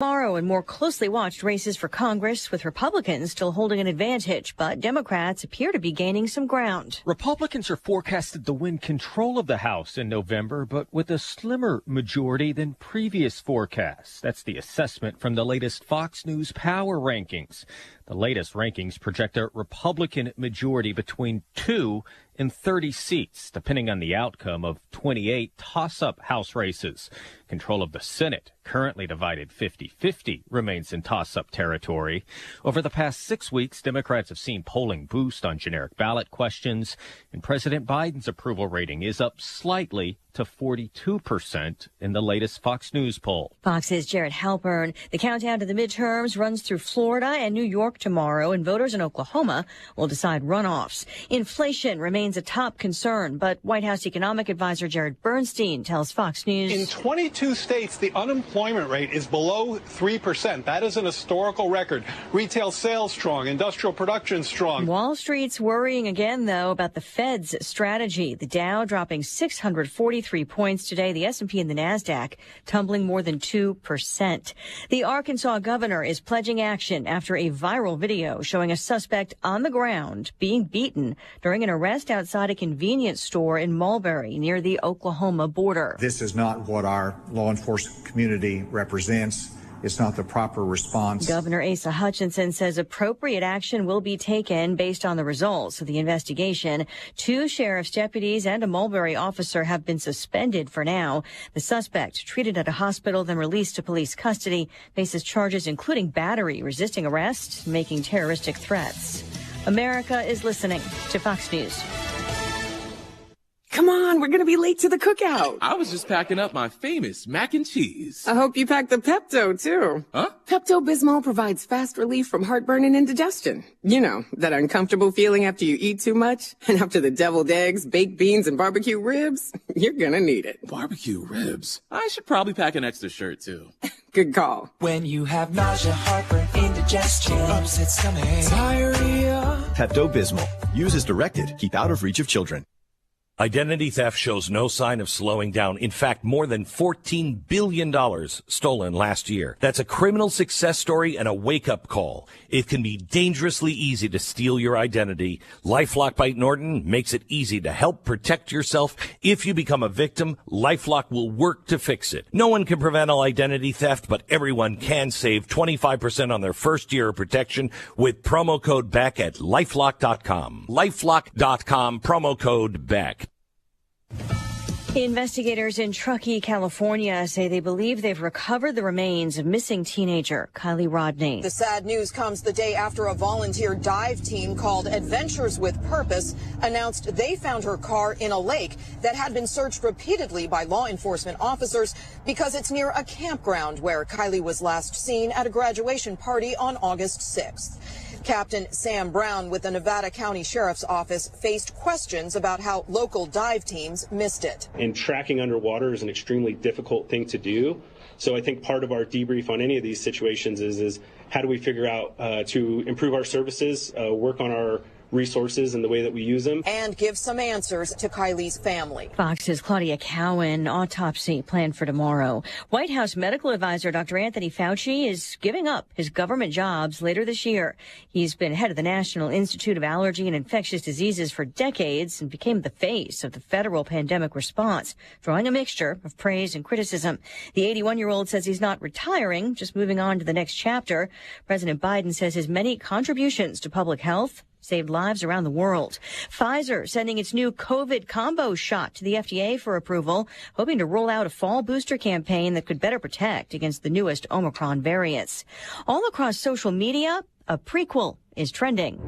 Tomorrow in more closely watched races for Congress, with Republicans still holding an advantage, but Democrats appear to be gaining some ground. Republicans are forecasted to win control of the House in November, but with a slimmer majority than previous forecasts. That's the assessment from the latest Fox News Power Rankings. The latest rankings project a Republican majority between 2 and 30 seats, depending on the outcome of 28 toss-up House races. Control of the Senate, currently divided 50-50, remains in toss-up territory. Over the past 6 weeks, Democrats have seen polling boost on generic ballot questions, and President Biden's approval rating is up slightly to 42% in the latest Fox News poll. Fox's Jared Halpern. The countdown to the midterms runs through Florida and New York tomorrow, and voters in Oklahoma will decide runoffs. Inflation remains a top concern, but White House economic advisor Jared Bernstein tells Fox News. In 22 states, the unemployment rate is below 3%. That is an historical record. Retail sales strong, industrial production strong. Wall Street's worrying again, though, about the Fed's strategy. The Dow dropping 643 points today. The S&P and the NASDAQ tumbling more than 2%. The Arkansas governor is pledging action after a viral video showing a suspect on the ground being beaten during an arrest outside a convenience store in Mulberry near the Oklahoma border. This is not what our law enforcement community represents. It's not the proper response. Governor Asa Hutchinson says appropriate action will be taken based on the results of the investigation. 2 sheriff's deputies and a Mulberry officer have been suspended for now. The suspect, treated at a hospital, then released to police custody, faces charges including battery, resisting arrest, making terroristic threats. America is listening to Fox News. Come on, we're going to be late to the cookout. I was just packing up my famous mac and cheese. I hope you packed the Pepto, too. Huh? Pepto-Bismol provides fast relief from heartburn and indigestion. You know, that uncomfortable feeling after you eat too much. And after the deviled eggs, baked beans, and barbecue ribs, you're going to need it. Barbecue ribs? I should probably pack an extra shirt, too. Good call. When you have nausea, heartburn, indigestion, upset stomach, diarrhea. Pepto-Bismol. Use as directed. Keep out of reach of children. Identity theft shows no sign of slowing down. In fact, more than $14 billion stolen last year. That's a criminal success story and a wake-up call. It can be dangerously easy to steal your identity. LifeLock by Norton makes it easy to help protect yourself. If you become a victim, LifeLock will work to fix it. No one can prevent all identity theft, but everyone can save 25% on their first year of protection with promo code BECK at LifeLock.com. LifeLock.com, promo code BECK. Investigators in Truckee, California say they believe they've recovered the remains of missing teenager Kylie Rodney. The sad news comes the day after a volunteer dive team called Adventures with Purpose announced they found her car in a lake that had been searched repeatedly by law enforcement officers because it's near a campground where Kylie was last seen at a graduation party on August 6th. Captain Sam Brown with the Nevada County Sheriff's Office faced questions about how local dive teams missed it. And tracking underwater is an extremely difficult thing to do. So I think part of our debrief on any of these situations is how do we figure out to improve our services, work on our resources and the way that we use them. And give some answers to Kylie's family. Fox's Claudia Cowan. Autopsy planned for tomorrow. White House medical advisor Dr. Anthony Fauci is giving up his government jobs later this year. He's been head of the National Institute of Allergy and Infectious Diseases for decades and became the face of the federal pandemic response, drawing a mixture of praise and criticism. The 81-year-old says he's not retiring, just moving on to the next chapter. President Biden says his many contributions to public health saved lives around the world. Pfizer sending its new COVID combo shot to the FDA for approval, hoping to roll out a fall booster campaign that could better protect against the newest Omicron variants. All across social media, a prequel is trending.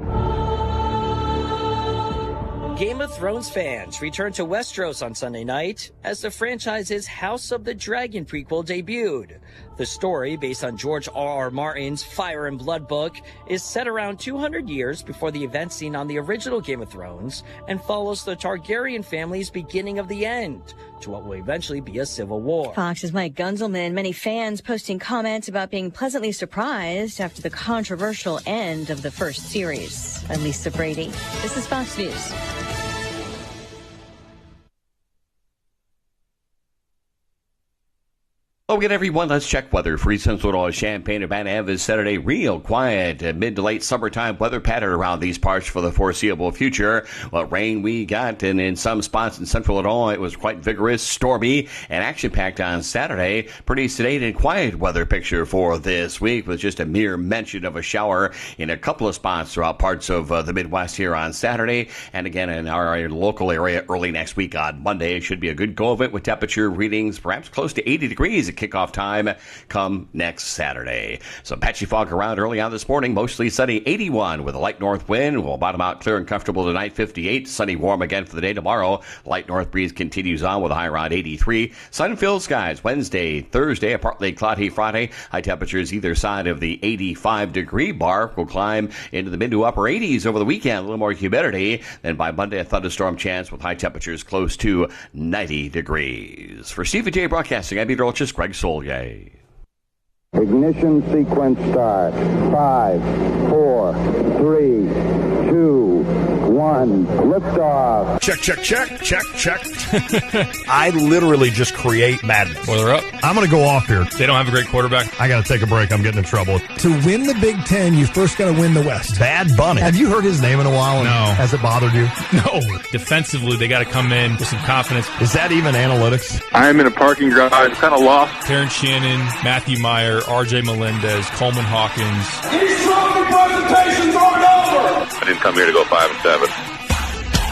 Game of Thrones fans returned to Westeros on Sunday night as the franchise's House of the Dragon prequel debuted. The story, based on George R.R. Martin's Fire and Blood book, is set around 200 years before the events seen on the original Game of Thrones and follows the Targaryen family's beginning of the end to what will eventually be a civil war. Fox's Mike Gunzelman. Many fans posting comments about being pleasantly surprised after the controversial end of the first series. I'm Lisa Brady. This is Fox News. Okay, everyone, let's check weather. For East Central Illinois, Champaign-Urbana is Saturday, real quiet. Mid to late summertime weather pattern around these parts for the foreseeable future. What rain we got, and in some spots in Central Illinois, it was quite vigorous, stormy, and action-packed on Saturday. Pretty sedate and quiet weather picture for this week, with just a mere mention of a shower in a couple of spots throughout parts of the Midwest here on Saturday. And again, in our local area early next week on Monday, it should be a good go of it with temperature readings perhaps close to 80 degrees at kickoff time come next Saturday. Some patchy fog around early on this morning, mostly sunny, 81 with a light north wind. We'll bottom out clear and comfortable tonight, 58. Sunny, warm again for the day tomorrow. Light north breeze continues on with a high around 83. Sun-filled skies Wednesday, Thursday, a partly cloudy Friday. High temperatures either side of the 85-degree mark will climb into the mid to upper 80s over the weekend. A little more humidity. Then by Monday, a thunderstorm chance with high temperatures close to 90 degrees. For Stephen J. Broadcasting, I'm meteorologist Greg Solgay. Ignition sequence start. 5, 4, 3, 2, 1. Liftoff. Check. I literally just create madness. Well, they're up. I'm going to go off here. They don't have a great quarterback. I got to take a break. I'm getting in trouble. To win the Big Ten, you first got to win the West. Bad Bunny. Have you heard his name in a while? No. Has it bothered you? No. Defensively, they got to come in with some confidence. Is that even analytics? I'm in a parking garage, kind of lost. Terrence Shannon, Matthew Meyer, R.J. Melendez, Coleman Hawkins. These trophy presentations aren't over! I didn't come here to go 5-7.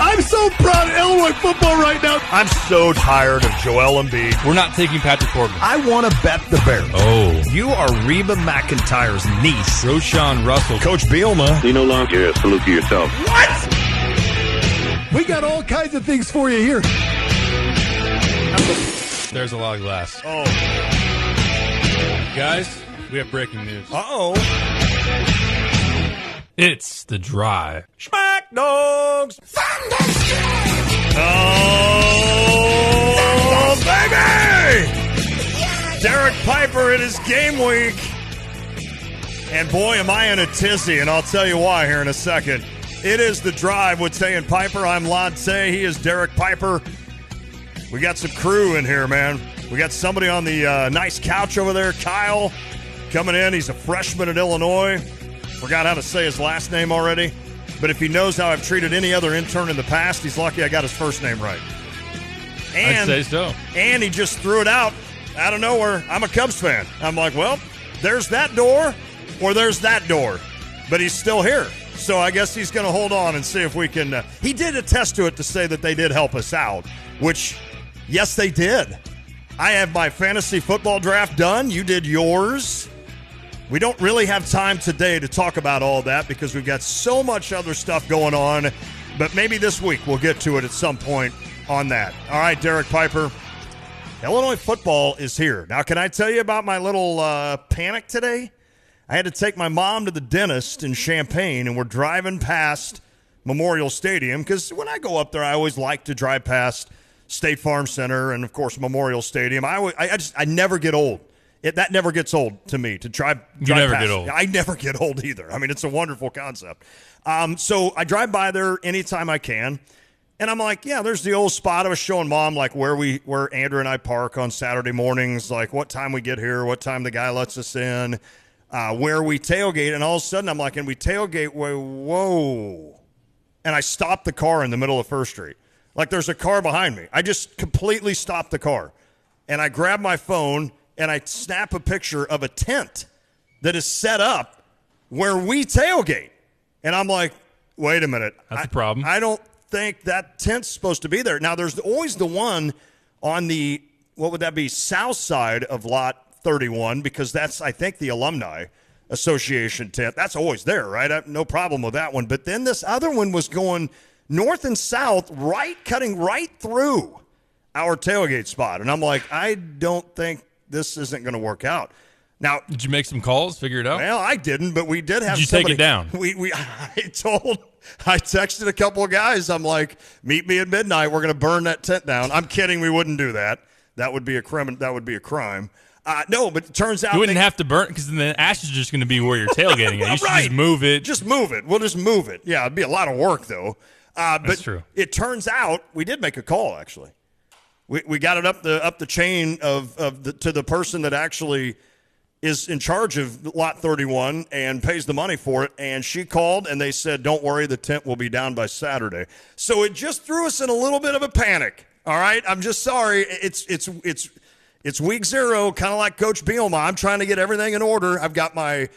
I'm so proud of Illinois football right now. I'm so tired of Joel Embiid. We're not taking Patrick Corbin. I want to bet the Bears. Oh. You are Reba McEntire's niece. Roshan Russell. Coach Bielma. You no longer salute to yourself. What? We got all kinds of things for you here. There's a lot of glass. Oh. Guys, we have breaking news. Uh-oh. It's the Drive. Smack Dogs. Oh, baby! Derek Piper in his game week. And boy, am I in a tizzy, and I'll tell you why here in a second. It is the Drive with Tay and Piper. I'm Lod Tay. He is Derek Piper. We got some crew in here, man. We got somebody on the nice couch over there, Kyle, coming in. He's a freshman at Illinois. Forgot how to say his last name already. But if he knows how I've treated any other intern in the past, he's lucky I got his first name right. And, I'd say so. And he just threw it out of nowhere. I'm a Cubs fan. I'm like, well, there's that door or there's that door. But he's still here. So I guess he's going to hold on and see if we can. He did attest to it to say that they did help us out, which, yes, they did. I have my fantasy football draft done. You did yours. We don't really have time today to talk about all that because we've got so much other stuff going on. But maybe this week we'll get to it at some point on that. All right, Derek Piper. Illinois football is here. Now, can I tell you about my little panic today? I had to take my mom to the dentist in Champaign, and we're driving past Memorial Stadium because when I go up there, I always like to drive past State Farm Center and, of course, Memorial Stadium. I never get old. That never gets old to me to drive you never past. Get old. I never get old either. I mean, it's a wonderful concept. So I drive by there anytime I can, and I'm like, yeah, there's the old spot. I was showing Mom like where Andrew and I park on Saturday mornings, like what time we get here, what time the guy lets us in, where we tailgate, and all of a sudden I'm like, and we tailgate, whoa, and I stopped the car in the middle of First Street. Like there's a car behind me. I just completely stopped the car, and I grab my phone. And I snap a picture of a tent that is set up where we tailgate. And I'm like, wait a minute. That's a problem. I don't think that tent's supposed to be there. Now, there's always the one on the, what would that be, south side of Lot 31, because that's, I think, the Alumni Association tent. That's always there, right? I have no problem with that one. But then this other one was going north and south, cutting right through our tailgate spot. And I'm like, I don't think this isn't going to work out. Now, did you make some calls, figure it out? Well, I didn't, but we did have. Did you take it down? I texted a couple of guys. I'm like, meet me at midnight. We're going to burn that tent down. I'm kidding. We wouldn't do that. That would be a crime. No, but it turns out you wouldn't have to burn because then the ashes are just going to be where you're tailgating it. You should just move it. Just move it. We'll just move it. Yeah, it'd be a lot of work though. That's true. It turns out we did make a call actually. We got it up the chain to the person that actually is in charge of lot 31 and pays the money for it. And she called and they said, don't worry, the tent will be down by Saturday. So it just threw us in a little bit of a panic. All right. I'm just sorry. It's week 0, kind of like Coach Bielema. I'm trying to get everything in order. I got my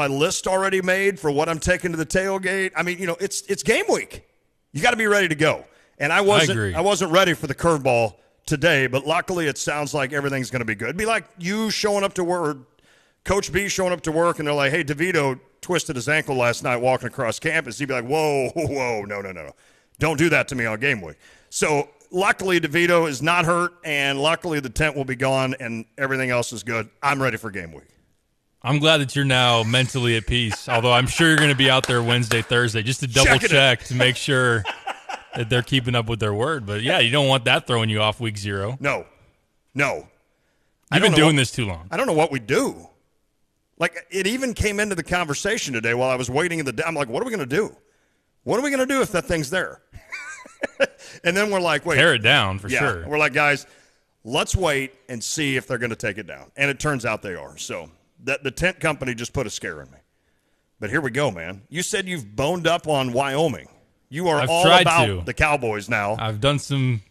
list already made for what I'm taking to the tailgate. I mean, it's game week. You got to be ready to go. And I wasn't ready for the curveball today, but luckily it sounds like everything's going to be good. It'd be like you showing up to work, Coach B showing up to work, and they're like, hey, DeVito twisted his ankle last night walking across campus. He'd be like, whoa, no. Don't do that to me on game week. So luckily DeVito is not hurt, and luckily the tent will be gone, and everything else is good. I'm ready for game week. I'm glad that you're now mentally at peace, although I'm sure you're going to be out there Wednesday, Thursday, just to double check to make sure that they're keeping up with their word. But, yeah, you don't want that throwing you off week 0. No. You've been doing this too long. I don't know what we do. Like, it even came into the conversation today while I was waiting in the – I'm like, what are we going to do? What are we going to do if that thing's there? And then we're like, wait. Tear it down for sure. We're like, guys, let's wait and see if they're going to take it down. And it turns out they are. So the tent company just put a scare in me. But here we go, man. You said you've boned up on Wyoming. You are all about the Cowboys now. I've done some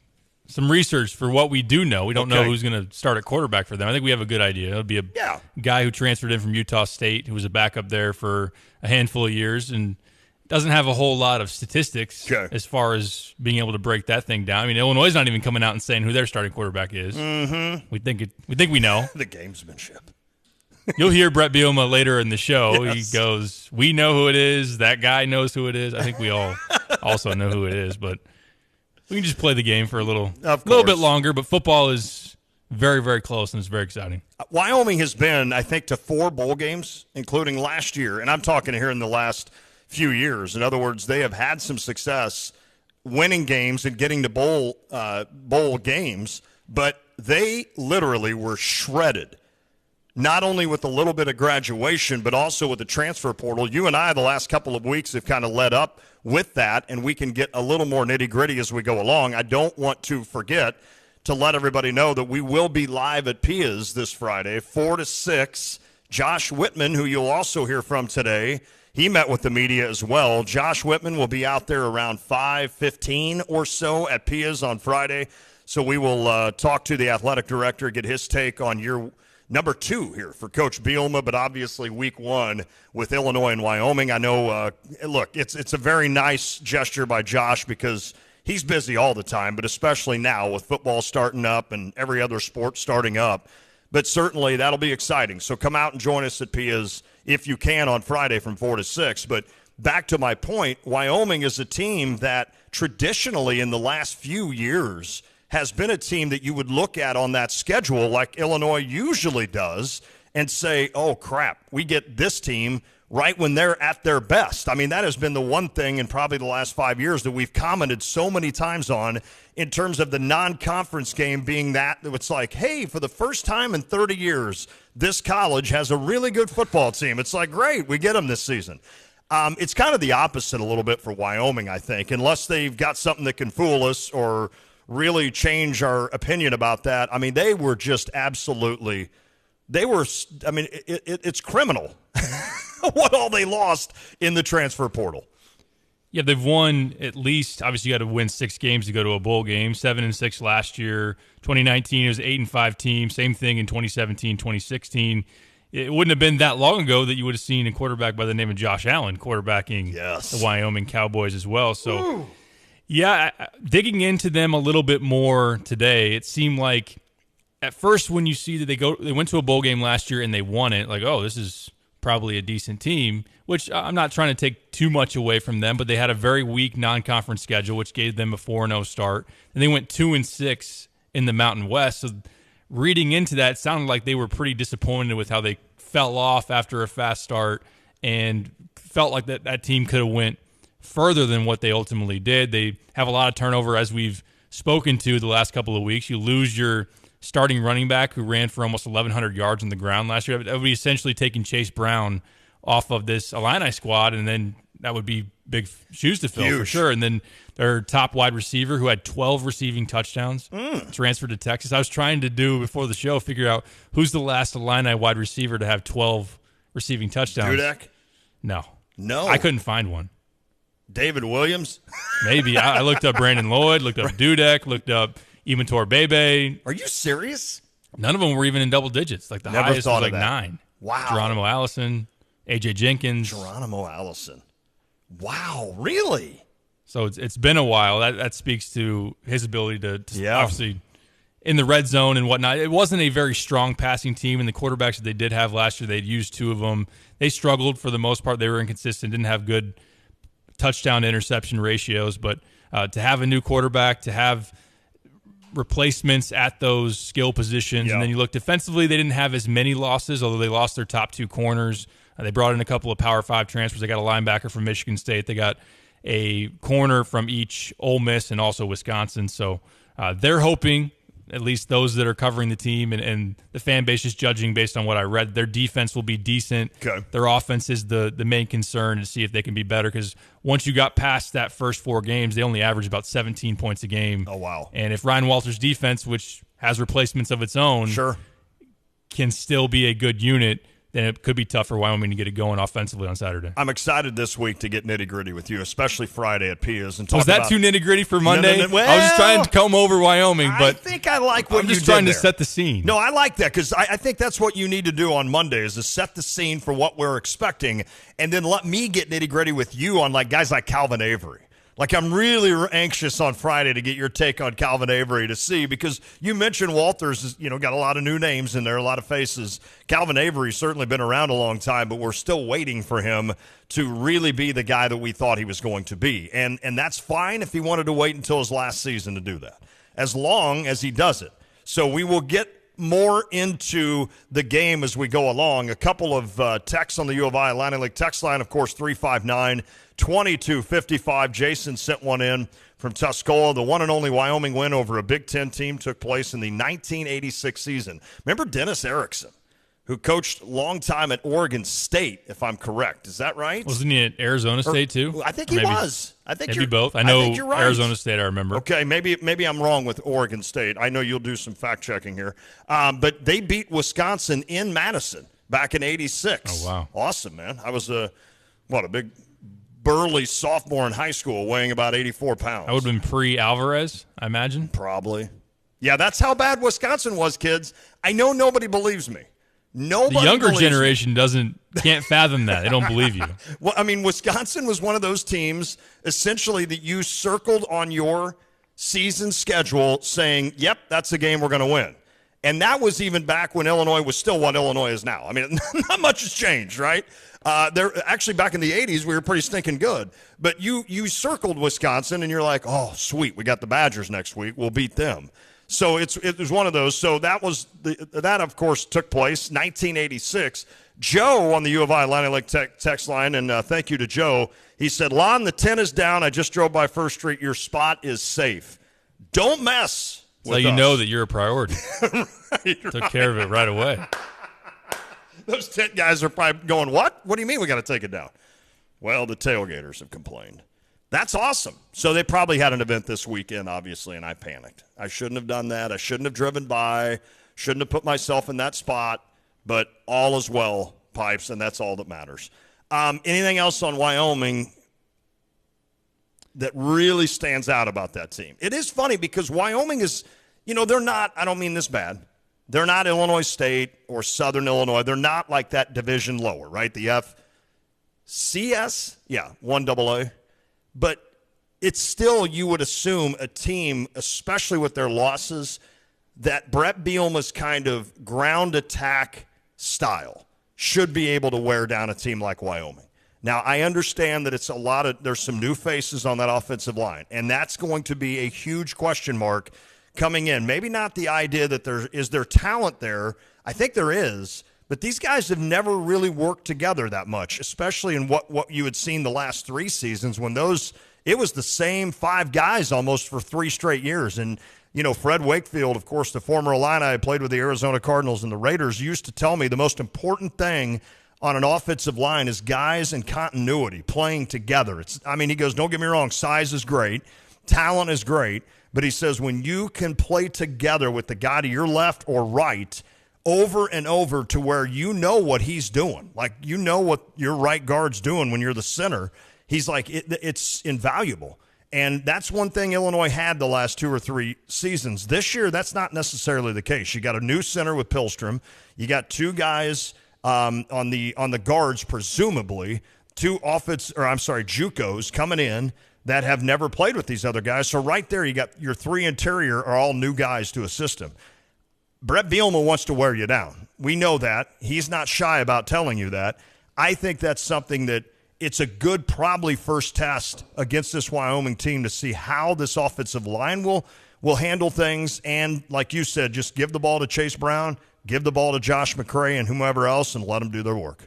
research for what we do know. We don't know who's going to start at quarterback for them. I think we have a good idea. It'll be a guy who transferred in from Utah State, who was a backup there for a handful of years and doesn't have a whole lot of statistics as far as being able to break that thing down. I mean, Illinois is not even coming out and saying who their starting quarterback is. Mm-hmm. We think we know. The gamesmanship. You'll hear Brett Bielema later in the show. Yes. He goes, we know who it is. That guy knows who it is. I think we all also know who it is, but we can just play the game for a little bit longer. But football is very, very close, and it's very exciting. Wyoming has been, I think, to 4 bowl games, including last year. And I'm talking here in the last few years. In other words, they have had some success winning games and getting to bowl games, but they literally were shredded. Not only with a little bit of graduation, but also with the transfer portal. You and I, the last couple of weeks, have kind of led up with that, and we can get a little more nitty-gritty as we go along. I don't want to forget to let everybody know that we will be live at Pia's this Friday, 4 to 6. Josh Whitman, who you'll also hear from today, he met with the media as well. Josh Whitman will be out there around 5:15 or so at Pia's on Friday. So we will talk to the athletic director, get his take on year number 2 here for Coach Bielema, but obviously week 1 with Illinois and Wyoming. I know, look, it's a very nice gesture by Josh because he's busy all the time, but especially now with football starting up and every other sport starting up. But certainly that'll be exciting. So come out and join us at Pia's if you can on Friday from 4 to 6. But back to my point, Wyoming is a team that traditionally in the last few years has been a team that you would look at on that schedule like Illinois usually does and say, oh, crap, we get this team right when they're at their best. I mean, that has been the one thing in probably the last 5 years that we've commented so many times on in terms of the non-conference game being that it's like, hey, for the first time in 30 years, this college has a really good football team. It's like, great, we get them this season. It's kind of the opposite a little bit for Wyoming, I think, unless they've got something that can fool us or really change our opinion about that. I mean, they were just absolutely – it's criminal what all they lost in the transfer portal. Yeah, they've won at least – obviously you got to win 6 games to go to a bowl game, 7-6 last year. 2019 it was 8-5 team, same thing in 2017, 2016. It wouldn't have been that long ago that you would have seen a quarterback by the name of Josh Allen quarterbacking the Wyoming Cowboys as well. So – yeah, digging into them a little bit more today, it seemed like at first when you see that they went to a bowl game last year and they won it, like, oh, this is probably a decent team, which I'm not trying to take too much away from them, but they had a very weak non-conference schedule, which gave them a 4-0 start. And they went 2-6 in the Mountain West. So reading into that, it sounded like they were pretty disappointed with how they fell off after a fast start and felt like that team could have went further than what they ultimately did. They have a lot of turnover, as we've spoken to the last couple of weeks. You lose your starting running back who ran for almost 1,100 yards on the ground last year. That would be essentially taking Chase Brown off of this Illini squad, and then that would be big shoes to fill for sure. And then their top wide receiver, who had 12 receiving touchdowns, transferred to Texas. I was trying to do before the show, figure out who's the last Illini wide receiver to have 12 receiving touchdowns. Dudek? No. No. I couldn't find one. David Williams? Maybe. I looked up Brandon Lloyd, looked up Dudek, looked up Imator Bebe. Are you serious? None of them were even in double digits. Like the Never highest thought was of like that. 9. Wow. Geronimo Allison, A.J. Jenkins. Geronimo Allison. Wow, really? So it's been a while. That speaks to his ability to obviously in the red zone and whatnot. It wasn't a very strong passing team, and the quarterbacks that they did have last year, they'd used 2 of them. They struggled for the most part. They were inconsistent, didn't have good touchdown to interception ratios. But to have a new quarterback, to have replacements at those skill positions, and then you look defensively, they didn't have as many losses, although they lost their top 2 corners. They brought in a couple of Power 5 transfers. They got a linebacker from Michigan State. They got a corner from each Ole Miss and also Wisconsin. So they're hoping, at least those that are covering the team and the fan base is judging based on what I read, their defense will be decent. Okay. Their offense is the main concern to see if they can be better, because once you got past that first 4 games, they only averaged about 17 points a game. Oh, wow. And if Ryan Walters' defense, which has replacements of its own, can still be a good unit, then it could be tough for Wyoming to get it going offensively on Saturday. I'm excited this week to get nitty-gritty with you, especially Friday at Pia's. And talk Was that about, too nitty-gritty for Monday? No. Well, I was just trying to comb over Wyoming, but I think I like what I'm you just did trying to there. set the scene. No, I like that, because I think that's what you need to do on Monday, is to set the scene for what we're expecting, and then let me get nitty-gritty with you on guys like Calvin Avery. Like, I'm really anxious on Friday to get your take on Calvin Avery to see, because you mentioned Walters has, got a lot of new names in there, a lot of faces. Calvin Avery's certainly been around a long time, but we're still waiting for him to really be the guy that we thought he was going to be. And that's fine if he wanted to wait until his last season to do that, as long as he does it. So we will get more into the game as we go along. A couple of texts on the U of I Atlantic League text line, of course, 359-2255. Jason sent one in from Tuscola. The one and only Wyoming win over a Big Ten team took place in the 1986 season. Remember Dennis Erickson, who coached a long time at Oregon State, if I'm correct. Is that right? Wasn't he at Arizona State too? I think he was. I think maybe both. I know you're right. Arizona State, I remember. Okay, maybe I'm wrong with Oregon State. I know you'll do some fact-checking here. But they beat Wisconsin in Madison back in 86. Oh, wow. Awesome, man. I was a big burly sophomore in high school weighing about 84 pounds. That would have been pre-Alvarez, I imagine. Probably. Yeah, that's how bad Wisconsin was, kids. I know nobody believes me. Nobody the younger believes generation can't fathom that. They don't believe you. Well, I mean, Wisconsin was one of those teams essentially that you circled on your season schedule saying, yep, that's the game we're going to win. And that was even back when Illinois was still what Illinois is now. I mean, not much has changed, right? They're actually back in the 80s, we were pretty stinking good. But you circled Wisconsin, and you're like, oh, sweet, we got the Badgers next week. We'll beat them. So it was one of those. So that of course, took place 1986. Joe on the U of I Atlantic Lake text line, and thank you to Joe. He said, Lon, the 10 is down. I just drove by First Street. Your spot is safe. Don't mess with us. So you know that you're a priority. Took care of it right away. Those 10 guys are probably going, what? What do you mean we got to take it down? Well, the tailgaters have complained. That's awesome. So they probably had an event this weekend, obviously, and I panicked. I shouldn't have done that. I shouldn't have driven by. Shouldn't have put myself in that spot. But all is well, Pipes, and that's all that matters. Anything else on Wyoming that really stands out about that team? It is funny because Wyoming is, they're not, I don't mean this bad, they're not Illinois State or Southern Illinois. They're not like that division lower, right? The FCS, 1AA. But it's still, you would assume, a team, especially with their losses, that Brett Bielema's kind of ground attack style should be able to wear down a team like Wyoming. Now, I understand that there's some new faces on that offensive line, and that's going to be a huge question mark coming in. Maybe not the idea that there talent there. I think there is. But these guys have never really worked together that much, especially in what you had seen the last 3 seasons when it was the same 5 guys almost for 3 straight years. And, Fred Wakefield, of course, the former Illini, played with the Arizona Cardinals and the Raiders, used to tell me the most important thing on an offensive line is guys in continuity playing together. He goes, don't get me wrong, size is great, talent is great, but he says when you can play together with the guy to your left or right over and over to where you know what he's doing, like you know what your right guard's doing when you're the center, he's like, it's invaluable. And that's one thing Illinois had the last 2 or 3 seasons. This year, that's not necessarily the case. You got a new center with Pihlstrom. You got 2 guys on the guards, presumably, 2 JUCOs coming in that have never played with these other guys. So right there, you got your 3 interior are all new guys to assist him. Brett Bielema wants to wear you down. We know that. He's not shy about telling you that. I think that's something that it's a good probably first test against this Wyoming team to see how this offensive line will handle things. And like you said, just give the ball to Chase Brown, give the ball to Josh McCray and whomever else, and let them do their work.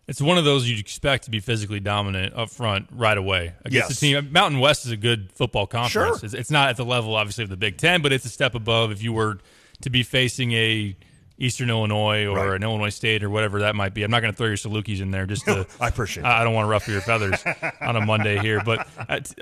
It's one of those you'd expect to be physically dominant up front right away against the team. Mountain West is a good football conference. Sure. It's not at the level, obviously, of the Big Ten, but it's a step above if you were to be facing a Eastern Illinois or an Illinois State or whatever that might be. I'm not going to throw your Salukis in there just to I appreciate it. I don't want to ruffle your feathers on a Monday here. But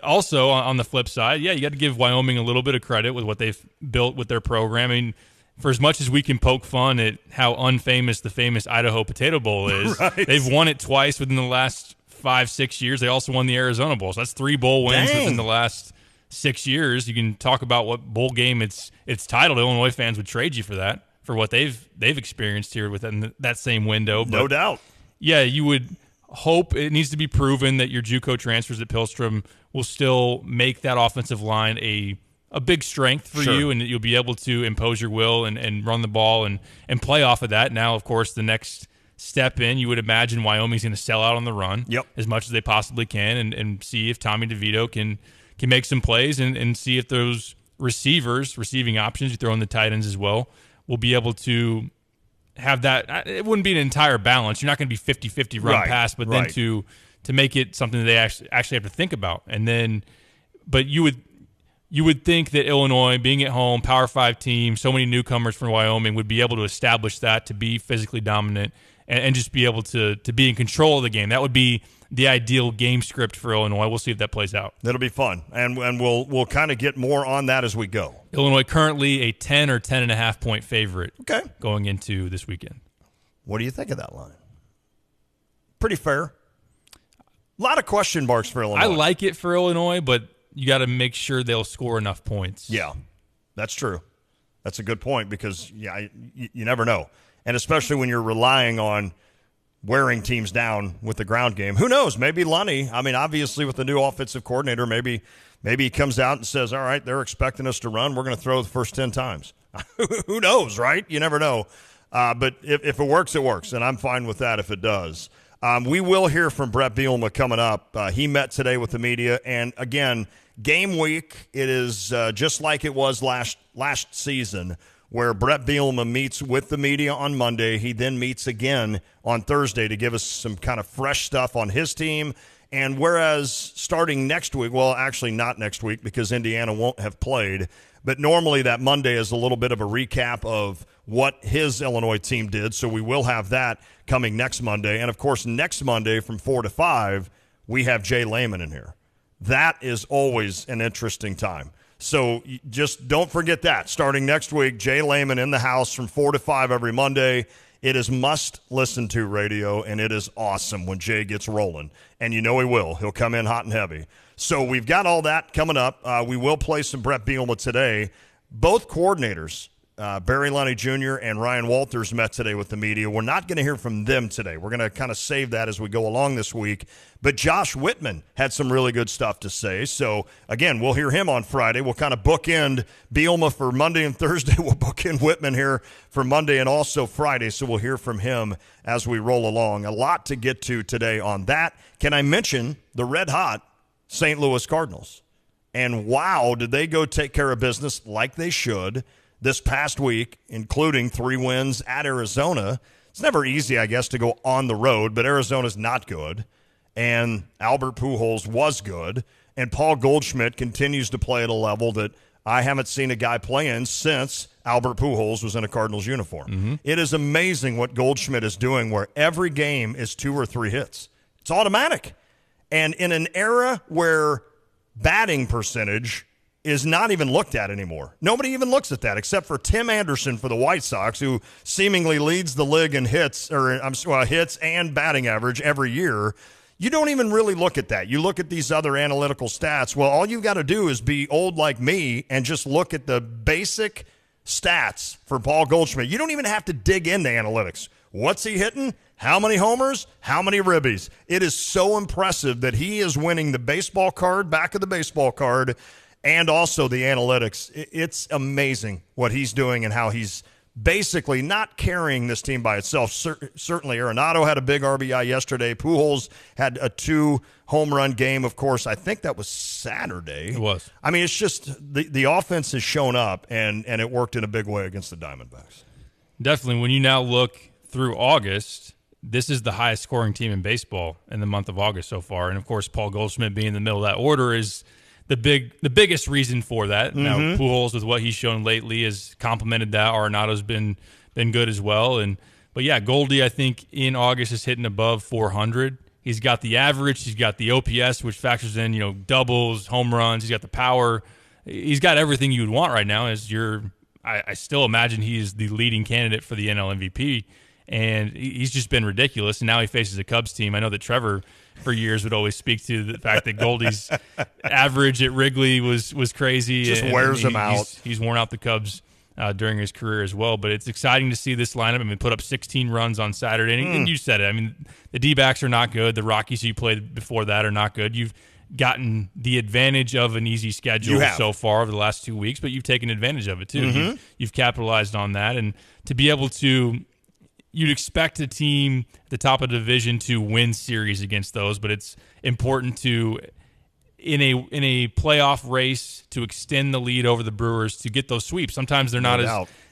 also on the flip side, you got to give Wyoming a little bit of credit with what they've built with their program. I mean, for as much as we can poke fun at how unfamous the famous Idaho Potato Bowl is, they've won it twice within the last 5-6 years. They also won the Arizona Bowl. So that's 3 bowl wins within the last 6 years. You can talk about what bowl game it's titled. Illinois fans would trade you for that, for what they've experienced here within that same window. But no doubt. Yeah, you would hope it needs to be proven that your JUCO transfers at Pihlstrom will still make that offensive line a big strength for you, and that you'll be able to impose your will and run the ball and play off of that. Now, of course, the next step in, you would imagine Wyoming's going to sell out on the run as much as they possibly can and see if Tommy DeVito can make some plays and see if those receiving options, you throw in the tight ends as well, will be able to have that. It wouldn't be an entire balance. You're not going to be 50-50 run pass, but then to make it something that they actually have to think about. And then, but you would think that Illinois, being at home, Power 5 team, so many newcomers from Wyoming, would be able to establish that, to be physically dominant and just be able to be in control of the game. That would be the ideal game script for Illinois. We'll see if that plays out. That'll be fun, and we'll kind of get more on that as we go. Illinois currently a 10 or 10.5 point favorite going into this weekend. What do you think of that line? Pretty fair. A lot of question marks for Illinois. I like it for Illinois, but you got to make sure they'll score enough points. Yeah, that's true. That's a good point because, you never know. And especially when you're relying on wearing teams down with the ground game. Who knows? Maybe Lunny, obviously with the new offensive coordinator, maybe he comes out and says, all right, they're expecting us to run. We're going to throw the first 10 times. Who knows, right? You never know. But if it works, it works. And I'm fine with that if it does. We will hear from Brett Bielema coming up. He met today with the media. And, again, game week, it is just like it was last season, where Brett Bielema meets with the media on Monday. He then meets again on Thursday to give us some kind of fresh stuff on his team. And whereas starting next week, well, actually not next week because Indiana won't have played, but normally that Monday is a little bit of a recap of what his Illinois team did. So we will have that coming next Monday. And, of course, next Monday from 4 to 5, we have Jay Lehman in here. That is always an interesting time. So just don't forget that. Starting next week, Jay Lehman in the house from 4 to 5 every Monday. It is must-listen-to radio, and it is awesome when Jay gets rolling. And you know he will. He'll come in hot and heavy. So we've got all that coming up. We will play some Brett Bielema today. Both coordinators, Barry Lunny Jr. and Ryan Walters, met today with the media. We're not going to hear from them today. We're going to kind of save that as we go along this week. But Josh Whitman had some really good stuff to say. So, again, we'll hear him on Friday. We'll kind of bookend Bielema for Monday and Thursday. We'll bookend Whitman here for Monday and also Friday. So we'll hear from him as we roll along. A lot to get to today on that. Can I mention the red-hot St. Louis Cardinals? And, wow, did they go take care of business like they should this past week, including 3 wins at Arizona. It's never easy, I guess, to go on the road, but Arizona's not good. And Albert Pujols was good. And Paul Goldschmidt continues to play at a level that I haven't seen a guy playing since Albert Pujols was in a Cardinals uniform. Mm-hmm. It is amazing what Goldschmidt is doing where every game is 2 or 3 hits. It's automatic. And in an era where batting percentage is not even looked at anymore. Nobody even looks at that except for Tim Anderson for the White Sox, who seemingly leads the league in hits and batting average every year. You don't even really look at that. You look at these other analytical stats. Well, all you've got to do is be old like me and just look at the basic stats for Paul Goldschmidt. You don't even have to dig into analytics. What's he hitting? How many homers? How many ribbies? It is so impressive that he is winning the baseball card, back of the baseball card, and also the analytics. It's amazing what he's doing and how he's basically not carrying this team by itself. Certainly, Arenado had a big RBI yesterday. Pujols had a 2-home-run game, of course. I think that was Saturday. It was. I mean, it's just the offense has shown up, and it worked in a big way against the Diamondbacks. Definitely. When you now look through August, this is the highest scoring team in baseball in the month of August so far. And, of course, Paul Goldschmidt being in the middle of that order is the biggest reason for that. Mm-hmm. Now, Pujols, with what he's shown lately, has complemented that. Arenado's been good as well. But yeah, Goldie, I think, in August is hitting above 400. He's got the average. He's got the OPS, which factors in, doubles, home runs. He's got the power. He's got everything you would want right now. I still imagine he is the leading candidate for the NL MVP. And he's just been ridiculous. And now he faces a Cubs team. I know that Trevor, for years, would always speak to the fact that Goldie's average at Wrigley was crazy. Just wears him out. He's worn out the Cubs during his career as well. But it's exciting to see this lineup. I mean, put up 16 runs on Saturday. And you said it. I mean, the D-backs are not good. The Rockies you played before that are not good. You've gotten the advantage of an easy schedule so far over the last 2 weeks, but you've taken advantage of it too. Mm-hmm. You've capitalized on that. And to be able to – you'd expect a team at the top of the division to win series against those, but it's important to, in a playoff race, to extend the lead over the Brewers to get those sweeps. Sometimes they're not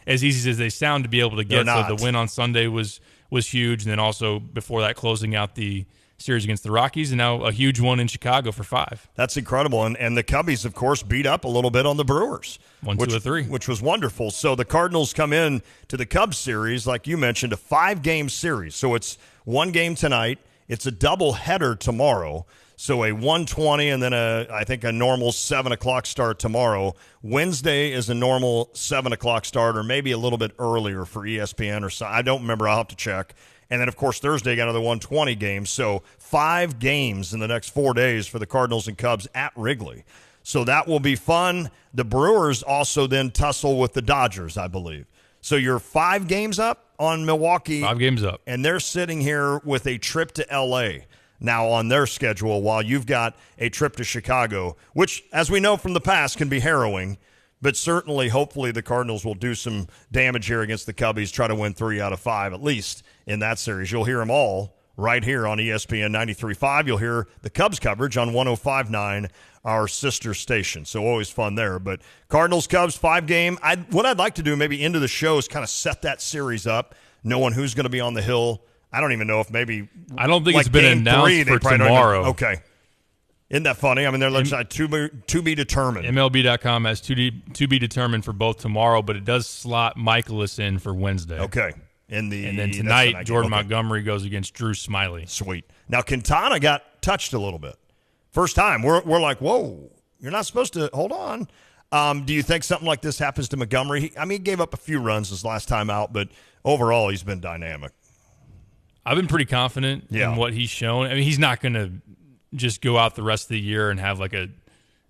as easy as they sound to be able to get. So the win on Sunday was huge, and then also before that closing out the series against the Rockies, and now a huge one in Chicago for 5. That's incredible. And the Cubbies, of course, beat up a little bit on the Brewers. 1-2-3. Which was wonderful. So the Cardinals come in to the Cubs series, like you mentioned, a 5-game series. So it's 1 game tonight. It's a doubleheader tomorrow. So a 1:20 and then I think a normal 7 o'clock start tomorrow. Wednesday is a normal 7 o'clock start, or maybe a little bit earlier for ESPN or so. I don't remember. I'll have to check. And then, of course, Thursday got another 1:20 game. So 5 games in the next 4 days for the Cardinals and Cubs at Wrigley. So that will be fun. The Brewers also then tussle with the Dodgers, I believe. So you're 5 games up on Milwaukee. 5 games up. And they're sitting here with a trip to L.A. now on their schedule, while you've got a trip to Chicago, which, as we know from the past, can be harrowing. But certainly, hopefully, the Cardinals will do some damage here against the Cubbies, try to win 3 out of 5, at least in that series. You'll hear them all right here on ESPN 93.5. You'll hear the Cubs coverage on 105.9, our sister station. So always fun there. But Cardinals-Cubs, 5-game. What I'd like to do maybe into the show is kind of set that series up, knowing who's going to be on the hill. I don't even know if maybe – I don't think it's been announced for tomorrow. Okay. Isn't that funny? I mean, they're like to be determined. MLB.com has to be determined for both tomorrow, but it does slot Michaelis in for Wednesday. Okay. And then tonight, Jordan Montgomery goes against Drew Smiley. Sweet. Now, Quintana got touched a little bit. First time. We're like, whoa, you're not supposed to – hold on. Do you think something like this happens to Montgomery? He gave up a few runs his last time out, but overall he's been dynamic. I've been pretty confident in what he's shown. I mean, he's not going to – just go out the rest of the year and have like a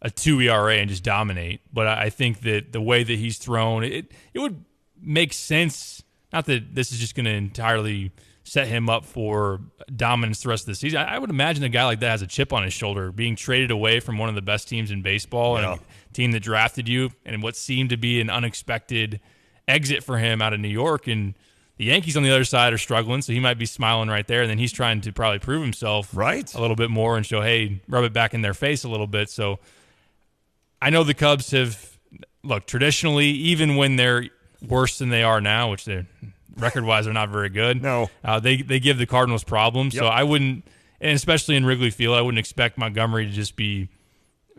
2 ERA and just dominate. But I think that the way that he's thrown, it would make sense. Not that this is just going to entirely set him up for dominance the rest of the season. I would imagine a guy like that has a chip on his shoulder, being traded away from one of the best teams in baseball and a team that drafted you, and what seemed to be an unexpected exit for him out of New York. And the Yankees on the other side are struggling, so he might be smiling right there. And then he's trying to probably prove himself a little bit more and show, hey, rub it back in their face a little bit. So I know the Cubs have, look, traditionally, even when they're worse than they are now, which they're record-wise are not very good, they give the Cardinals problems. So I wouldn't, and especially in Wrigley Field, I wouldn't expect Montgomery to just be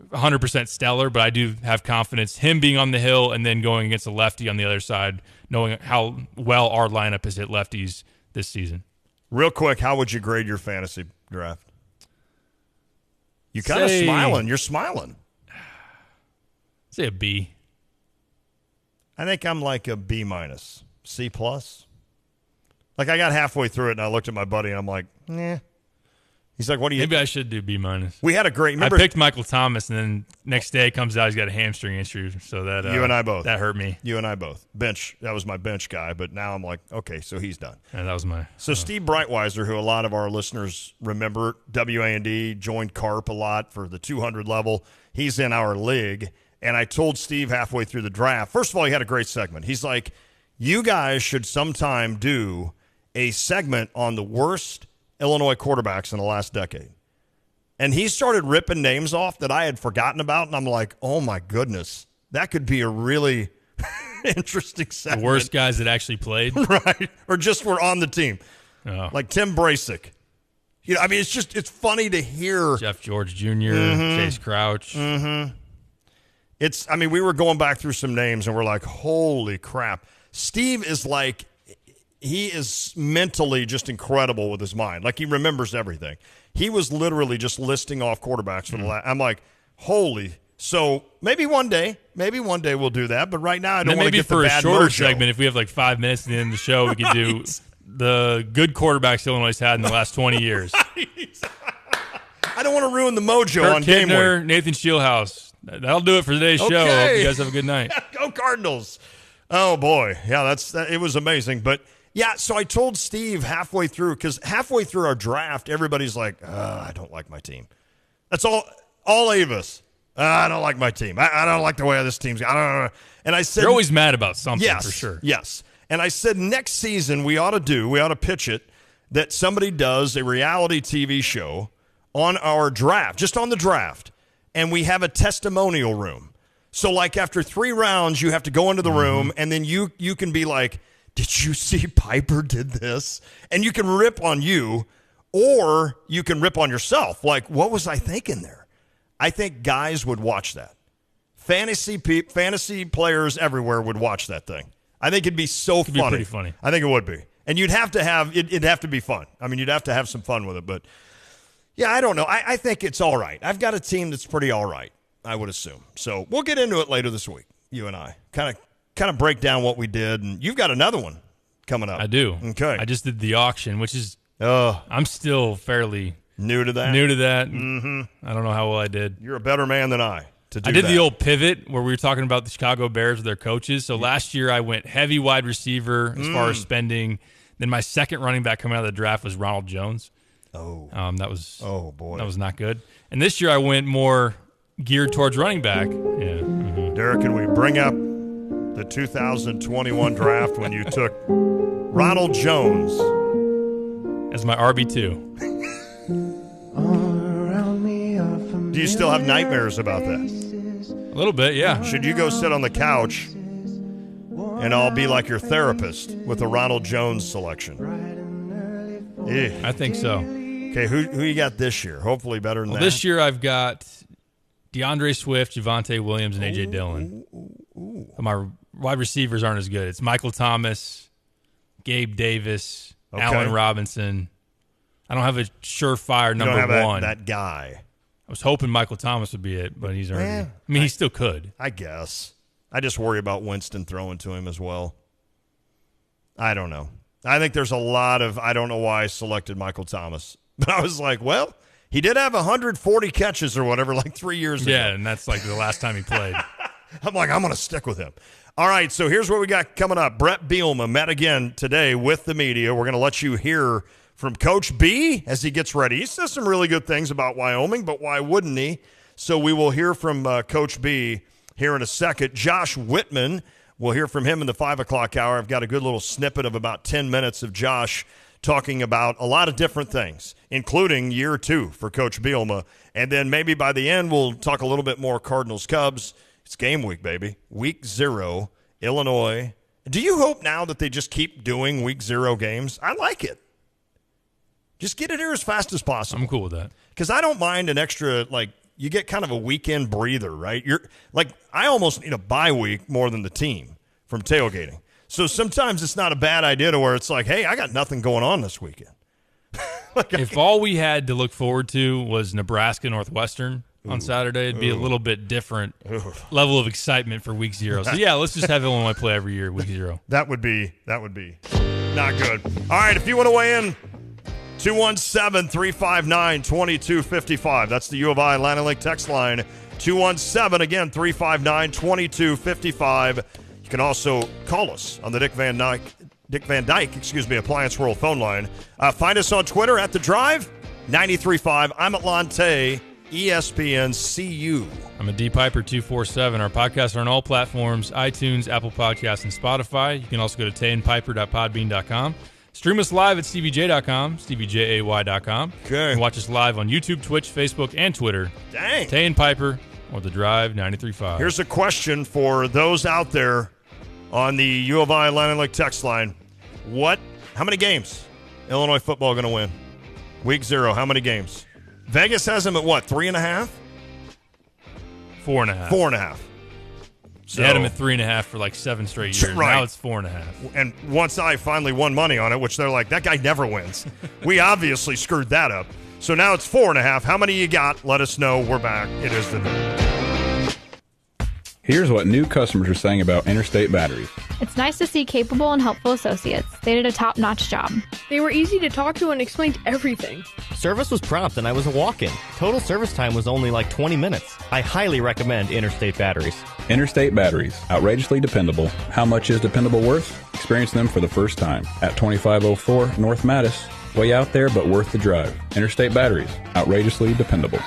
100% stellar, but I do have confidence him being on the hill and then going against a lefty on the other side, knowing how well our lineup has hit lefties this season. Real quick, how would you grade your fantasy draft? You kind of smiling. You're smiling. Say a B. I think I'm like a B minus, C plus. Like I got halfway through it and I looked at my buddy and I'm like, He's like, what do you? Maybe I should do B minus. We had a great. I picked Michael Thomas, and then next day it comes out he's got a hamstring issue. So that you and I both. That hurt me. You and I both. Bench. That was my bench guy. But now I'm like, okay, so he's done. Yeah, that was my. So Steve Breitweiser, who a lot of our listeners remember, WA&D joined Carp a lot for the 200 level. He's in our league, and I told Steve halfway through the draft. First of all, he had a great segment. He's like, you guys should sometime do a segment on the worst Illinois quarterbacks in the last decade. And he started ripping names off that I had forgotten about, and I'm like, oh, my goodness. That could be a really interesting segment. The worst guys that actually played? Right. Or just were on the team. Oh. Like Tim Brasic. You know, I mean, it's funny to hear. Jeff George Jr., Chase Crouch. Mm-hmm. We were going back through some names, and we're like, holy crap. Steve is like, he is mentally just incredible with his mind. Like, he remembers everything. He was literally just listing off quarterbacks for the last. I'm like, holy. So maybe one day we'll do that. But right now, I don't want to get the bad mojo. Maybe for a shorter segment, if we have like 5 minutes at the end of the show, we could do the good quarterbacks Illinois had in the last 20 years. I don't want to ruin the mojo Kirk on game Hittner, week. Nathan Shieldhouse. That'll do it for today's show. I hope you guys have a good night. Go Cardinals. Oh, boy. Yeah, it was amazing. But, yeah, so I told Steve halfway through, because halfway through our draft, everybody's like, I don't like my team. That's all of us. I don't like my team. I don't like the way this team's. I don't know. And I said, you're always mad about something, yes, for sure. Yes. And I said, next season we ought to pitch it that somebody does a reality TV show on our draft, just on the draft, and we have a testimonial room. So, like, after 3 rounds, you have to go into the room, and then you can be like, did you see Piper did this? And you can rip on you, or you can rip on yourself. Like, what was I thinking there? I think guys would watch that. Fantasy players everywhere would watch that thing. I think it'd be so funny. It'd be pretty funny. I think it would be. And you'd have to have it'd have to be fun. I mean, you'd have to have some fun with it. But, yeah, I don't know. I think it's all right. I've got a team that's pretty all right, I would assume. So we'll get into it later this week, you and I. Kind of break down what we did. And you've got another one coming up. I do. Okay. I just did the auction, which is I'm still fairly new to that. Mm-hmm. I don't know how well I did. You're a better man than I. I did the old pivot where we were talking about the Chicago Bears with their coaches. So last year I went heavy wide receiver as far as spending. Then my second running back coming out of the draft was Ronald Jones. That was that was not good. And this year I went more geared towards running back. Yeah. Mm-hmm. Derek, can we bring up the 2021 draft when you took Ronald Jones as my RB2? Do you still have nightmares about that? A little bit, yeah. Should you go sit on the couch and I'll be like your therapist with a Ronald Jones selection? I think so. Okay, who you got this year? Hopefully better than that. This year I've got DeAndre Swift, Javonte Williams, and A.J. Dillon. But my wide receivers aren't as good. It's Michael Thomas, Gabe Davis, Allen Robinson. I don't have a surefire number you don't have one. That guy. I was hoping Michael Thomas would be it, but he's already. He still could. I guess. I just worry about Winston throwing to him as well. I don't know. I think there's a lot of. I don't know why I selected Michael Thomas, but I was like, well, he did have 140 catches or whatever, like 3 years ago. Yeah, and that's like the last time he played. I'm like, I'm going to stick with him. All right, so here's what we got coming up. Brett Bielema met again today with the media. We're going to let you hear from Coach B as he gets ready. He says some really good things about Wyoming, but why wouldn't he? So we will hear from Coach B here in a second. Josh Whitman, we'll hear from him in the 5 o'clock hour. I've got a good little snippet of about 10 minutes of Josh talking about a lot of different things, including year 2 for Coach Bielema. And then maybe by the end, we'll talk a little bit more Cardinals-Cubs. It's game week, baby. Week 0, Illinois. Do you hope now that they just keep doing week 0 games? I like it. Just get it here as fast as possible. I'm cool with that. Because I don't mind an extra, you get kind of a weekend breather, right? You're like, I almost need a bye week more than the team from tailgating. So sometimes it's not a bad idea to where it's like, hey, I got nothing going on this weekend. If all we had to look forward to was Nebraska Northwestern on Saturday, it'd be a little bit different level of excitement for week 0. So, yeah, let's just have Illinois play every year, week 0. That would be not good. All right, if you want to weigh in, 217-359-2255. That's the U of I Atlantic Lake text line. 217, again, 359-2255. You can also call us on the Dick Van Dyke, Appliance World phone line. Find us on Twitter at The Drive, 93.5. I'm at Lante, ESPN CU. I'm a D Piper 247. Our podcasts are on all platforms, iTunes, Apple Podcasts, and Spotify. You can also go to tayandpiper.podbean.com. Stream us live at stevie.com, steviejay.com. Okay. And watch us live on YouTube, Twitch, Facebook, and Twitter. Dang. Tay and Piper or The Drive 93.5. Here's a question for those out there on the U of I Atlantic Lake text line. How many games Illinois football going to win? Week 0, how many games? Vegas has them at what, 3.5? 4.5. 4.5. So, they had them at 3.5 for like 7 straight years. Right. Now it's 4.5. And once I finally won money on it, which they're like, that guy never wins. We obviously screwed that up. So now it's 4.5. How many you got? Let us know. We're back. It is the day. Here's what new customers are saying about Interstate Batteries. It's nice to see capable and helpful associates. They did a top-notch job. They were easy to talk to and explained everything. Service was prompt and I was a walk-in. Total service time was only like 20 minutes. I highly recommend Interstate Batteries. Interstate Batteries. Outrageously dependable. How much is dependable worth? Experience them for the first time at 2504 North Mattis. Way out there, but worth the drive. Interstate Batteries. Outrageously dependable.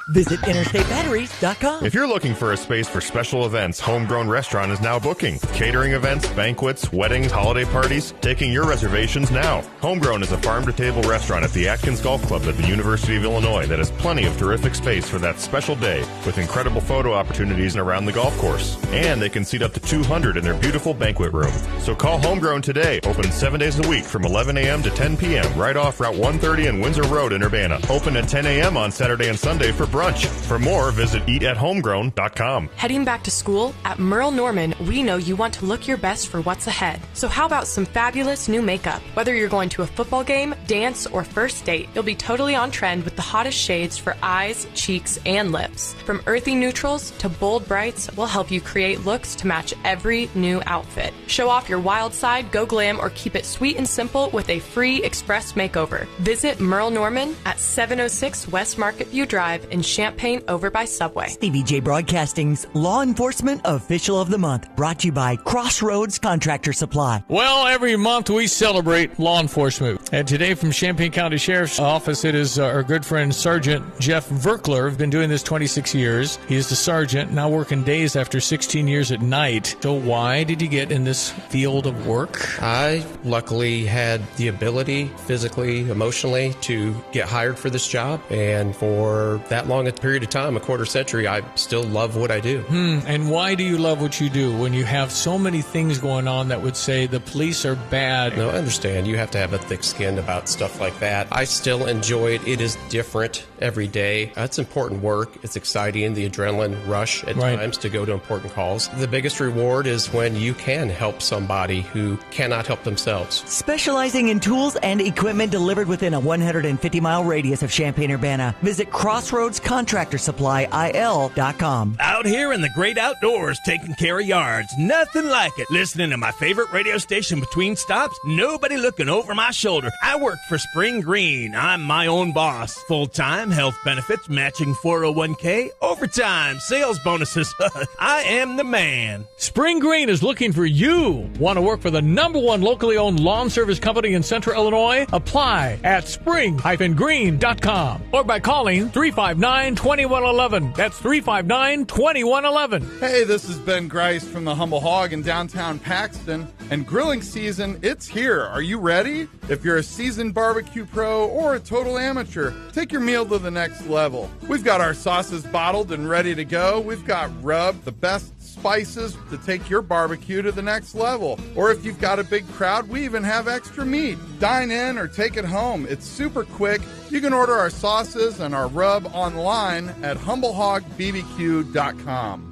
Visit interstatebatteries.com. If you're looking for a space for special events, Homegrown Restaurant is now booking. Catering events, banquets, weddings, holiday parties, taking your reservations now. Homegrown is a farm-to-table restaurant at the Atkins Golf Club at the University of Illinois that has plenty of terrific space for that special day with incredible photo opportunities around the golf course. And they can seat up to 200 in their beautiful banquet room. So call Homegrown today, open 7 days a week from 11 a.m. to 10 p.m. right off Route 130 and Windsor Road in Urbana. Open at 10 a.m. on Saturday and Sunday for brunch. For more, visit eatathomegrown.com. Heading back to school? At Merle Norman, we know you want to look your best for what's ahead. So how about some fabulous new makeup? Whether you're going to a football game, dance, or first date, you'll be totally on trend with the hottest shades for eyes, cheeks, and lips. From earthy neutrals to bold brights, we'll help you create looks to match every new outfit. Show off your wild side, go glam, or keep it sweet and simple with a free express makeover. Visit Merle Norman at 706 West Market View Drive in Champaign over by Subway. Stevie J Broadcasting's Law Enforcement Official of the Month, brought to you by Crossroads Contractor Supply. Well, every month we celebrate law enforcement. And today from Champaign County Sheriff's Office, it is our good friend Sergeant Jeff Verkler. I've been doing this 26 years. He is the sergeant, now working days after 16 years at night. So why did you get in this field of work? I luckily had the ability, physically, emotionally, to get hired for this job. And for that long a period of time, a quarter century, I still love what I do. And why do you love what you do when you have so many things going on that would say the police are bad? No, I understand. You have to have a thick skin about stuff like that. I still enjoy it. It is different every day. It's important work. It's exciting, the adrenaline rush at times to go to important calls. The biggest reward is when you can help somebody who cannot help themselves. Specializing in tools and equipment delivered within a 150-mile radius of Champaign-Urbana. Visit Crossroads Contractor Supply, IL.com. Out here in the great outdoors, taking care of yards. Nothing like it. Listening to my favorite radio station between stops. Nobody looking over my shoulder. I work for Spring Green. I'm my own boss. Full-time, health benefits, matching 401k, overtime, sales bonuses. I am the man. Spring Green is looking for you. Want to work for the #1 locally owned lawn service company in Central Illinois? Apply at spring-green.com or by calling 359-2111. That's 359-2111. Hey, this is Ben Grice from the Humble Hog in downtown Paxton. And grilling season, it's here. Are you ready? If you're a seasoned barbecue pro or a total amateur, take your meal to the next level. We've got our sauces bottled and ready to go. We've got Rub, the best spices to take your barbecue to the next level. Or if you've got a big crowd, we even have extra meat. Dine in or take it home. It's super quick. You can order our sauces and our rub online at humblehogbbq.com.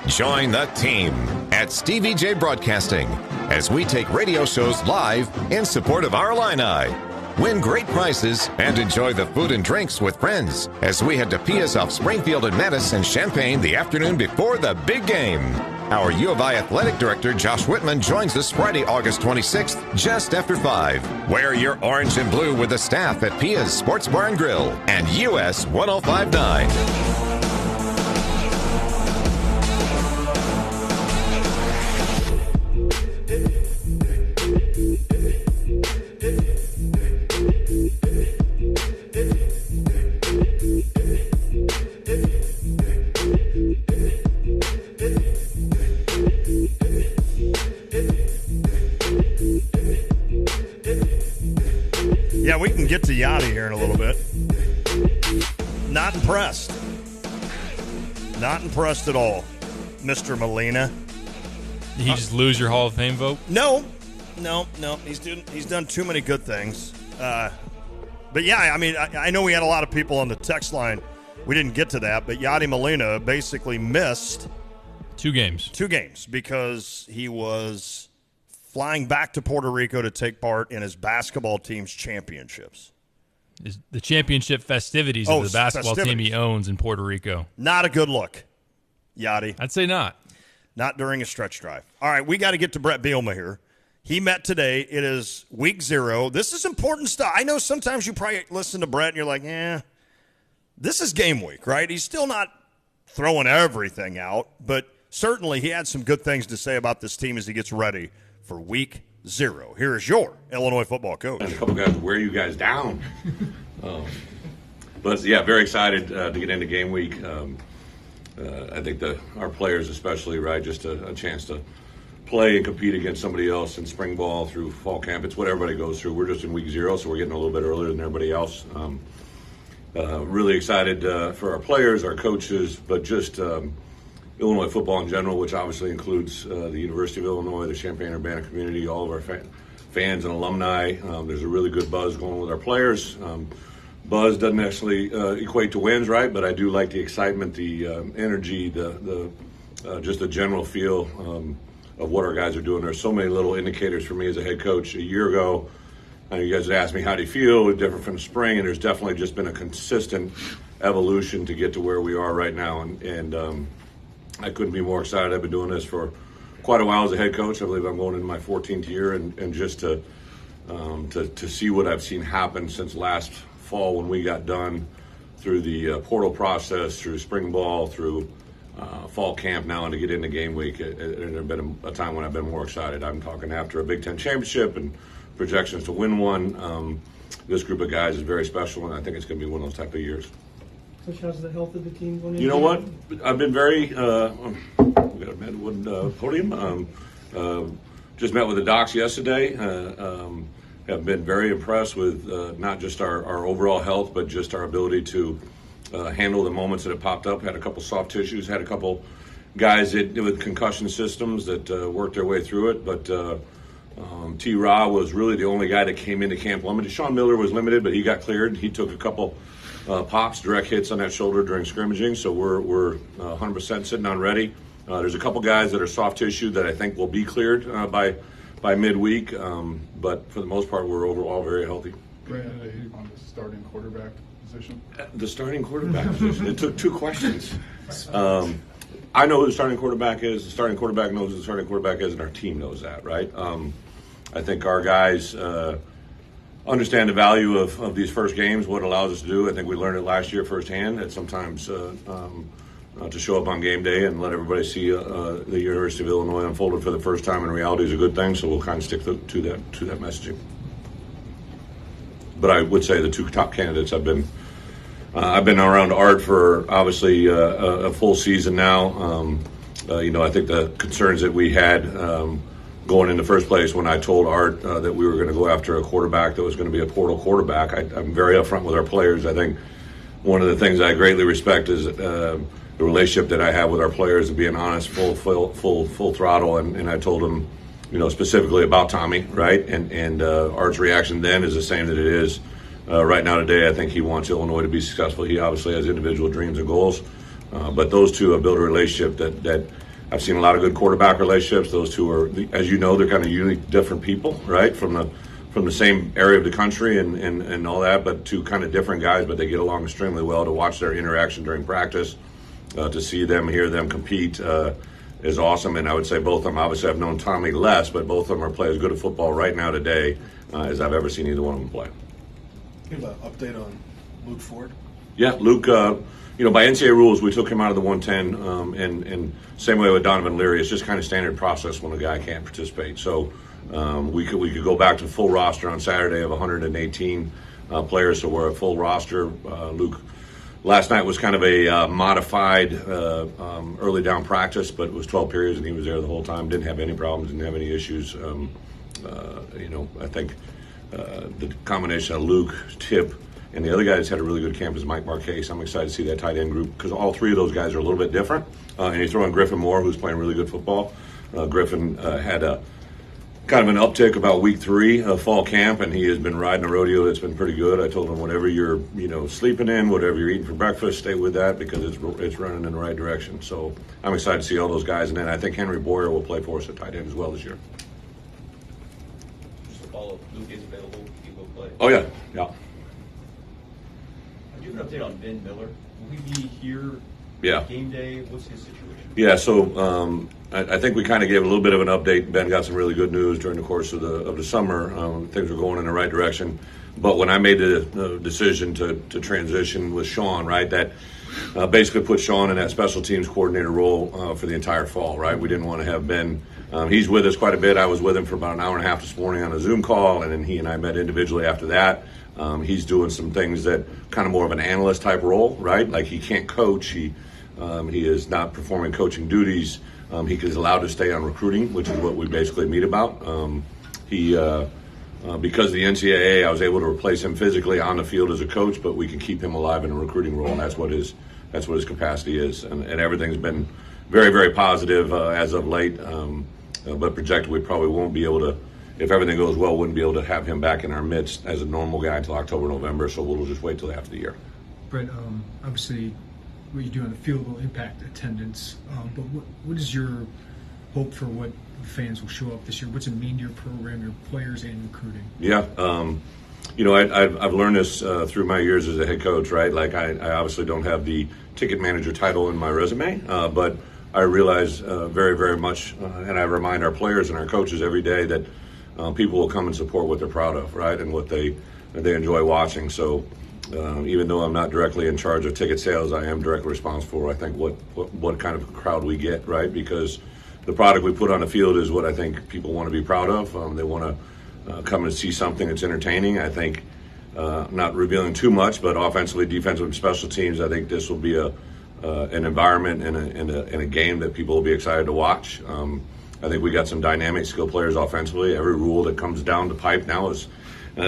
Join the team at Stevie J Broadcasting as we take radio shows live in support of our Illini. Win great prizes and enjoy the food and drinks with friends as we head to Pia's of Springfield and Madison Champaign the afternoon before the big game. Our U of I Athletic Director Josh Whitman joins us Friday, August 26th, just after 5. Wear your orange and blue with the staff at Pia's Sports Bar and Grill and US 1059. Yeah, we can get to Yachty here in a little bit. Not impressed. Not impressed at all, Mr. Molina. Did he just lose your Hall of Fame vote? No. He's done too many good things. But yeah, I mean, I know we had a lot of people on the text line. We didn't get to that, but Yachty Molina basically missed 2 games. 2 games because he was flying back to Puerto Rico to take part in his basketball team's championships. The championship festivities of the basketball team he owns in Puerto Rico. Not a good look, Yachty. I'd say not. Not during a stretch drive. All right, we got to get to Brett Bielema here. He met today. It is week 0. This is important stuff. I know sometimes you probably listen to Brett and you're like, this is game week, right? He's still not throwing everything out, but certainly he had some good things to say about this team as he gets ready for week 0. Here is your Illinois football coach. And a couple guys wear you guys down. But, yeah, very excited to get into game week. I think our players especially, right, just a chance to play and compete against somebody else in spring ball through fall camp. It's what everybody goes through. We're just in week 0, so we're getting a little bit earlier than everybody else. Really excited for our players, our coaches, but just Illinois football in general, which obviously includes the University of Illinois, the Champaign-Urbana community, all of our fans and alumni. There's a really good buzz going with our players. Buzz doesn't actually equate to wins, right? But I do like the excitement, the energy, just the general feel of what our guys are doing. There's so many little indicators for me as a head coach. A year ago, you guys had asked me, how do you feel? It's different from the spring, and there's definitely just been a consistent evolution to get to where we are right now. And I couldn't be more excited. I've been doing this for quite a while as a head coach. I believe I'm going into my 14th year, and just to see what I've seen happen since last fall when we got done through the portal process, through spring ball, through fall camp now, and to get into game week. There's been a time when I've been more excited. I'm talking after a Big Ten championship and projections to win one. This group of guys is very special, and I think it's going to be one of those type of years. Coach, how's the health of the team going? You know what? I've been very. We got a Medwood podium. Just met with the docs yesterday. Have been very impressed with not just our overall health, but just our ability to handle the moments that have popped up. Had a couple soft tissues. Had a couple guys with concussion systems that worked their way through it. But T-Raw was really the only guy that came into camp limited. Sean Miller was limited, but he got cleared. He took a couple pops, direct hits on that shoulder during scrimmaging, so we're 100% sitting on ready. There's a couple guys that are soft tissue that I think will be cleared by midweek, but for the most part, we're overall very healthy. Brandon, on the starting quarterback position? The starting quarterback position. It took 2 questions. I know who the starting quarterback is. The starting quarterback knows who the starting quarterback is, and our team knows that, right? I think our guys understand the value of these first games, what it allows us to do. I think we learned it last year firsthand, that sometimes to show up on game day and let everybody see the University of Illinois unfolded for the first time in reality is a good thing, so we'll kind of stick to that messaging. But I would say the 2 top candidates, I've been around Art for obviously a full season now. I think the concerns that we had going in the first place when I told Art that we were going to go after a quarterback that was going to be a portal quarterback, I'm very upfront with our players. I think one of the things I greatly respect is relationship that I have with our players and being honest, full throttle. And I told him, specifically about Tommy, right? And Art's reaction then is the same that it is right now today. I think he wants Illinois to be successful. He obviously has individual dreams and goals, but those two have built a relationship that I've seen a lot of good quarterback relationships. Those two are, as you know, they're kind of unique, different people, right? From the same area of the country and all that, but two kind of different guys, but they get along extremely well. To watch their interaction during practice, to see them, hear them compete is awesome. And I would say both of them, obviously I've known Tommy less, but both of them are playing as good at football right now today as I've ever seen either one of them play. Give an update on Luke Ford. Yeah, Luke, by NCAA rules, we took him out of the 110, and same way with Donovan Leary. It's just kind of standard process when a guy can't participate. So we could go back to full roster on Saturday of 118 players, so we're at full roster. Luke, last night was kind of a modified early down practice, but it was 12 periods, and he was there the whole time. Didn't have any problems, didn't have any issues. I think the combination of Luke, Tip, and the other guy that's had a really good camp is Mike Marquez. I'm excited to see that tight end group because all three of those guys are a little bit different. And you throw in Griffin Moore, who's playing really good football. Griffin had a kind of an uptick about week 3 of fall camp, and he has been riding a rodeo that's been pretty good. I told him whatever you're sleeping in, whatever you're eating for breakfast, stay with that because it's running in the right direction. So I'm excited to see all those guys, and then I think Henry Boyer will play for us at tight end as well this year. Just to follow up, Luke is available. He will play. Oh yeah. Do you have an update on Ben Miller? Will he be here? Yeah. Game day. What's his situation? Yeah, so I think we kind of gave a little bit of an update. Ben got some really good news during the course of the summer. Things were going in the right direction. But when I made the decision to transition with Sean, right, that basically put Sean in that special teams coordinator role for the entire fall, right? We didn't want to have Ben. He's with us quite a bit. I was with him for about an hour and a half this morning on a Zoom call, and then he and I met individually after that. He's doing some things that kind of more of an analyst type role, right? Like he can't coach. He is not performing coaching duties. He is allowed to stay on recruiting, which is what we basically meet about. Because of the NCAA, I was able to replace him physically on the field as a coach, but we can keep him alive in a recruiting role, and that's what his capacity is. And everything's been very, very positive as of late. But projected, we probably won't be able to, if everything goes well, wouldn't be able to have him back in our midst as a normal guy until October, November. So we'll just wait till after the year. Brett, obviously, what you do on the field will impact attendance. But what is your hope for what the fans will show up this year? What's it mean to your program, your players, and recruiting? Yeah, I've learned this through my years as a head coach, right? Like I obviously don't have the ticket manager title in my resume, but I realize very, very much, and I remind our players and our coaches every day that people will come and support what they're proud of, right, and what they enjoy watching. So even though I'm not directly in charge of ticket sales, I am directly responsible for, I think, what kind of crowd we get, right? Because the product we put on the field is what I think people want to be proud of. They want to come and see something that's entertaining. I think, not revealing too much, but offensively, defensively, special teams, I think this will be an environment and a game that people will be excited to watch. I think we got some dynamic skill players offensively. Every rule that comes down the pipe now is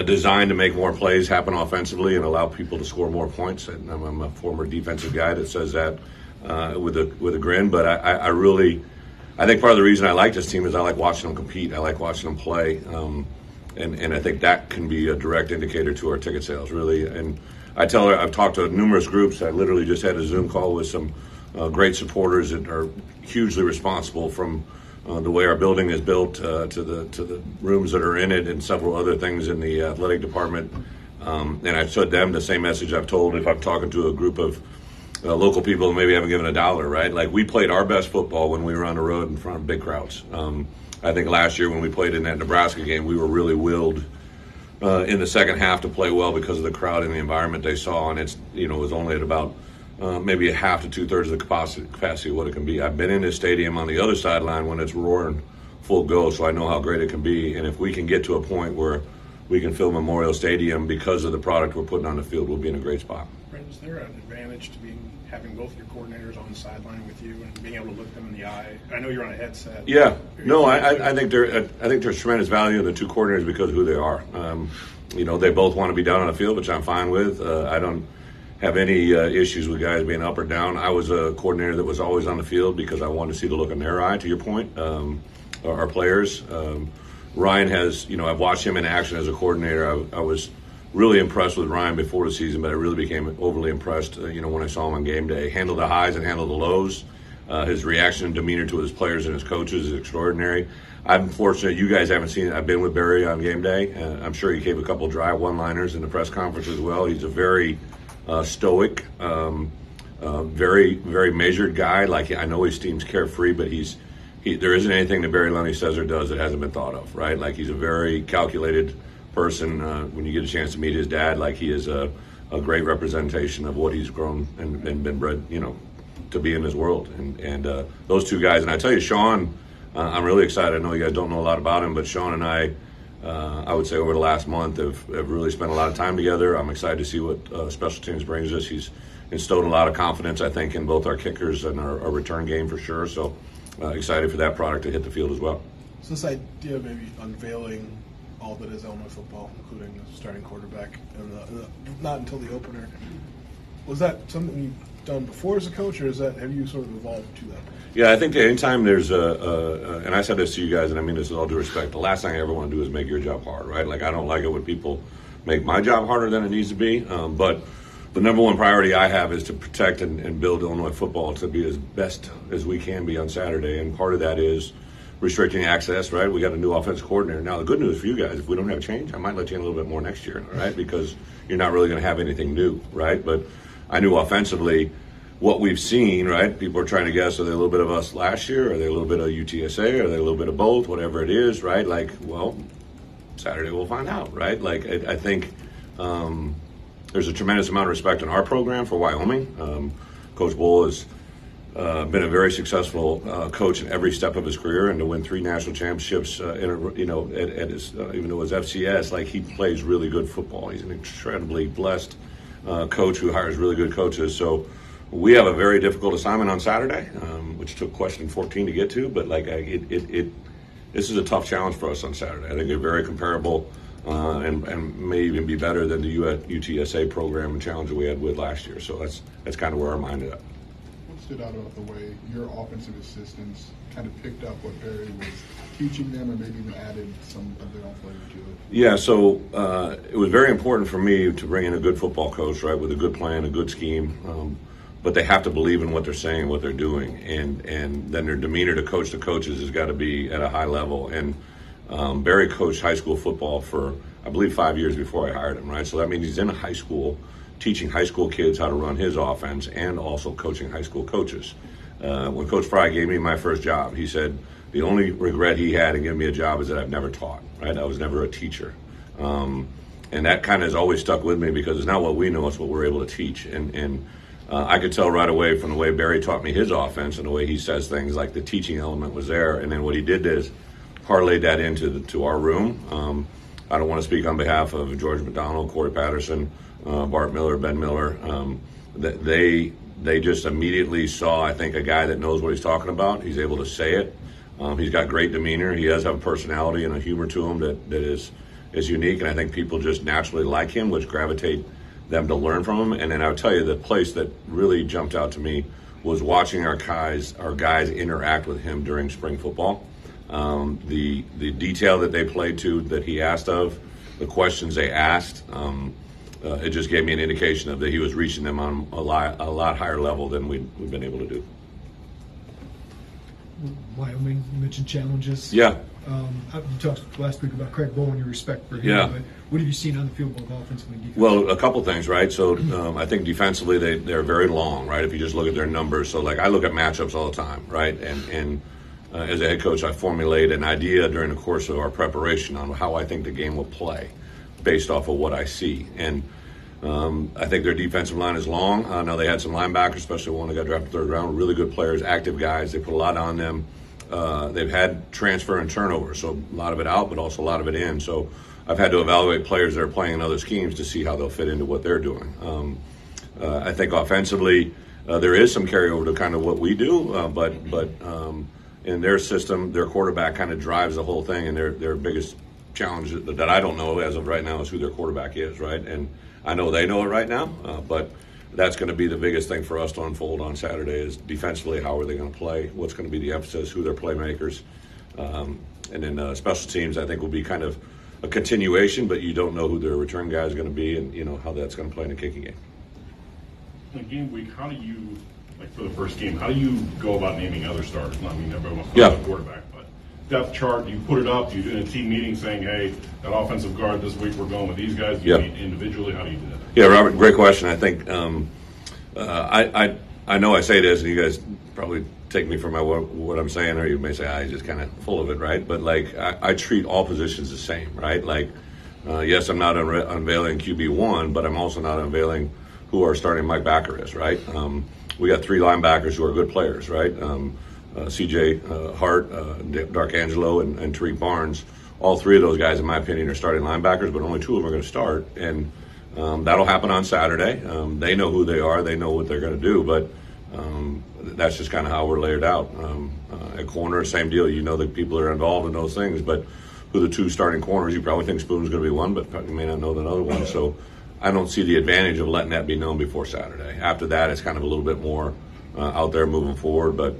designed to make more plays happen offensively and allow people to score more points. And I'm a former defensive guy that says that with a grin. But I think part of the reason I like this team is I like watching them compete. I like watching them play. And I think that can be a direct indicator to our ticket sales, really. And I've talked to numerous groups. I literally just had a Zoom call with some great supporters that are hugely responsible from the way our building is built to the rooms that are in it and several other things in the athletic department. And I've told them the same message I've told if I'm talking to a group of local people and maybe haven't given $1, right? Like we played our best football when we were on the road in front of big crowds. I think last year when we played in that Nebraska game, we were really willed in the second half to play well because of the crowd and the environment they saw. And it was only at about maybe a half to 2/3 of the capacity of what it can be. I've been in this stadium on the other sideline when it's roaring full go, so I know how great it can be. And if we can get to a point where we can fill Memorial Stadium because of the product we're putting on the field, we'll be in a great spot. Brent, is there an advantage to having both your coordinators on the sideline with you and being able to look them in the eye? I know you're on a headset. Yeah, no, I think there's tremendous value in the two coordinators because of who they are. They both want to be down on the field, which I'm fine with. have any issues with guys being up or down. I was a coordinator that was always on the field because I wanted to see the look in their eye, to your point, our players. Ryan has, I've watched him in action as a coordinator. I was really impressed with Ryan before the season, but I really became overly impressed, when I saw him on game day. Handle the highs and handle the lows. His reaction and demeanor to his players and his coaches is extraordinary. I'm fortunate you guys haven't seen it. I've been with Barry on game day. I'm sure he gave a couple dry one-liners in the press conference as well. He's a very stoic, very, very measured guy. Like, I know he seems carefree, but there isn't anything that Barry Lunny says or does that hasn't been thought of, right? Like, he's a very calculated person. When you get a chance to meet his dad, like, he is a great representation of what he's grown and been bred, to be in his world. And those two guys, and I tell you, Sean, I'm really excited. I know you guys don't know a lot about him, but Sean and I would say over the last month have really spent a lot of time together. I'm excited to see what special teams brings us. He's instilled a lot of confidence, I think, in both our kickers and our return game for sure. So excited for that product to hit the field as well. So this idea of maybe unveiling all that is Illinois football, including the starting quarterback, and not until the opener, was that something you've done before as a coach, or have you sort of evolved to that? Yeah, I think that anytime there's and I said this to you guys, and I mean this with all due respect, the last thing I ever want to do is make your job hard, right? Like, I don't like it when people make my job harder than it needs to be. But the number one priority I have is to protect and build Illinois football to be as best as we can be on Saturday. And part of that is restricting access, right? We got a new offensive coordinator. Now, the good news for you guys, if we don't have change, I might let you in a little bit more next year, right? Because you're not really going to have anything new, right? But I knew offensively what we've seen, right? People are trying to guess, are they a little bit of us last year? Are they a little bit of UTSA? Are they a little bit of both? Whatever it is, right? Like, well, Saturday we'll find out, right? Like, I think there's a tremendous amount of respect in our program for Wyoming. Coach Bull has been a very successful coach in every step of his career, and to win 3 national championships, at his, even though it was FCS, like, he plays really good football. He's an incredibly blessed coach who hires really good coaches. So we have a very difficult assignment on Saturday, which took question 14 to get to, but like, this is a tough challenge for us on Saturday. I think they're very comparable and may even be better than the UTSA program and challenge that we had with last year. So that's kind of where our mind is at. What stood out about the way your offensive assistants kind of picked up what Barry was teaching them, and maybe even added some of their own flavor to it? Yeah, so it was very important for me to bring in a good football coach, right, with a good plan, a good scheme. But they have to believe in what they're saying, what they're doing, and then their demeanor to coach the coaches has got to be at a high level. And Barry coached high school football for, I believe, 5 years before I hired him, right? So that means he's in high school teaching high school kids how to run his offense and also coaching high school coaches. When Coach Fry gave me my first job, he said the only regret he had in giving me a job is that I've never taught, right? I was never a teacher. And that kind of has always stuck with me because it's not what we know, it's what we're able to teach. And I could tell right away from the way Barry taught me his offense and the way he says things, like the teaching element was there. And then what he did is parlayed that into our room. I don't want to speak on behalf of George McDonald, Corey Patterson, Bart Miller, Ben Miller. They just immediately saw, I think, a guy that knows what he's talking about. He's able to say it. He's got great demeanor. He does have a personality and a humor to him that is unique. And I think people just naturally like him, which gravitate them to learn from him. And then I'll tell you, the place that really jumped out to me was watching our guys interact with him during spring football. The detail that they played to, that he asked of, the questions they asked, it just gave me an indication of that he was reaching them on a lot higher level than we've been able to do. Wyoming, you mentioned challenges. Yeah. You talked last week about Craig Bowen, your respect for him. Yeah. But what have you seen on the field, both offensively and defensively? Well, a couple things, right? So I think defensively they're very long, right? If you just look at their numbers. So, like, I look at matchups all the time, right? And as a head coach, I formulate an idea during the course of our preparation on how I think the game will play based off of what I see. And I think their defensive line is long. I know they had some linebackers, especially one that got drafted 3rd round, really good players, active guys. They put a lot on them. They've had transfer and turnover, so a lot of it out, but also a lot of it in. So I've had to evaluate players that are playing in other schemes to see how they'll fit into what they're doing. I think offensively there is some carryover to kind of what we do, but in their system, their quarterback kind of drives the whole thing, and their biggest challenge that I don't know as of right now is who their quarterback is, right? And I know they know it right now, but that's going to be the biggest thing for us to unfold on Saturday is defensively, how are they going to play? What's going to be the emphasis? Who their playmakers? And then special teams, I think, will be kind of a continuation, but you don't know who their return guy is going to be and, how that's going to play in the kicking game. In game week, how do you, like for the first game, how do you go about naming other starters? I mean, everyone wants to talk about quarterback, but depth chart, you put it up, you do in a team meeting saying, hey, that offensive guard this week, we're going with these guys. Do you meet individually? How do you do that? Yeah, Robert, great question. I think I know I say this, and you guys probably take me for what I'm saying, or you may say, he's just kind of full of it, right? But, I treat all positions the same, right? Yes, I'm not unveiling QB1, but I'm also not unveiling who our starting Mike backer is, right? We got 3 linebackers who are good players, right? C.J. Hart, D'Arcangelo, and Tariq Barnes. All 3 of those guys, in my opinion, are starting linebackers, but only 2 of them are going to start. And that'll happen on Saturday. They know who they are. They know what they're going to do, but that's just kind of how we're laid out. At corner, same deal. You know that people are involved in those things, but who the 2 starting corners, you probably think Spoon's going to be one, but you may not know the other one. So I don't see the advantage of letting that be known before Saturday. After that, it's kind of a little bit more out there moving forward, but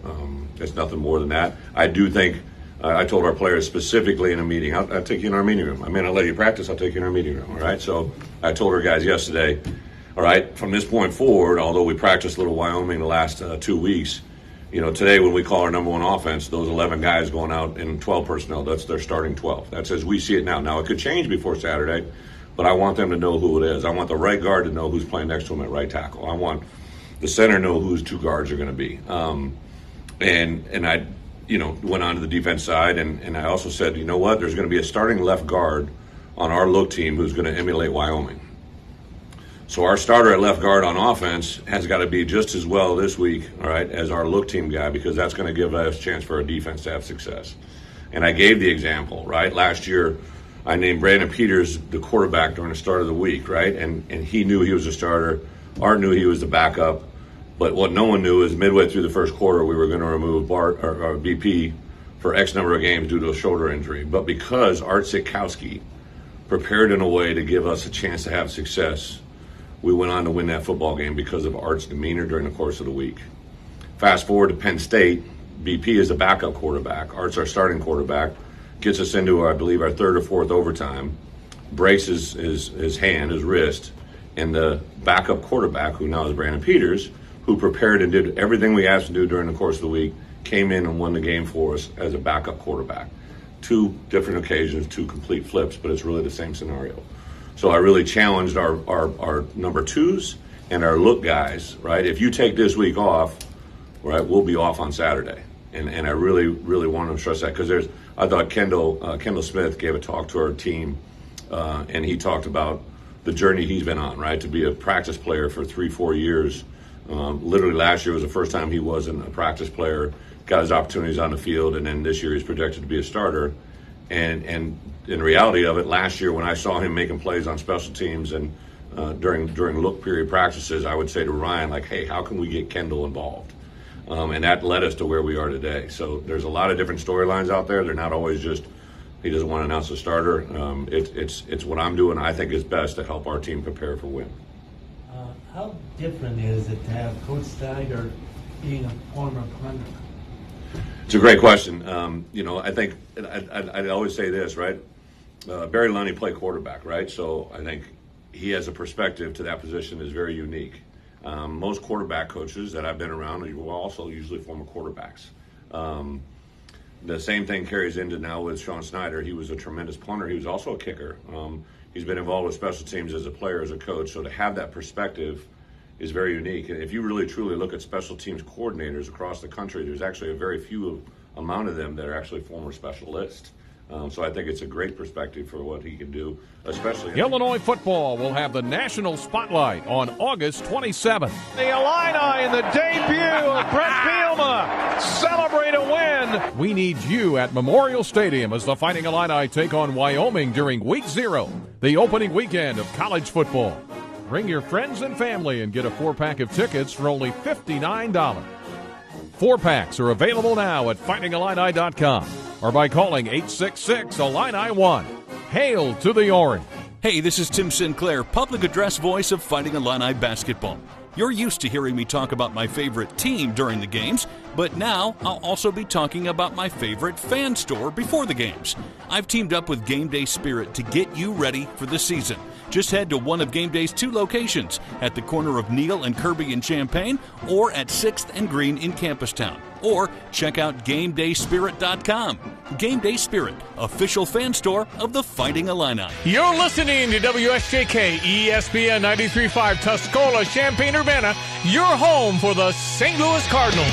it's nothing more than that. I do think I told our players specifically in a meeting, I'll take you in our meeting room. I may not let you practice, I'll take you in our meeting room, all right? So I told our guys yesterday, all right, from this point forward, although we practiced a little Wyoming the last 2 weeks, today when we call our number 1 offense, those 11 guys going out in 12 personnel, that's their starting 12. That's as we see it now. Now, it could change before Saturday, but I want them to know who it is. I want the right guard to know who's playing next to him at right tackle. I want the center to know whose 2 guards are going to be. And I, went on to the defense side, and I also said, you know what, there's going to be a starting left guard on our look team who's going to emulate Wyoming. So our starter at left guard on offense has got to be just as well this week, all right, as our look team guy, because that's going to give us a chance for our defense to have success. And I gave the example, right? Last year, I named Brandon Peters the quarterback during the start of the week, right? And he knew he was a starter. Art knew he was the backup. But what no one knew is midway through the first quarter, we were going to remove Bart or BP for X number of games due to a shoulder injury. But because Art Sitkowski prepared in a way to give us a chance to have success, we went on to win that football game because of Art's demeanor during the course of the week. Fast forward to Penn State, BP is a backup quarterback. Art's our starting quarterback. Gets us into, I believe, our 3rd or 4th overtime. Breaks his wrist. And the backup quarterback, who now is Brandon Peters, who prepared and did everything we asked him to do during the course of the week, came in and won the game for us as a backup quarterback. 2 different occasions, 2 complete flips, but it's really the same scenario. So I really challenged our number 2s and our look guys, right? If you take this week off, right, we'll be off on Saturday. And I really, really want to stress that because I thought Kendall Smith gave a talk to our team, and he talked about the journey he's been on, right, to be a practice player for 3-4 years. Literally last year was the first time he wasn't a practice player, got his opportunities on the field, and then this year he's projected to be a starter. And in reality of it, last year when I saw him making plays on special teams and during look period practices, I would say to Ryan, hey, how can we get Kendall involved? And that led us to where we are today. So there's a lot of different storylines out there. They're not always just he doesn't want to announce a starter. It's what I'm doing I think is best to help our team prepare for win. How different is it to have Coach Steiger being a former punter? It's a great question. I think I'd always say this, right? Barry Lunny played quarterback, right? So I think he has a perspective to that position is very unique. Most quarterback coaches that I've been around were also usually former quarterbacks. The same thing carries into now with Sean Snyder. He was a tremendous punter. He was also a kicker. He's been involved with special teams as a player, as a coach. So to have that perspective is very unique. And if you really truly look at special teams coordinators across the country, there's actually a very few amount of them that are actually former specialists. So I think it's a great perspective for what he can do, especially. Illinois football will have the national spotlight on August 27th. The Illini in the debut of Brett Bielema celebrate a win. We need you at Memorial Stadium as the Fighting Illini take on Wyoming during Week 0, the opening weekend of college football. Bring your friends and family and get a 4-pack of tickets for only $59. 4-packs are available now at fightingillini.com or by calling 866-ILLINI-1. Hail to the Orange! Hey, this is Tim Sinclair, public address voice of Fighting Illini basketball. You're used to hearing me talk about my favorite team during the games, but now I'll also be talking about my favorite fan store before the games. I've teamed up with Game Day Spirit to get you ready for the season. Just head to one of Game Day's 2 locations, at the corner of Neal and Kirby in Champaign, or at 6th and Green in Campustown. Or check out GameDaySpirit.com. Game Day Spirit, official fan store of the Fighting Illini. You're listening to WSJK ESPN 93.5 Tuscola, Champaign-Urbana, your home for the St. Louis Cardinals.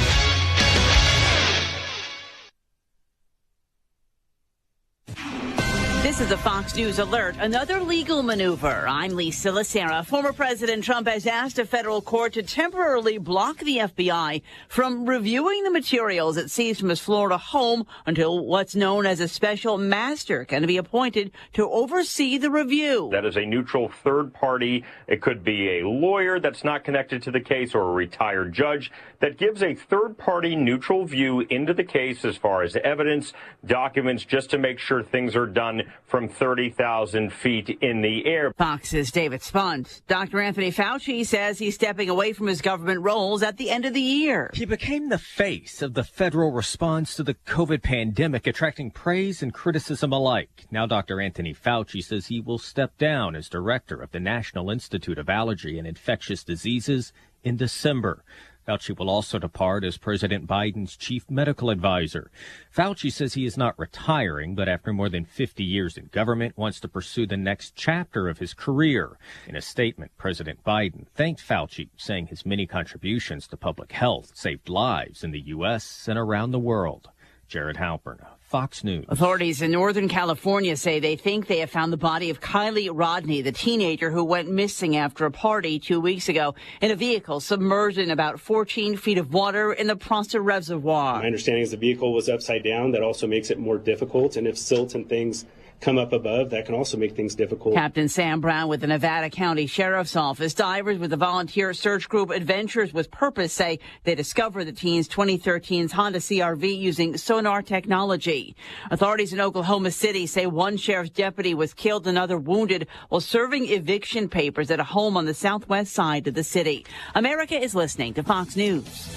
This is a Fox News alert. Another legal maneuver. I'm Lisa Lacera. Former President Trump has asked a federal court to temporarily block the FBI from reviewing the materials it seized from his Florida home until what's known as a special master can be appointed to oversee the review. That is a neutral third party. It could be a lawyer that's not connected to the case or a retired judge that gives a third party neutral view into the case as far as evidence, documents, just to make sure things are done from 30,000 feet in the air. Fox's David Spunt. Dr. Anthony Fauci says he's stepping away from his government roles at the end of the year. He became the face of the federal response to the COVID pandemic, attracting praise and criticism alike. Now Dr. Anthony Fauci says he will step down as director of the National Institute of Allergy and Infectious Diseases in December. Fauci will also depart as President Biden's chief medical advisor. Fauci says he is not retiring, but after more than 50 years in government, wants to pursue the next chapter of his career. In a statement, President Biden thanked Fauci, saying his many contributions to public health saved lives in the U.S. and around the world. Jared Halpern, Fox News. Authorities in Northern California say they think they have found the body of Kylie Rodney, the teenager who went missing after a party 2 weeks ago in a vehicle submerged in about 14 feet of water in the Prosser Reservoir. My understanding is the vehicle was upside down. That also makes it more difficult. And if silt and things come up above, that can also make things difficult. Captain Sam Brown with the Nevada County Sheriff's Office. Divers with the volunteer search group Adventures with Purpose say they discovered the teen's 2013 Honda CRV using sonar technology. Authorities in Oklahoma City say one sheriff's deputy was killed and another wounded while serving eviction papers at a home on the southwest side of the city. America is listening to Fox News.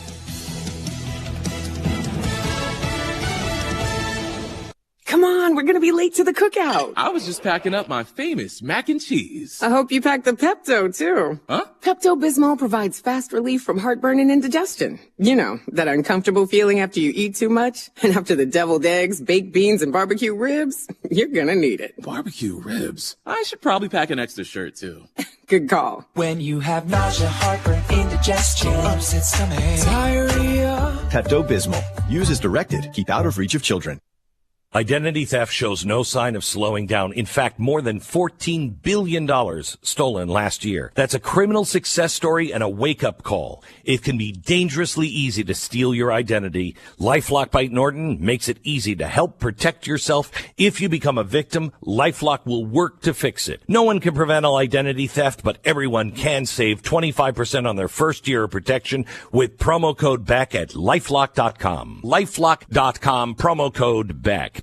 Come on, we're going to be late to the cookout. I was just packing up my famous mac and cheese. I hope you packed the Pepto, too. Huh? Pepto-Bismol provides fast relief from heartburn and indigestion. You know, that uncomfortable feeling after you eat too much. And after the deviled eggs, baked beans, and barbecue ribs, you're going to need it. Barbecue ribs? I should probably pack an extra shirt, too. Good call. When you have nausea, heartburn, indigestion, upset stomach, diarrhea. Pepto-Bismol. Use as directed. Keep out of reach of children. Identity theft shows no sign of slowing down. In fact, more than $14 billion stolen last year. That's a criminal success story and a wake-up call. It can be dangerously easy to steal your identity. LifeLock by Norton makes it easy to help protect yourself. If you become a victim, LifeLock will work to fix it. No one can prevent all identity theft, but everyone can save 25% on their first year of protection with promo code BECK at LifeLock.com. LifeLock.com, promo code BECK.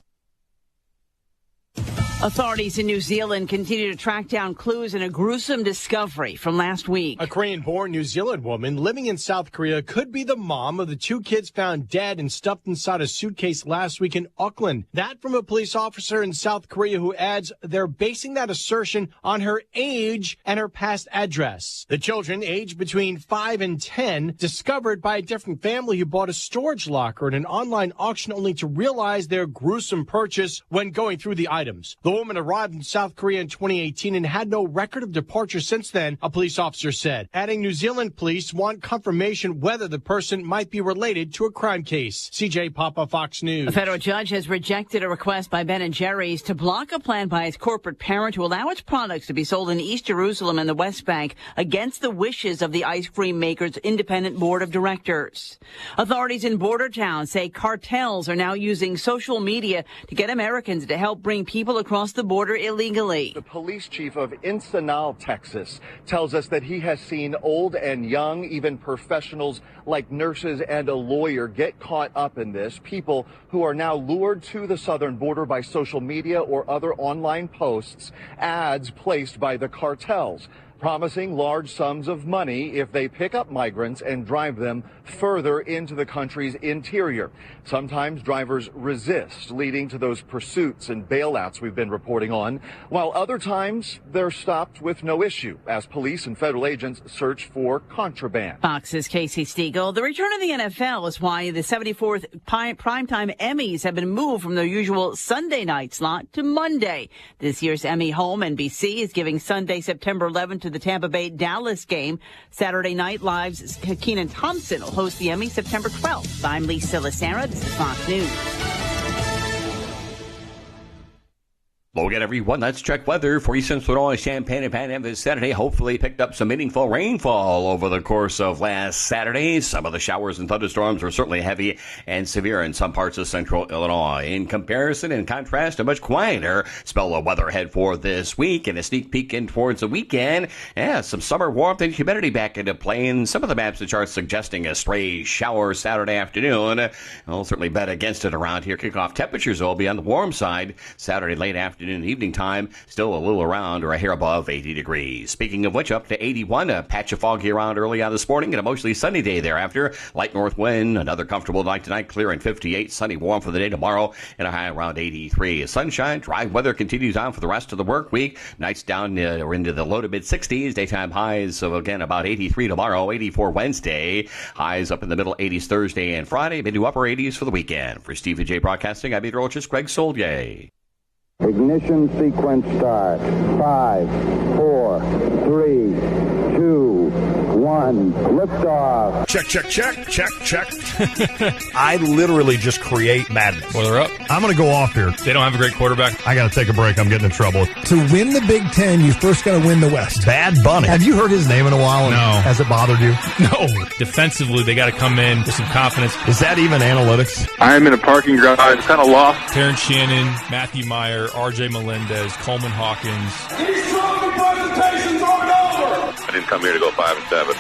Authorities in New Zealand continue to track down clues in a gruesome discovery from last week. A Korean-born New Zealand woman living in South Korea could be the mom of the 2 kids found dead and stuffed inside a suitcase last week in Auckland. That from a police officer in South Korea who adds they're basing that assertion on her age and her past address. The children, aged between 5 and 10, discovered by a different family who bought a storage locker at an online auction only to realize their gruesome purchase when going through the items. The woman arrived in South Korea in 2018 and had no record of departure since then, a police officer said. Adding New Zealand police want confirmation whether the person might be related to a crime case. CJ Papa, Fox News. A federal judge has rejected a request by Ben & Jerry's to block a plan by its corporate parent to allow its products to be sold in East Jerusalem and the West Bank against the wishes of the ice cream maker's independent board of directors. Authorities in border towns say cartels are now using social media to get Americans to help bring people across cross the border illegally. The police chief of Ensenal, Texas, tells us that he has seen old and young, even professionals like nurses and a lawyer get caught up in this. People who are now lured to the southern border by social media or other online posts, ads placed by the cartels, promising large sums of money if they pick up migrants and drive them further into the country's interior. Sometimes drivers resist, leading to those pursuits and bailouts we've been reporting on, while other times they're stopped with no issue as police and federal agents search for contraband. Fox's Casey Stiegel. The return of the NFL is why the 74th primetime Emmys have been moved from their usual Sunday night slot to Monday. This year's Emmy home, NBC, is giving Sunday, September 11th to the Tampa Bay-Dallas game. Saturday Night Live's Kenan Thompson will host the Emmy September 12th. I'm Lisa Lacera. This is Fox News. Hello again, everyone. Let's check weather for Eastern Sonora, Champaign, and Pan Am this Saturday. Hopefully picked up some meaningful rainfall over the course of last Saturday. Some of the showers and thunderstorms were certainly heavy and severe in some parts of central Illinois. In comparison, in contrast, a much quieter spell of weather ahead for this week and a sneak peek in towards the weekend. Yeah, some summer warmth and humidity back into play, and some of the maps and charts suggesting a stray shower Saturday afternoon. I'll certainly bet against it around here. Kickoff temperatures will be on the warm side Saturday late afternoon. Evening time, still a little around or a hair above 80 degrees. Speaking of which, up to 81, a patch of foggy around early on this morning and a mostly sunny day thereafter. Light north wind, another comfortable night tonight, clear and 58, sunny warm for the day tomorrow, and a high around 83. Sunshine, dry weather continues on for the rest of the work week. Nights down or into the low to mid 60s, daytime highs of again about 83 tomorrow, 84 Wednesday, highs up in the middle 80s Thursday and Friday, mid to upper 80s for the weekend. For Steve and Jay Broadcasting, I'm meteorologist Greg Solier. Ignition sequence start. 5, 4, 3, 2, 1. Liftoff. Check. I literally just create madness. Well, they're up. I'm going to go off here. They don't have a great quarterback. I got to take a break. I'm getting in trouble. To win the Big Ten, you first got to win the West. Bad Bunny. Have you heard his name in a while? No. Has it bothered you? No. Defensively, they got to come in with some confidence. Is that even analytics? I'm in a parking garage, kind of lost. Terrence Shannon, Matthew Meyer, R.J. Melendez, Coleman Hawkins. These stronger presentations aren't over. I didn't come here to go 5-7.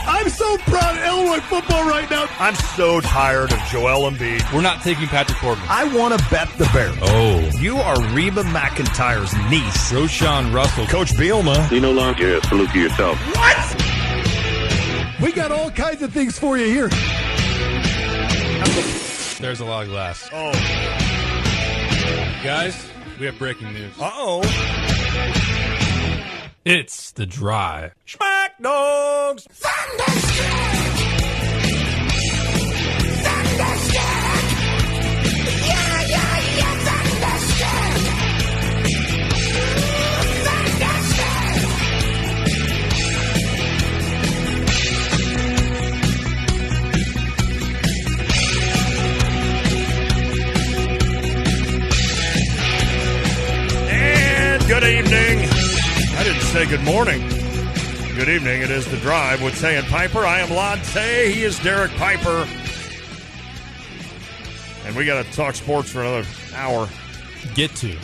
I'm so proud of Illinois football right now. I'm so tired of Joel Embiid. We're not taking Patrick Corbin. I want to bet the Bears. Oh. You are Reba McEntire's niece. Roshan Russell. Coach Bielma. You no longer salute to yourself. What? We got all kinds of things for you here. There's a lot of glass. Oh. Guys, we have breaking news. Uh-oh. It's The Drive. Smack dogs. Thunderstruck! Yeah, thunderstruck! And good evening. I didn't say good morning. Good evening. It is The Drive with Tay and Piper. I am Lon Tay. He is Derek Piper. And we got to talk sports for another hour. Get to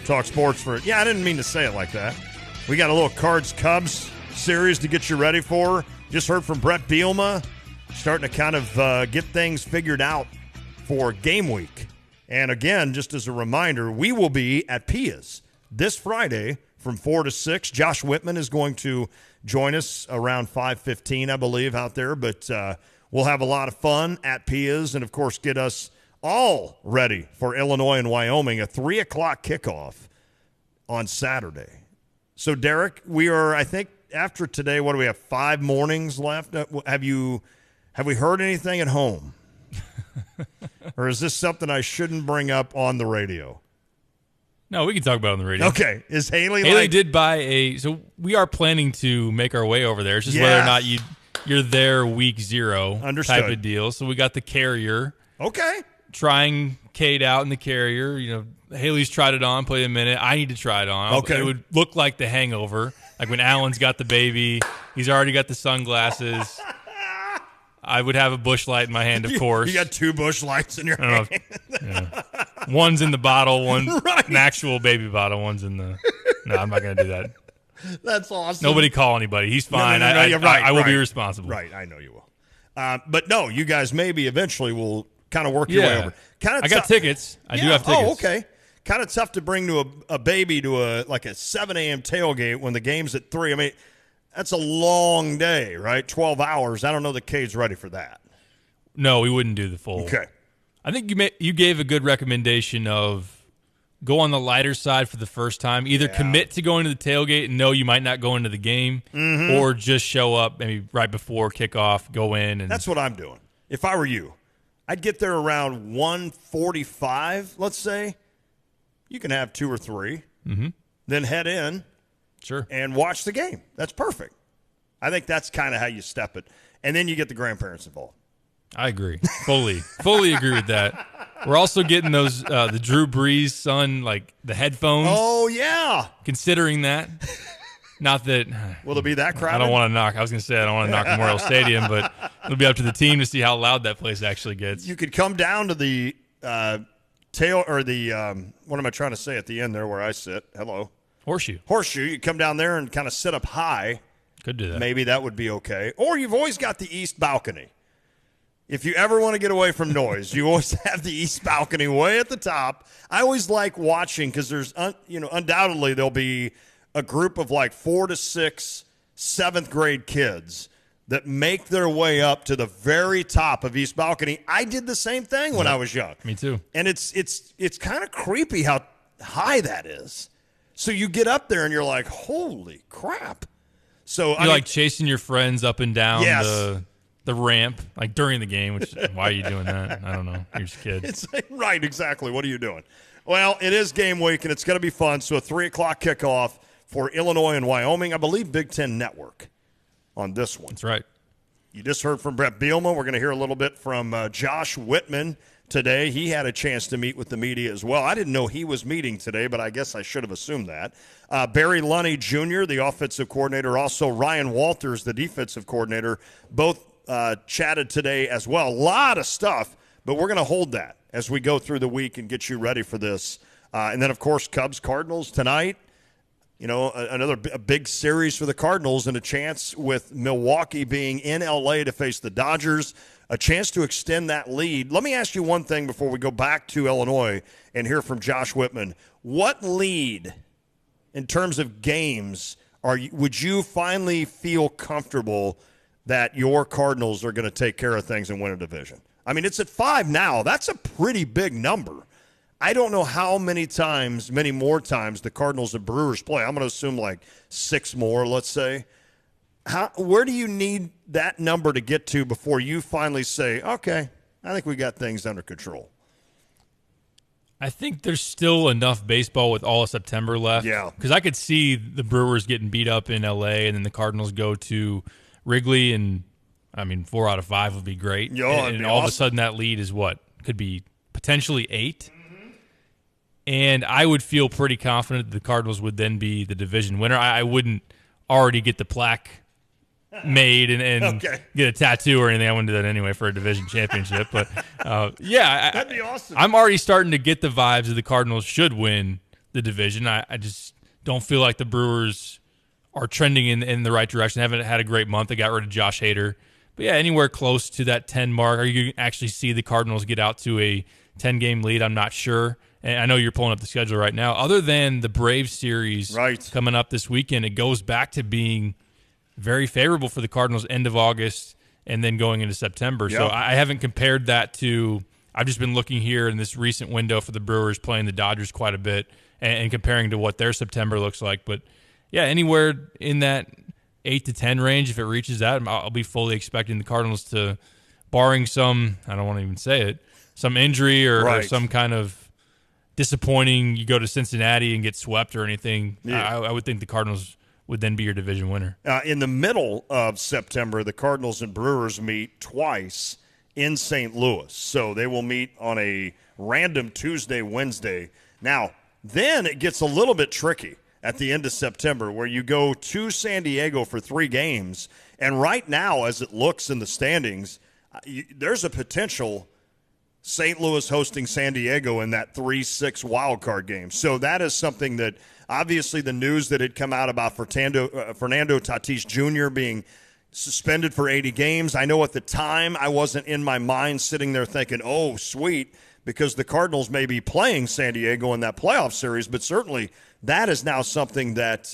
talk sports for... Yeah, I didn't mean to say it like that. We got a little Cards-Cubs series to get you ready for. Just heard from Brett Bielema. Starting to kind of get things figured out for game week. And again, just as a reminder, we will be at Pia's this Friday from 4 to 6. Josh Whitman is going to join us around 5:15, I believe, out there. But we'll have a lot of fun at Pia's and, of course, get us all ready for Illinois and Wyoming, a 3 o'clock kickoff on Saturday. So, Derek, we are, I think, after today, what do we have, 5 mornings left? Have we heard anything at home? Or is this something I shouldn't bring up on the radio? No, we can talk about it on the radio. Okay. Is Haley did buy so we are planning to make our way over there. It's just whether or not you're there week 0 Understood. type of deal. So we got the Carrier. Okay. Trying Kate out in the Carrier. You know, Haley's tried it on, played a minute. I need to try it on. Okay. It would look like The Hangover. Like when Alan's got the baby. He's already got the sunglasses. I would have a bush light in my hand, of course. You got 2 bush lights in your hand. Yeah. One's in the bottle, one an actual baby bottle, one's in the. No, I'm not going to do that. That's awesome. Nobody call anybody. He's fine. No, I will be responsible. Right, I know you will. But no, you guys maybe eventually will kind of work your way over. I got tickets. I do have tickets. Oh, okay. Kind of tough to bring to a baby to a 7 a.m. tailgate when the game's at 3. I mean, that's a long day, right? 12 hours. I don't know the kid's ready for that. No, we wouldn't do the full. Okay. I think you gave a good recommendation of go on the lighter side for the first time. Either commit to going to the tailgate and know you might not go into the game, or just show up maybe right before kickoff, go in. And that's what I'm doing. If I were you, I'd get there around 1:45, let's say. You can have 2 or 3, then head in and watch the game. That's perfect. I think that's kind of how you step it. And then you get the grandparents involved. I agree. Fully agree with that. We're also getting those the Drew Brees son, like the headphones. Oh, yeah. Considering that. Not that. Will it be that crowded? I don't want to knock. I was going to say I don't want to knock Memorial Stadium, but it'll be up to the team to see how loud that place actually gets. You could come down to the tail or the what am I trying to say at the end there where I sit? Hello. Horseshoe. You come down there and kind of sit up high. Could do that. Maybe that would be okay. Or you've always got the east balcony. If you ever want to get away from noise, you always have the east balcony way at the top. I always like watching because there's, undoubtedly there'll be a group of like 4 to 6 7th grade kids that make their way up to the very top of east balcony. I did the same thing when I was young. Me too. And it's kind of creepy how high that is. So you get up there and you're like, holy crap. So you're like chasing your friends up and down the ramp, like during the game, which why are you doing that? I don't know. You're just a kid. It's right, exactly. What are you doing? Well, it is game week, and it's going to be fun. So a 3 o'clock kickoff for Illinois and Wyoming. I believe Big Ten Network on this one. That's right. You just heard from Brett Bielema. We're going to hear a little bit from Josh Whitman today. He had a chance to meet with the media as well. I didn't know he was meeting today, but I guess I should have assumed that. Barry Lunney Jr., the offensive coordinator, also Ryan Walters, the defensive coordinator, both chatted today as well. A lot of stuff, but we're going to hold that as we go through the week and get you ready for this. And then, of course, Cubs-Cardinals tonight. You know, a big series for the Cardinals and a chance with Milwaukee being in L.A. to face the Dodgers, a chance to extend that lead. Let me ask you one thing before we go back to Illinois and hear from Josh Whitman. What lead in terms of games would you finally feel comfortable that your Cardinals are going to take care of things and win a division? I mean, it's at 5 now. That's a pretty big number. I don't know how many more times the Cardinals and Brewers play. I'm going to assume like 6 more, let's say. Where do you need that number to get to before you finally say, okay, I think we got things under control? I think there's still enough baseball with all of September left. Yeah. Because I could see the Brewers getting beat up in L.A. and then the Cardinals go to Wrigley, and, 4 out of 5 would be great. And all of a sudden that lead is what? Could be potentially 8. And I would feel pretty confident that the Cardinals would then be the division winner. I wouldn't already get the plaque made and get a tattoo or anything. I wouldn't do that anyway for a division championship. But, that'd be awesome. I'm already starting to get the vibes that the Cardinals should win the division. I just don't feel like the Brewers are trending in the right direction. They haven't had a great month. They got rid of Josh Hader. But, anywhere close to that 10 mark. Are you going to actually see the Cardinals get out to a 10-game lead? I'm not sure. And I know you're pulling up the schedule right now. Other than the Braves series coming up this weekend, it goes back to being very favorable for the Cardinals end of August and then going into September. Yep. So I haven't compared that to – I've just been looking here in this recent window for the Brewers playing the Dodgers quite a bit and comparing to what their September looks like. But, anywhere in that 8 to 10 range, if it reaches that, I'll be fully expecting the Cardinals to, barring some – I don't want to even say it – some injury or some kind of disappointing, you go to Cincinnati and get swept or anything, I would think the Cardinals would then be your division winner. In the middle of September, the Cardinals and Brewers meet twice in St. Louis. So they will meet on a random Tuesday, Wednesday. Now, then it gets a little bit tricky at the end of September where you go to San Diego for 3 games. And right now, as it looks in the standings, there's a potential St. Louis hosting San Diego in that 3-6 wild card game. So that is something that obviously the news that had come out about Fernando Tatis Jr. being suspended for 80 games. I know at the time I wasn't in my mind sitting there thinking, oh, sweet, because the Cardinals may be playing San Diego in that playoff series, but certainly that is now something that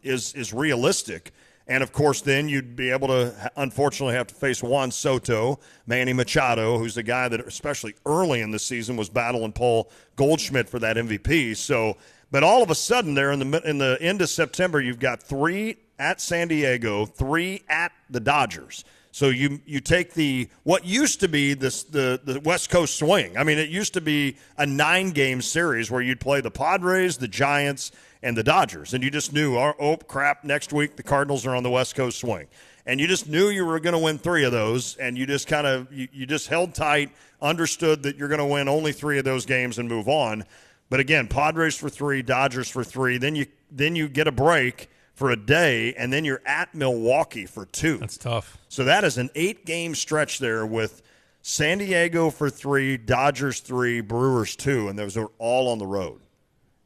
is realistic. And, of course, then you'd be able to, unfortunately, have to face Juan Soto, Manny Machado, who's a guy that, especially early in the season, was battling Paul Goldschmidt for that MVP. So, but all of a sudden there in the end of September, you've got 3 at San Diego, 3 at the Dodgers. So you take what used to be the West Coast swing. I mean, it used to be a 9-game series where you'd play the Padres, the Giants, and the Dodgers. And you just knew, oh, crap, next week the Cardinals are on the West Coast swing. And you just knew you were going to win 3 of those, and you just kind of you just held tight, understood that you're going to win only 3 of those games and move on. But again, Padres for 3, Dodgers for 3. Then you get a break for a day, and then you're at Milwaukee for 2. That's tough. So that is an 8-game stretch there with San Diego for 3, Dodgers 3, Brewers 2, and those are all on the road.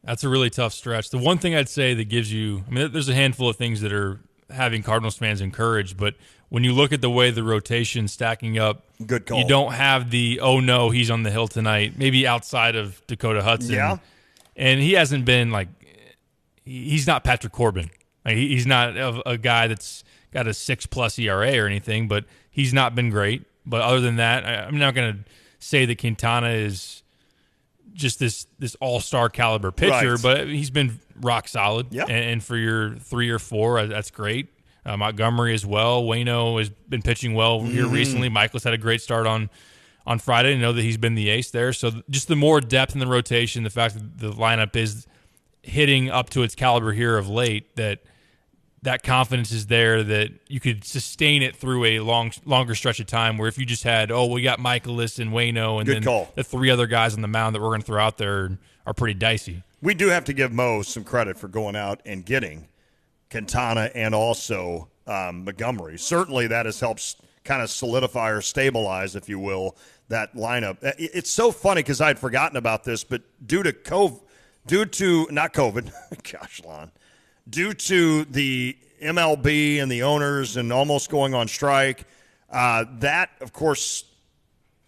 That's a really tough stretch. The one thing I'd say that gives you – I mean, there's a handful of things that are having Cardinals fans encouraged, but when you look at the way the rotation's stacking up, good call. You don't have the, oh, no, he's on the hill tonight, maybe outside of Dakota Hudson. Yeah. And he hasn't been like – he's not Patrick Corbin. Like, he's not a guy that's got a 6+ ERA or anything, but he's not been great. But other than that, I'm not going to say that Quintana is – just this all-star caliber pitcher, right. But he's been rock solid. Yep. And for your 3 or 4, that's great. Montgomery as well. Waino has been pitching well here recently. Michael's had a great start on Friday. I know that he's been the ace there. So just the more depth in the rotation, the fact that the lineup is hitting up to its caliber here of late, that confidence is there that you could sustain it through a longer stretch of time where if you just had, we got Michaelis and Waino and Good then call. The 3 other guys on the mound that we're going to throw out there are pretty dicey. We do have to give Mo some credit for going out and getting Quintana and also Montgomery. Certainly that has helped kind of solidify or stabilize, if you will, that lineup. It's so funny because I had forgotten about this, but due to the MLB and the owners and almost going on strike, that, of course,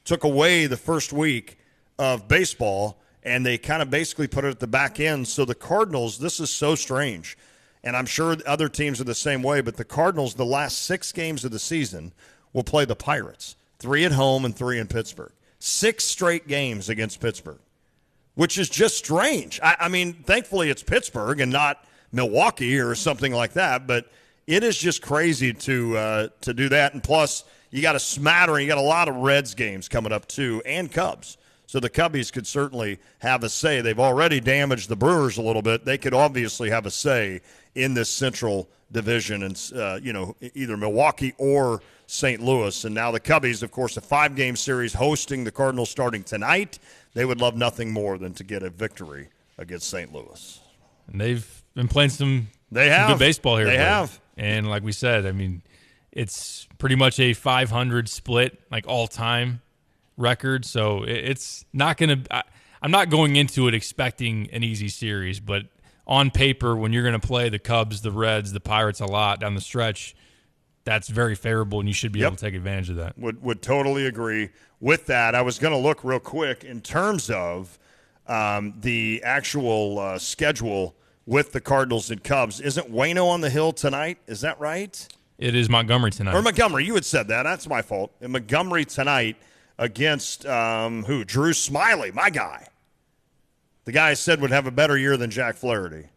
took away the first week of baseball, and they kind of basically put it at the back end. So the Cardinals, this is so strange, and I'm sure other teams are the same way, but the Cardinals, the last 6 games of the season, will play the Pirates, 3 at home and 3 in Pittsburgh. 6 straight games against Pittsburgh, which is just strange. I mean, thankfully it's Pittsburgh and not Milwaukee or something like that, but it is just crazy to do that. And plus, you got a smattering, you got a lot of Reds games coming up too, and Cubs. So the Cubbies could certainly have a say. They've already damaged the Brewers a little bit. They could obviously have a say in this Central Division, and either Milwaukee or St. Louis. And now the Cubbies, of course, a 5-game series hosting the Cardinals starting tonight. They would love nothing more than to get a victory against St. Louis. And they've been playing some good baseball here. They have. And like we said, I mean, it's pretty much a 500 split, like all-time record. So it's not going to – I'm not going into it expecting an easy series, but on paper, when you're going to play the Cubs, the Reds, the Pirates a lot down the stretch, that's very favorable, and you should be able to take advantage of that. Would totally agree with that. I was going to look real quick in terms of the actual schedule with the Cardinals and Cubs. Isn't Waino on the hill tonight? Is that right? It is Montgomery tonight. Or Montgomery. You had said that. That's my fault. And Montgomery tonight against who? Drew Smiley, my guy. The guy I said would have a better year than Jack Flaherty. I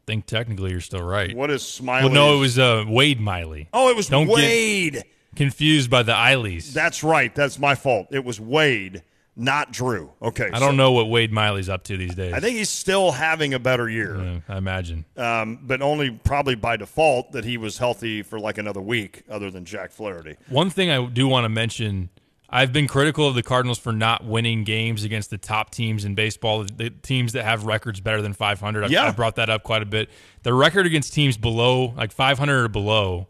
think technically you're still right. What is Smiley? Well, no, it was Wade Miley. Oh, it was Don't Wade. Get confused by the Ileys. That's right. That's my fault. It was Wade, not Drew. Okay. I don't know what Wade Miley's up to these days. I think he's still having a better year. Yeah, I imagine. But only probably by default that he was healthy for like another week other than Jack Flaherty. One thing I do want to mention, I've been critical of the Cardinals for not winning games against the top teams in baseball, the teams that have records better than 500. I've brought that up quite a bit. The record against teams below, like 500 or below,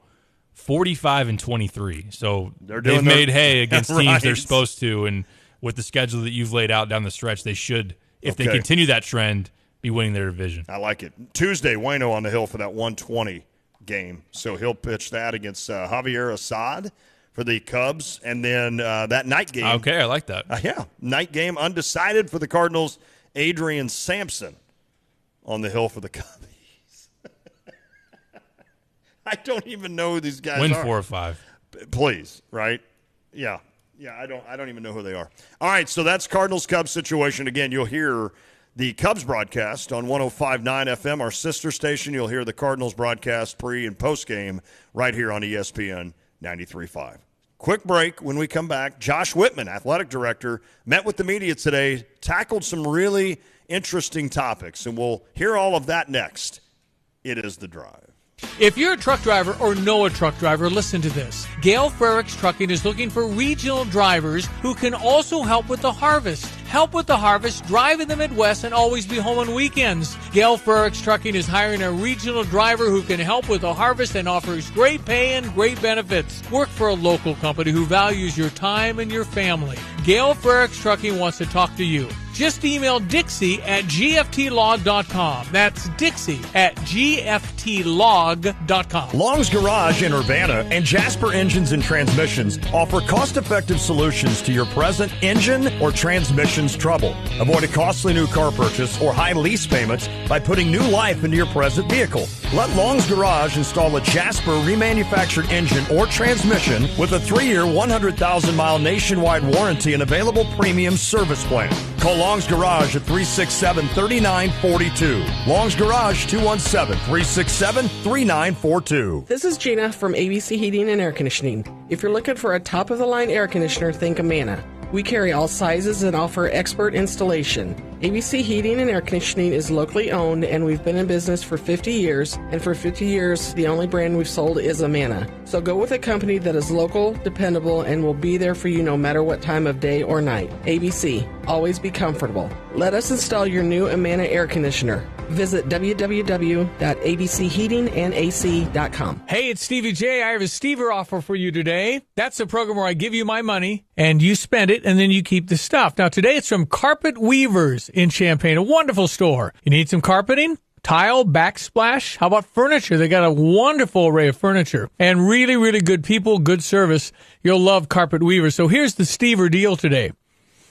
45-23. So doing they've made hay against teams right. they're supposed to, and with the schedule that you've laid out down the stretch, they should, if they continue that trend, be winning their division. I like it. Tuesday, Waino on the hill for that 120 game. So he'll pitch that against Javier Assad for the Cubs. And then that night game. Okay, I like that. Night game undecided for the Cardinals. Adrian Sampson on the hill for the Cubs. I don't even know who these guys Win are. 4 or 5. Please, right? Yeah, I don't even know who they are. All right, so that's Cardinals-Cubs situation. Again, you'll hear the Cubs broadcast on 105.9 FM, our sister station. You'll hear the Cardinals broadcast pre- and post-game right here on ESPN 93.5. Quick break. When we come back, Josh Whitman, athletic director, met with the media today, tackled some really interesting topics, and we'll hear all of that next. It is The Drive. If you're a truck driver or know a truck driver, listen to this. Gale Frericks Trucking is looking for regional drivers who can also help with the harvest. Help with the harvest, drive in the Midwest, and always be home on weekends. Gale Frericks Trucking is hiring a regional driver who can help with the harvest and offers great pay and great benefits. Work for a local company who values your time and your family. Gale Frericks Trucking wants to talk to you. Just email Dixie at gftlog.com. That's Dixie at gftlog.com. Long's Garage in Urbana and Jasper Engines and Transmissions offer cost-effective solutions to your present engine or transmissions trouble. Avoid a costly new car purchase or high lease payments by putting new life into your present vehicle. Let Long's Garage install a Jasper remanufactured engine or transmission with a 3-year, 100,000-mile nationwide warranty and available premium service plan. Call Long's Garage at 367-3942. Long's Garage, 217-367-3942. This is Gina from ABC Heating and Air Conditioning. If you're looking for a top-of-the-line air conditioner, think Amana. We carry all sizes and offer expert installation. ABC Heating and Air Conditioning is locally owned, and we've been in business for 50 years. And for 50 years, the only brand we've sold is Amana. So go with a company that is local, dependable, and will be there for you no matter what time of day or night. ABC. Always be comfortable. Let us install your new Amana air conditioner. Visit www.abcheatingandac.com. Hey, it's Stevie J. I have a Stever offer for you today. That's the program where I give you my money and you spend it and then you keep the stuff. Now, today it's from Carpet Weavers in Champaign, a wonderful store. You need some carpeting? Tile, backsplash? How about furniture? They got a wonderful array of furniture and really, really good people, good service. You'll love Carpet Weavers. So here's the Stever deal today.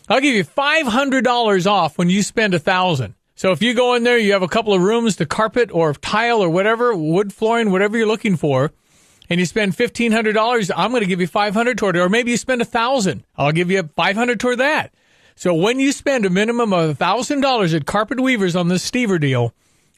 I'll give you $500 off when you spend $1,000. So if you go in there, you have a couple of rooms to carpet or tile or whatever, wood flooring, whatever you're looking for, and you spend $1,500, I'm going to give you $500 toward it. Or maybe you spend $1,000. I'll give you $500 toward that. So when you spend a minimum of $1,000 at Carpet Weavers on this Stever deal,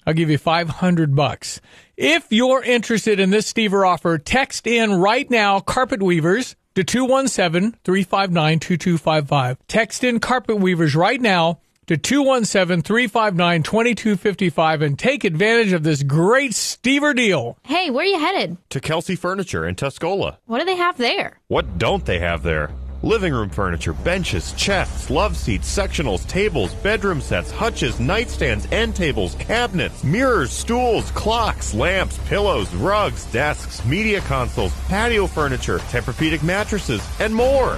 I'll give you $500. If you're interested in this Stever offer, text in right now, Carpet Weavers, to 217-359-2255. Text in Carpet Weavers right now to 217-359-2255 and take advantage of this great Stever deal. Hey, where are you headed? To Kelsey Furniture in Tuscola. What do they have there? What don't they have there? Living room furniture, benches, chests, love seats, sectionals, tables, bedroom sets, hutches, nightstands, end tables, cabinets, mirrors, stools, clocks, lamps, pillows, rugs, desks, media consoles, patio furniture, Tempur-Pedic mattresses, and more.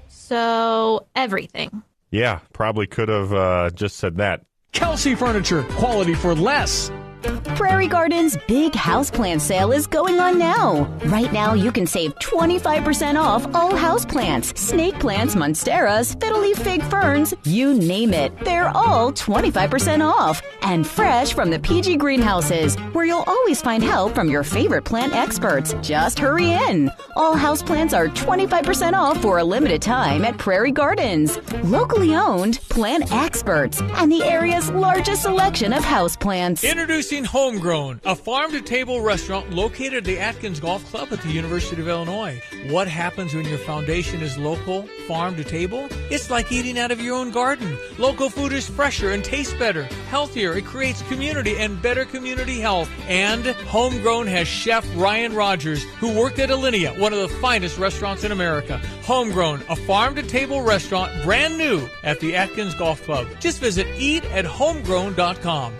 So, everything. Yeah, probably could have just said that. Kelsey Furniture, quality for less. Prairie Gardens' big houseplant sale is going on now. Right now, you can save 25% off all houseplants. Snake plants, monsteras, fiddle-leaf fig ferns, you name it. They're all 25% off. And fresh from the PG Greenhouses, where you'll always find help from your favorite plant experts. Just hurry in. All houseplants are 25% off for a limited time at Prairie Gardens. Locally owned, plant experts, and the area's largest selection of houseplants. Introducing Homegrown, a farm-to-table restaurant located at the Atkins Golf Club at the University of Illinois. What happens when your foundation is local, farm-to-table? It's like eating out of your own garden. Local food is fresher and tastes better, healthier. It creates community and better community health. And Homegrown has Chef Ryan Rogers, who worked at Alinea, one of the finest restaurants in America. Homegrown, a farm-to-table restaurant, brand new at the Atkins Golf Club. Just visit eatathomegrown.com.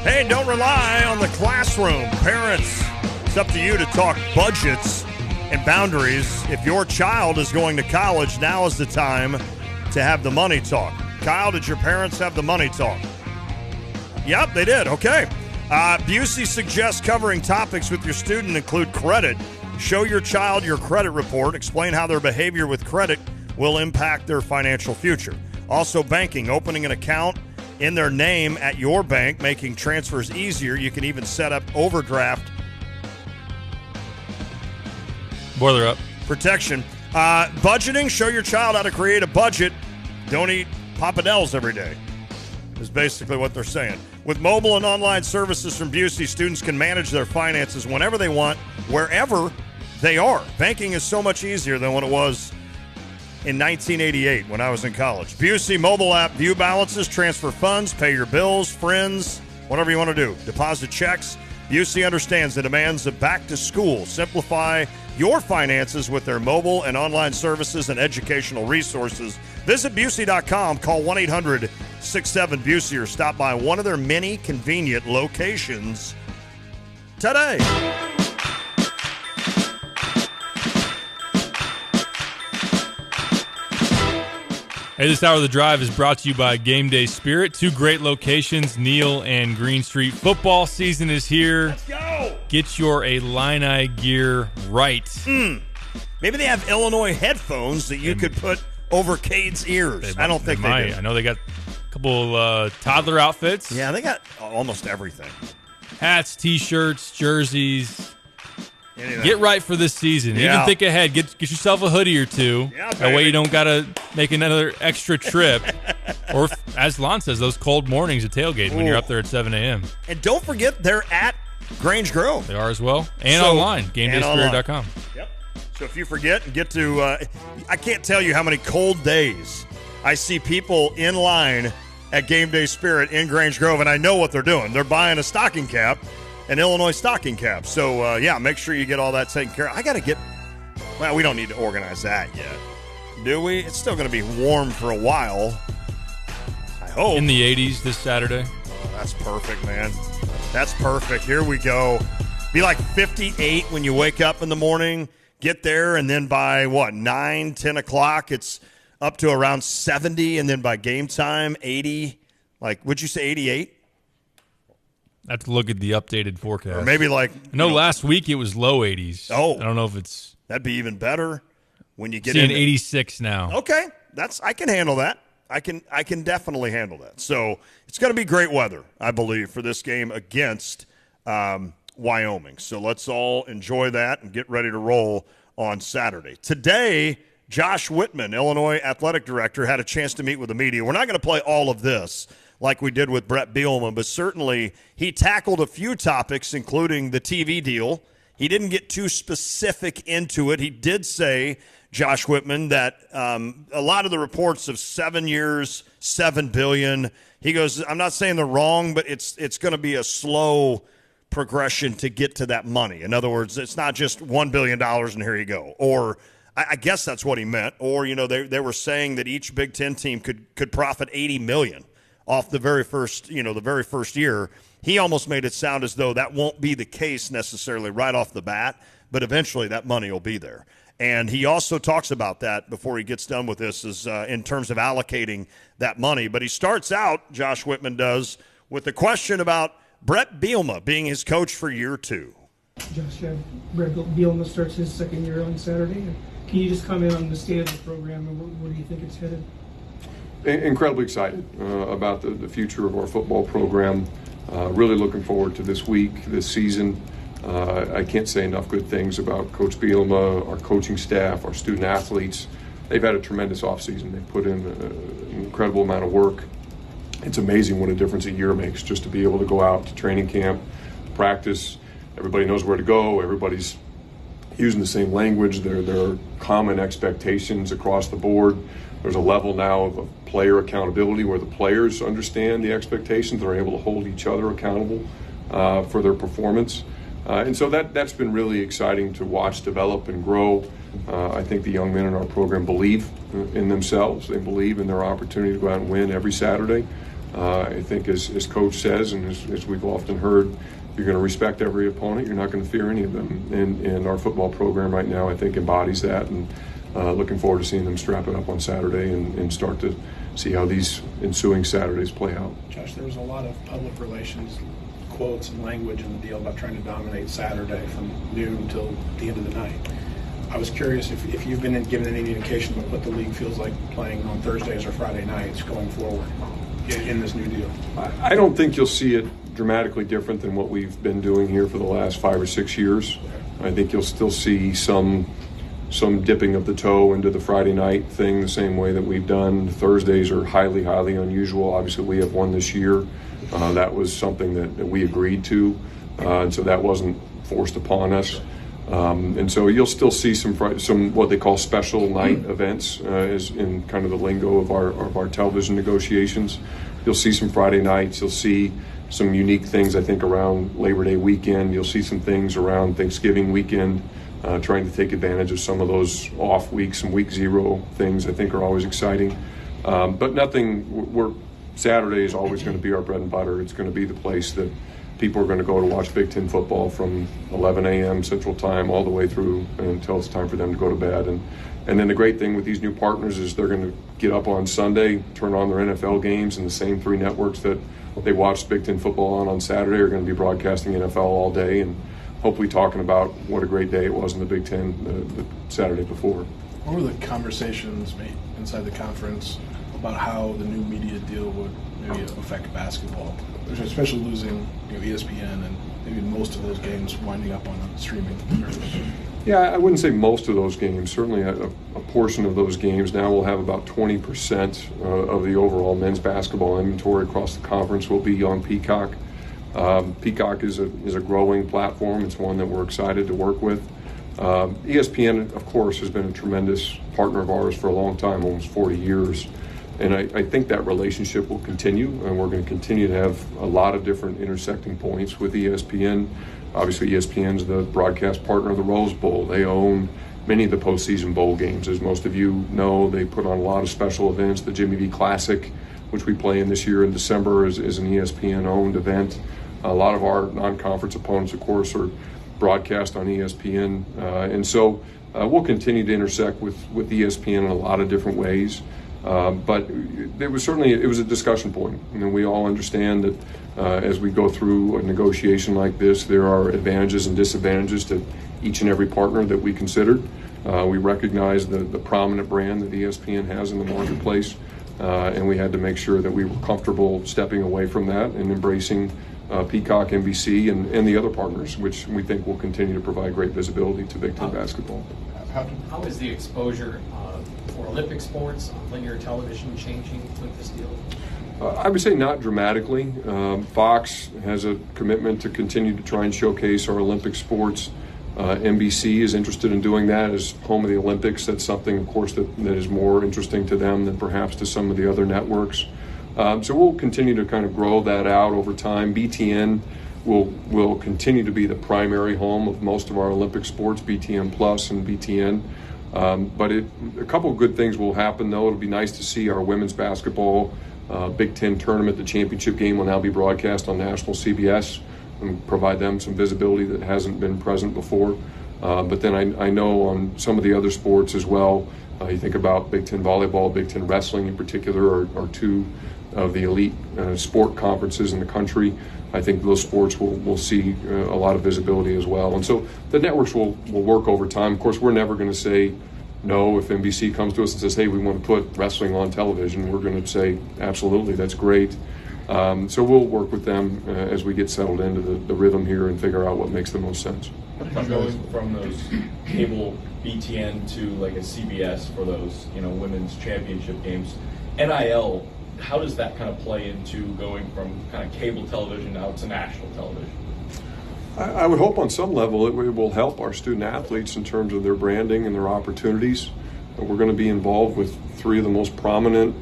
Hey, don't rely on the classroom. Parents, it's up to you to talk budgets and boundaries. If your child is going to college, now is the time to have the money talk. Kyle, did your parents have the money talk? Yep, they did. Okay. Busey suggests covering topics with your student include credit. Show your child your credit report. Explain how their behavior with credit will impact their financial future. Also, banking, opening an account in their name at your bank, making transfers easier. You can even set up overdraft boiler up protection. Budgeting, show your child how to create a budget. Don't eat Pappardelles every day is basically what they're saying. With mobile and online services from Busey, students can manage their finances whenever they want, wherever they are. Banking is so much easier than what it was in 1988 when I was in college. Busey mobile app, view balances, transfer funds, pay your bills, friends, whatever you want to do. Deposit checks. Busey understands the demands of back to school. Simplify your finances with their mobile and online services and educational resources. Visit Busey.com, call 1-800-67-BUSEY or stop by one of their many convenient locations today. Hey, this hour of the drive is brought to you by Game Day Spirit. Two great locations, Neal and Green Street. Football season is here. Let's go. Get your Illini gear right. Maybe they have Illinois headphones that you could put over Cade's ears. I don't think they do. I know they got a couple toddler outfits. Yeah, they got almost everything. Hats, T-shirts, jerseys. Anything. Get right for this season. Yeah. Even think ahead. Get yourself a hoodie or two. Yeah, that way you don't got to make another extra trip. Or, as Lon says, those cold mornings at tailgate when you're up there at 7 a.m. And don't forget, they're at Grange Grove. They are as well. And online, GameDaySpirit.com. Yep. So if you forget and get to, I can't tell you how many cold days I see people in line at Game Day Spirit in Grange Grove, and I know what they're doing. They're buying a stocking cap, an Illinois stocking cap. So, make sure you get all that taken care of. I got to get, well, we don't need to organize that yet, do we? It's still going to be warm for a while, I hope. In the 80s this Saturday. Oh, that's perfect, man. That's perfect. Here we go. Be like 58 when you wake up in the morning, get there, and then by, 9, 10 o'clock, it's up to around 70, and then by game time, 80. Like, would you say 88? I have to look at the updated forecast. Or maybe like... I know last week it was low 80s. Oh. I don't know if it's... That'd be even better when you get in. in. 86 now. Okay. I can handle that. I can definitely handle that. So it's going to be great weather, I believe, for this game against Wyoming. So let's all enjoy that and get ready to roll on Saturday. Today, Josh Whitman, Illinois athletic director, had a chance to meet with the media. We're not going to play all of this like we did with Brett Bielema, but certainly he tackled a few topics, including the TV deal. He didn't get too specific into it. He did say, Josh Whitman, that a lot of the reports of 7 years, $7 billion, he goes, I'm not saying they're wrong, but it's going to be a slow progression to get to that money. In other words, it's not just $1 billion and here you go. Or I guess that's what he meant. Or, they were saying that each Big Ten team could profit $80 million off the very first year. He almost made it sound as though that won't be the case necessarily right off the bat, but eventually that money will be there. And he also talks about that before he gets done with this is in terms of allocating that money. But he starts out, Josh Whitman does, with the question about Brett Bielema being his coach for year 2. Josh, Brett Bielema starts his second year on Saturday. Can you just comment on the state of the program and where do you think it's headed? Incredibly excited about the future of our football program. Really looking forward to this week, this season. I can't say enough good things about Coach Bielema, our coaching staff, our student athletes. They've had a tremendous offseason. They've put in an incredible amount of work. It's amazing what a difference a year makes just to be able to go out to training camp, practice. Everybody knows where to go. Everybody's using the same language. There are common expectations across the board. There's a level now of player accountability where the players understand the expectations. They're able to hold each other accountable for their performance. And so that's been really exciting to watch develop and grow. I think the young men in our program believe in themselves. They believe in their opportunity to go out and win every Saturday. I think as Coach says, and as we've often heard, you're going to respect every opponent. You're not going to fear any of them. And our football program right now, I think, embodies that. And looking forward to seeing them strap it up on Saturday and start to see how these ensuing Saturdays play out. Josh, there was a lot of public relations quotes and language in the deal about trying to dominate Saturday from noon until the end of the night. I was curious if you've been given any indication of what the league feels like playing on Thursdays or Friday nights going forward in this new deal. I don't think you'll see it dramatically different than what we've been doing here for the last 5 or 6 years. I think you'll still see some dipping of the toe into the Friday night thing the same way that we've done. Thursdays are highly, highly unusual. Obviously, we have one this year. That was something that we agreed to, and so that wasn't forced upon us. And so you'll still see some what they call special night events as in kind of the lingo of our television negotiations. You'll see some Friday nights. You'll see some unique things, I think, around Labor Day weekend. You'll see some things around Thanksgiving weekend, trying to take advantage of some of those off weeks, some week zero things I think are always exciting. But nothing, Saturday is always going to be our bread and butter. It's going to be the place that people are going to go to watch Big Ten football from 11 a.m. Central Time all the way through until it's time for them to go to bed. And then the great thing with these new partners is they're going to get up on Sunday, turn on their NFL games, and the same 3 networks that they watched Big Ten football on Saturday are going to be broadcasting NFL all day and hopefully talking about what a great day it was in the Big Ten the Saturday before. What were the conversations made inside the conference about how the new media deal would maybe affect basketball, especially losing ESPN and maybe most of those games winding up on a streaming service? Yeah, I wouldn't say most of those games. Certainly a portion of those games. Now we'll have about 20% of the overall men's basketball inventory across the conference will be on Peacock. Peacock is a growing platform. It's one that we're excited to work with. ESPN, of course, has been a tremendous partner of ours for a long time, almost 40 years. And I think that relationship will continue, and we're going to continue to have a lot of different intersecting points with ESPN. Obviously, ESPN's the broadcast partner of the Rose Bowl. They own many of the postseason bowl games. As most of you know, they put on a lot of special events. The Jimmy V Classic, which we play in this year in December, is an ESPN-owned event. A lot of our non-conference opponents, of course, are broadcast on ESPN. And so we'll continue to intersect with ESPN in a lot of different ways. But it was a discussion point. We all understand that as we go through a negotiation like this, there are advantages and disadvantages to each and every partner that we considered. We recognize the prominent brand that ESPN has in the marketplace, and we had to make sure that we were comfortable stepping away from that and embracing Peacock, NBC, and the other partners, which we think will continue to provide great visibility to Big Ten basketball. How is the exposure for Olympic sports on linear television changing with this deal? I would say not dramatically. Fox has a commitment to continue to try and showcase our Olympic sports. NBC is interested in doing that as home of the Olympics. That's something, of course, that is more interesting to them than perhaps to some of the other networks. So we'll continue to kind of grow that out over time. BTN will continue to be the primary home of most of our Olympic sports, BTN Plus and BTN. But a couple of good things will happen, though. It'll be nice to see our women's basketball Big Ten tournament. The championship game will now be broadcast on national CBS and provide them some visibility that hasn't been present before. But then I know on some of the other sports as well, you think about Big Ten volleyball, Big Ten wrestling in particular are two of the elite sport conferences in the country. I think those sports will see a lot of visibility as well. And so the networks will work over time. Of course, we're never going to say no if NBC comes to us and says, hey, we want to put wrestling on television. We're going to say, absolutely, that's great. So we'll work with them as we get settled into the rhythm here and figure out what makes the most sense. Going from those cable BTN to like a CBS for those, women's championship games, NIL, how does that kind of play into going from kind of cable television out to national television? I would hope on some level it will help our student athletes in terms of their branding and their opportunities. We're going to be involved with 3 of the most prominent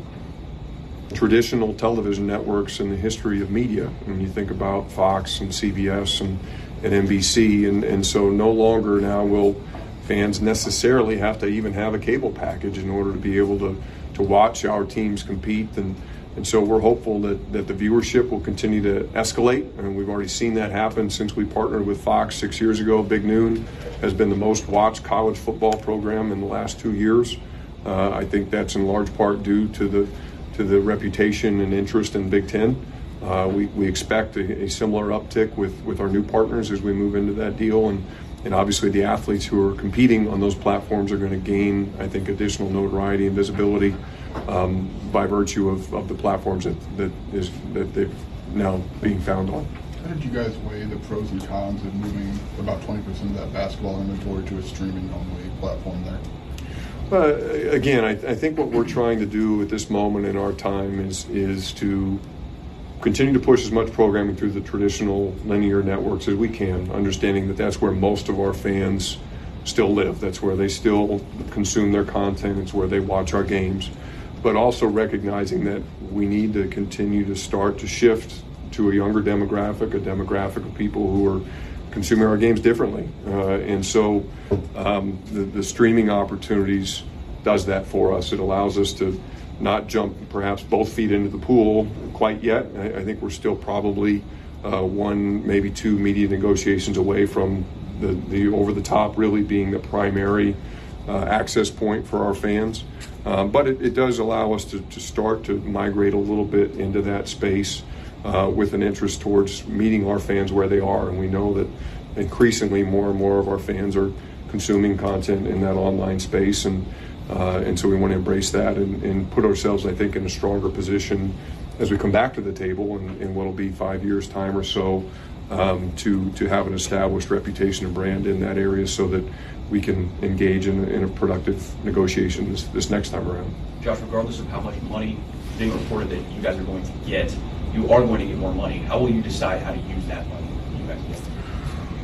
traditional television networks in the history of media. When you think about Fox and CBS and NBC, and so no longer now will fans necessarily have to even have a cable package in order to be able to watch our teams compete. And And so we're hopeful that the viewership will continue to escalate, and we've already seen that happen since we partnered with Fox 6 years ago. Big Noon has been the most watched college football program in the last 2 years. I think that's in large part due to the reputation and interest in Big Ten. We expect a similar uptick with our new partners as we move into that deal, and obviously the athletes who are competing on those platforms are going to gain, I think, additional notoriety and visibility by virtue of the platforms that they're now being found on. How did you guys weigh the pros and cons of moving about 20% of that basketball inventory to a streaming-only platform there? Again, I think what we're trying to do at this moment in our time is to continue to push as much programming through the traditional linear networks as we can, understanding that that's where most of our fans still live. That's where they still consume their content. It's where they watch our games. But also recognizing that we need to continue to start to shift to a younger demographic, a demographic of people who are consuming our games differently. And so the streaming opportunities does that for us. It allows us to not jump perhaps both feet into the pool quite yet. I think we're still probably one, maybe two media negotiations away from the over-the-top really being the primary access point for our fans. But it does allow us to start to migrate a little bit into that space with an interest towards meeting our fans where they are. And we know that increasingly more and more of our fans are consuming content in that online space. And so we want to embrace that and put ourselves, I think, in a stronger position as we come back to the table in what will be 5 years' time or so to have an established reputation and brand in that area so that we can engage in a productive negotiation this next time around. Josh, regardless of how much money being reported that you guys are going to get, you are going to get more money. How will you decide how to use that money you guys get?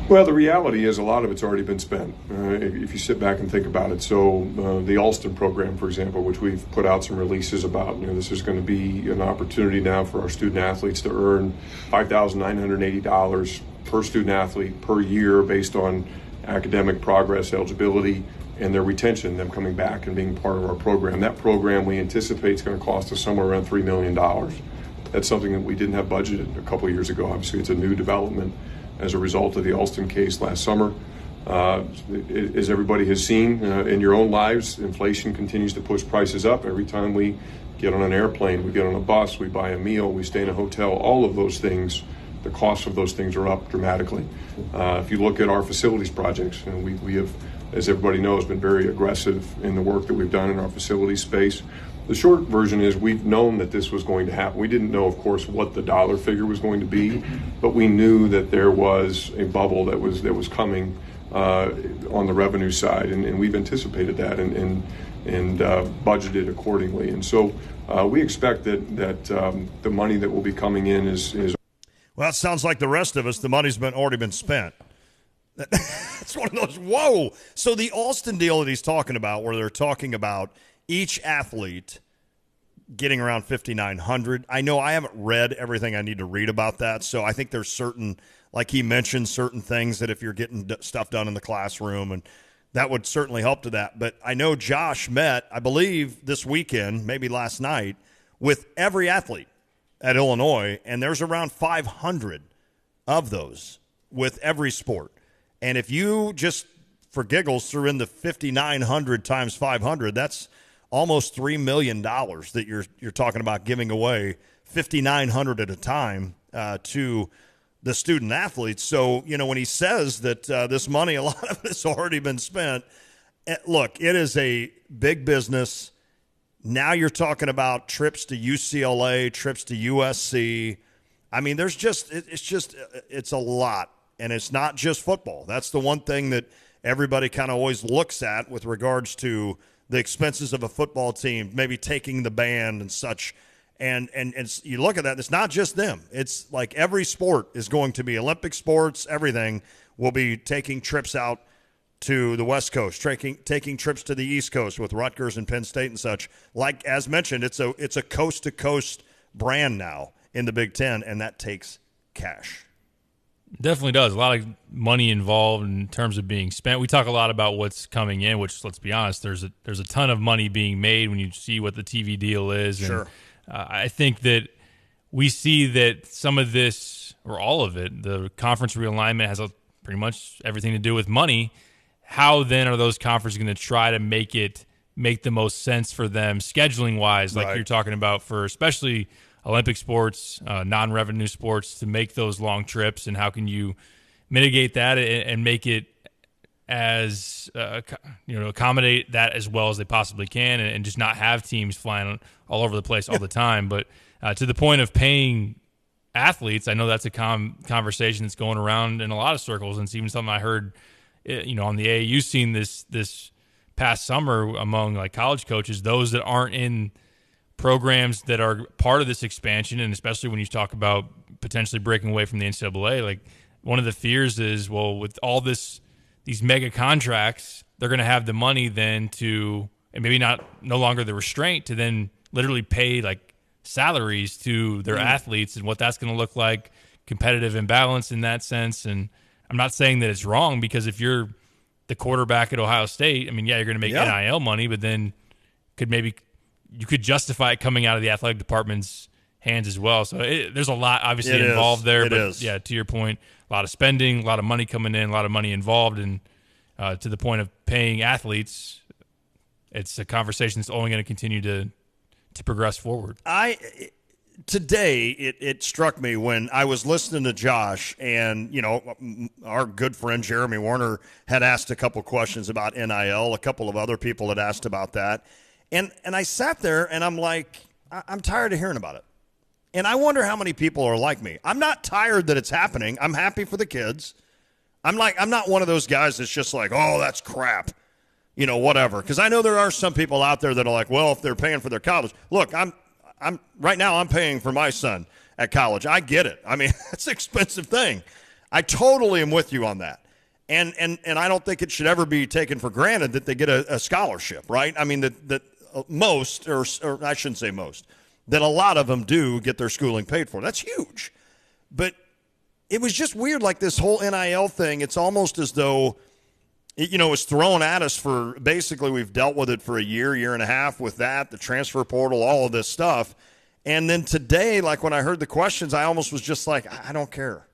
Well, the reality is a lot of it's already been spent, if you sit back and think about it. So the Alston program, for example, which we've put out some releases about, this is going to be an opportunity now for our student athletes to earn $5,980 per student athlete per year based on academic progress, eligibility, and their retention, them coming back and being part of our program. That program we anticipate is going to cost us somewhere around $3 million. That's something that we didn't have budgeted a couple of years ago. Obviously, it's a new development as a result of the Alston case last summer. As everybody has seen in your own lives, inflation continues to push prices up. Every time we get on an airplane, we get on a bus, we buy a meal, we stay in a hotel, all of those things, the costs of those things are up dramatically. If you look at our facilities projects, and we have, as everybody knows, been very aggressive in the work that we've done in our facilities space. The short version is we've known that this was going to happen. We didn't know, of course, what the dollar figure was going to be, but we knew that there was a bubble that was coming on the revenue side, and we've anticipated that and budgeted accordingly. And so we expect that the money that will be coming in is. Well, it sounds like the rest of us, the money's already been spent. It's one of those, whoa. So the Alston deal that he's talking about, where they're talking about each athlete getting around $5,900. I know I haven't read everything I need to read about that, so I think there's certain, like he mentioned, certain things that if you're getting stuff done in the classroom, and that would certainly help to that. But I know Josh met, I believe, this weekend, maybe last night, with every athlete at Illinois, and there's around 500 of those with every sport. And if you just, for giggles, threw in the 5,900 times 500, that's almost $3 million that you're talking about giving away, 5,900 at a time to the student athletes. So, when he says that this money, a lot of it's already been spent, look, it is a big business. Now you're talking about trips to UCLA, trips to USC. I mean, it's a lot. And it's not just football. That's the one thing that everybody kind of always looks at with regards to the expenses of a football team, maybe taking the band and such. And you look at that, it's not just them. It's like every sport is going to be Olympic sports, everything will be taking trips out to the West Coast, taking trips to the East Coast with Rutgers and Penn State and such. Like, as mentioned, it's a coast-to-coast brand now in the Big Ten, and that takes cash. Definitely does. A lot of money involved in terms of being spent. We talk a lot about what's coming in, which, let's be honest, there's a ton of money being made when you see what the TV deal is. Sure. I think that we see that some of this, or all of it, the conference realignment has pretty much everything to do with money. How then are those conferences going to try to make the most sense for them scheduling wise, like you're talking about, for especially Olympic sports, non-revenue sports, to make those long trips? And how can you mitigate that and make it as accommodate that as well as they possibly can, and just not have teams flying all over the place all the time? But to the point of paying athletes, I know that's a conversation that's going around in a lot of circles, and it's even something I heard on the AAU scene this past summer among like college coaches, those that aren't in programs that are part of this expansion, and especially when you talk about potentially breaking away from the NCAA, like one of the fears is, well, with all these mega contracts, they're going to have the money then to, and maybe no longer the restraint to then literally pay like salaries to their athletes, and what that's going to look like, competitive imbalance in that sense. And I'm not saying that it's wrong, because if you're the quarterback at Ohio State, I mean, you're going to make NIL money, but then you could justify it coming out of the athletic department's hands as well. So there's a lot obviously involved there. But yeah, to your point, a lot of spending, a lot of money coming in, a lot of money involved, and to the point of paying athletes, it's a conversation that's only going to continue to progress forward. Today, it struck me when I was listening to Josh, and our good friend Jeremy Warner had asked a couple questions about NIL. A couple of other people had asked about that, and I sat there and I'm like, I'm tired of hearing about it. And I wonder how many people are like me. I'm not tired that it's happening. I'm happy for the kids. I'm not one of those guys that's just like, oh, that's crap, whatever. Because I know there are some people out there that are like, well, if they're paying for their college. Look, I'm right now I'm paying for my son at college. I get it. I mean, that's an expensive thing. I totally am with you on that. And I don't think it should ever be taken for granted that they get a scholarship, right? I mean, that most, or I shouldn't say most, that a lot of them do get their schooling paid for. That's huge. But it was just weird, like this whole NIL thing. It's almost as though it was thrown at us for basically we've dealt with it for a year and a half with that, the transfer portal, all of this stuff. And then today, like when I heard the questions, I almost was just like, I don't care.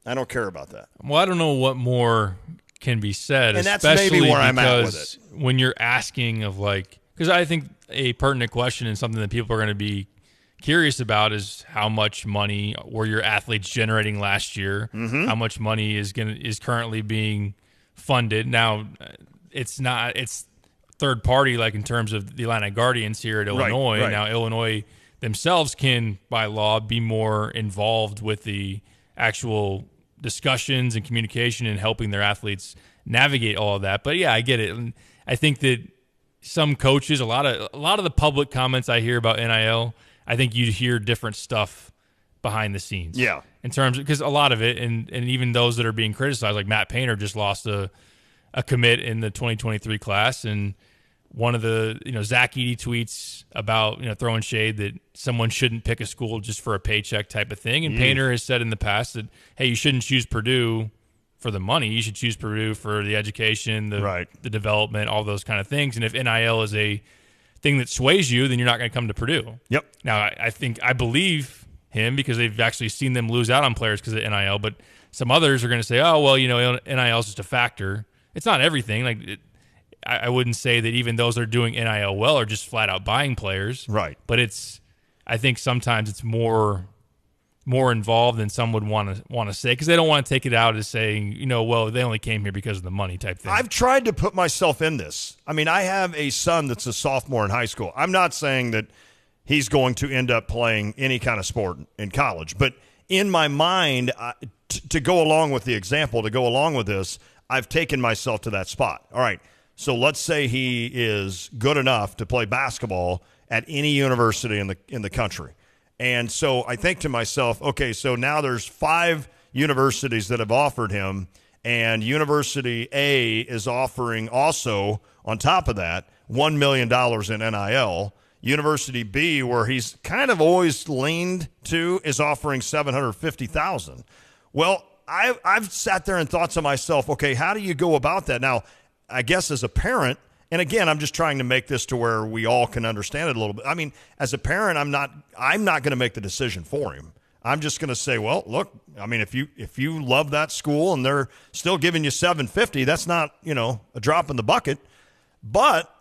I don't care about that. Well, I don't know what more can be said. And that's maybe where I'm at with it. When you're asking of because I think a pertinent question and something that people are going to be curious about is how much money were your athletes generating last year? Mm-hmm. How much money is currently being funded? Now, it's third party, like in terms of the Atlanta Guardians here at Illinois. Right. Now, Illinois themselves can, by law, be more involved with the actual discussions and communication and helping their athletes navigate all of that. But yeah, I get it. And I think that some coaches, a lot of the public comments I hear about NIL, I think you'd hear different stuff behind the scenes. Yeah. In terms of, because a lot of it, and even those that are being criticized, like Matt Painter just lost a commit in the 2023 class, and one of the Zach Edey tweets about throwing shade that someone shouldn't pick a school just for a paycheck type of thing. And Painter has said in the past that, hey, you shouldn't choose Purdue for the money. You should choose Purdue for the education, the development, all those kind of things. And if NIL is a thing that sways you, then you're not going to come to Purdue. Yep. Now, I believe him because they've actually seen them lose out on players because of NIL. But some others are going to say, oh, well, NIL is just a factor. It's not everything. I wouldn't say that even those that are doing NIL well are just flat out buying players. Right. But I think sometimes it's more involved than some would want to say, because they don't want to take it out as saying, well, they only came here because of the money type thing. I've tried to put myself in this. I mean, I have a son that's a sophomore in high school. I'm not saying that he's going to end up playing any kind of sport in college, but in my mind, to go along with the example, to go along with this, I've taken myself to that spot. All right. So let's say he is good enough to play basketball at any university in the country. And so I think to myself, okay, so now there's 5 universities that have offered him, and University A is offering also, on top of that, $1 million in NIL. University B, where he's kind of always leaned to, is offering $750,000. Well, I've sat there and thought to myself, okay, how do you go about that? Now, I guess as a parent And again, I'm just trying to make this to where we all can understand it a little bit. I mean, as a parent, I'm not going to make the decision for him. I'm just going to say, well, look, I mean, if you love that school and they're still giving you $750, that's not, a drop in the bucket. But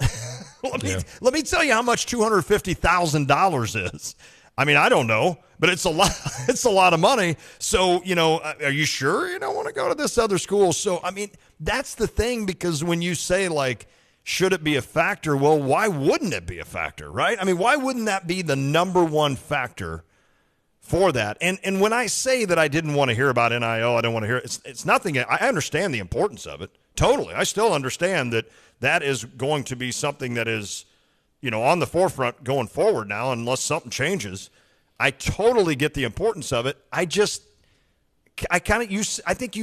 let me tell you how much $250,000 is. I mean, I don't know, but it's a lot. It's a lot of money. So, are you sure you don't want to go to this other school? So, I mean, that's the thing, because when you say, like, should it be a factor? Well, why wouldn't it be a factor, right? I mean, why wouldn't that be the number one factor for that? And when I say that I didn't want to hear about NIL, I don't want to hear it. It's nothing. I understand the importance of it. Totally. I still understand that is going to be something that is, on the forefront going forward now, unless something changes. I totally get the importance of it. I think you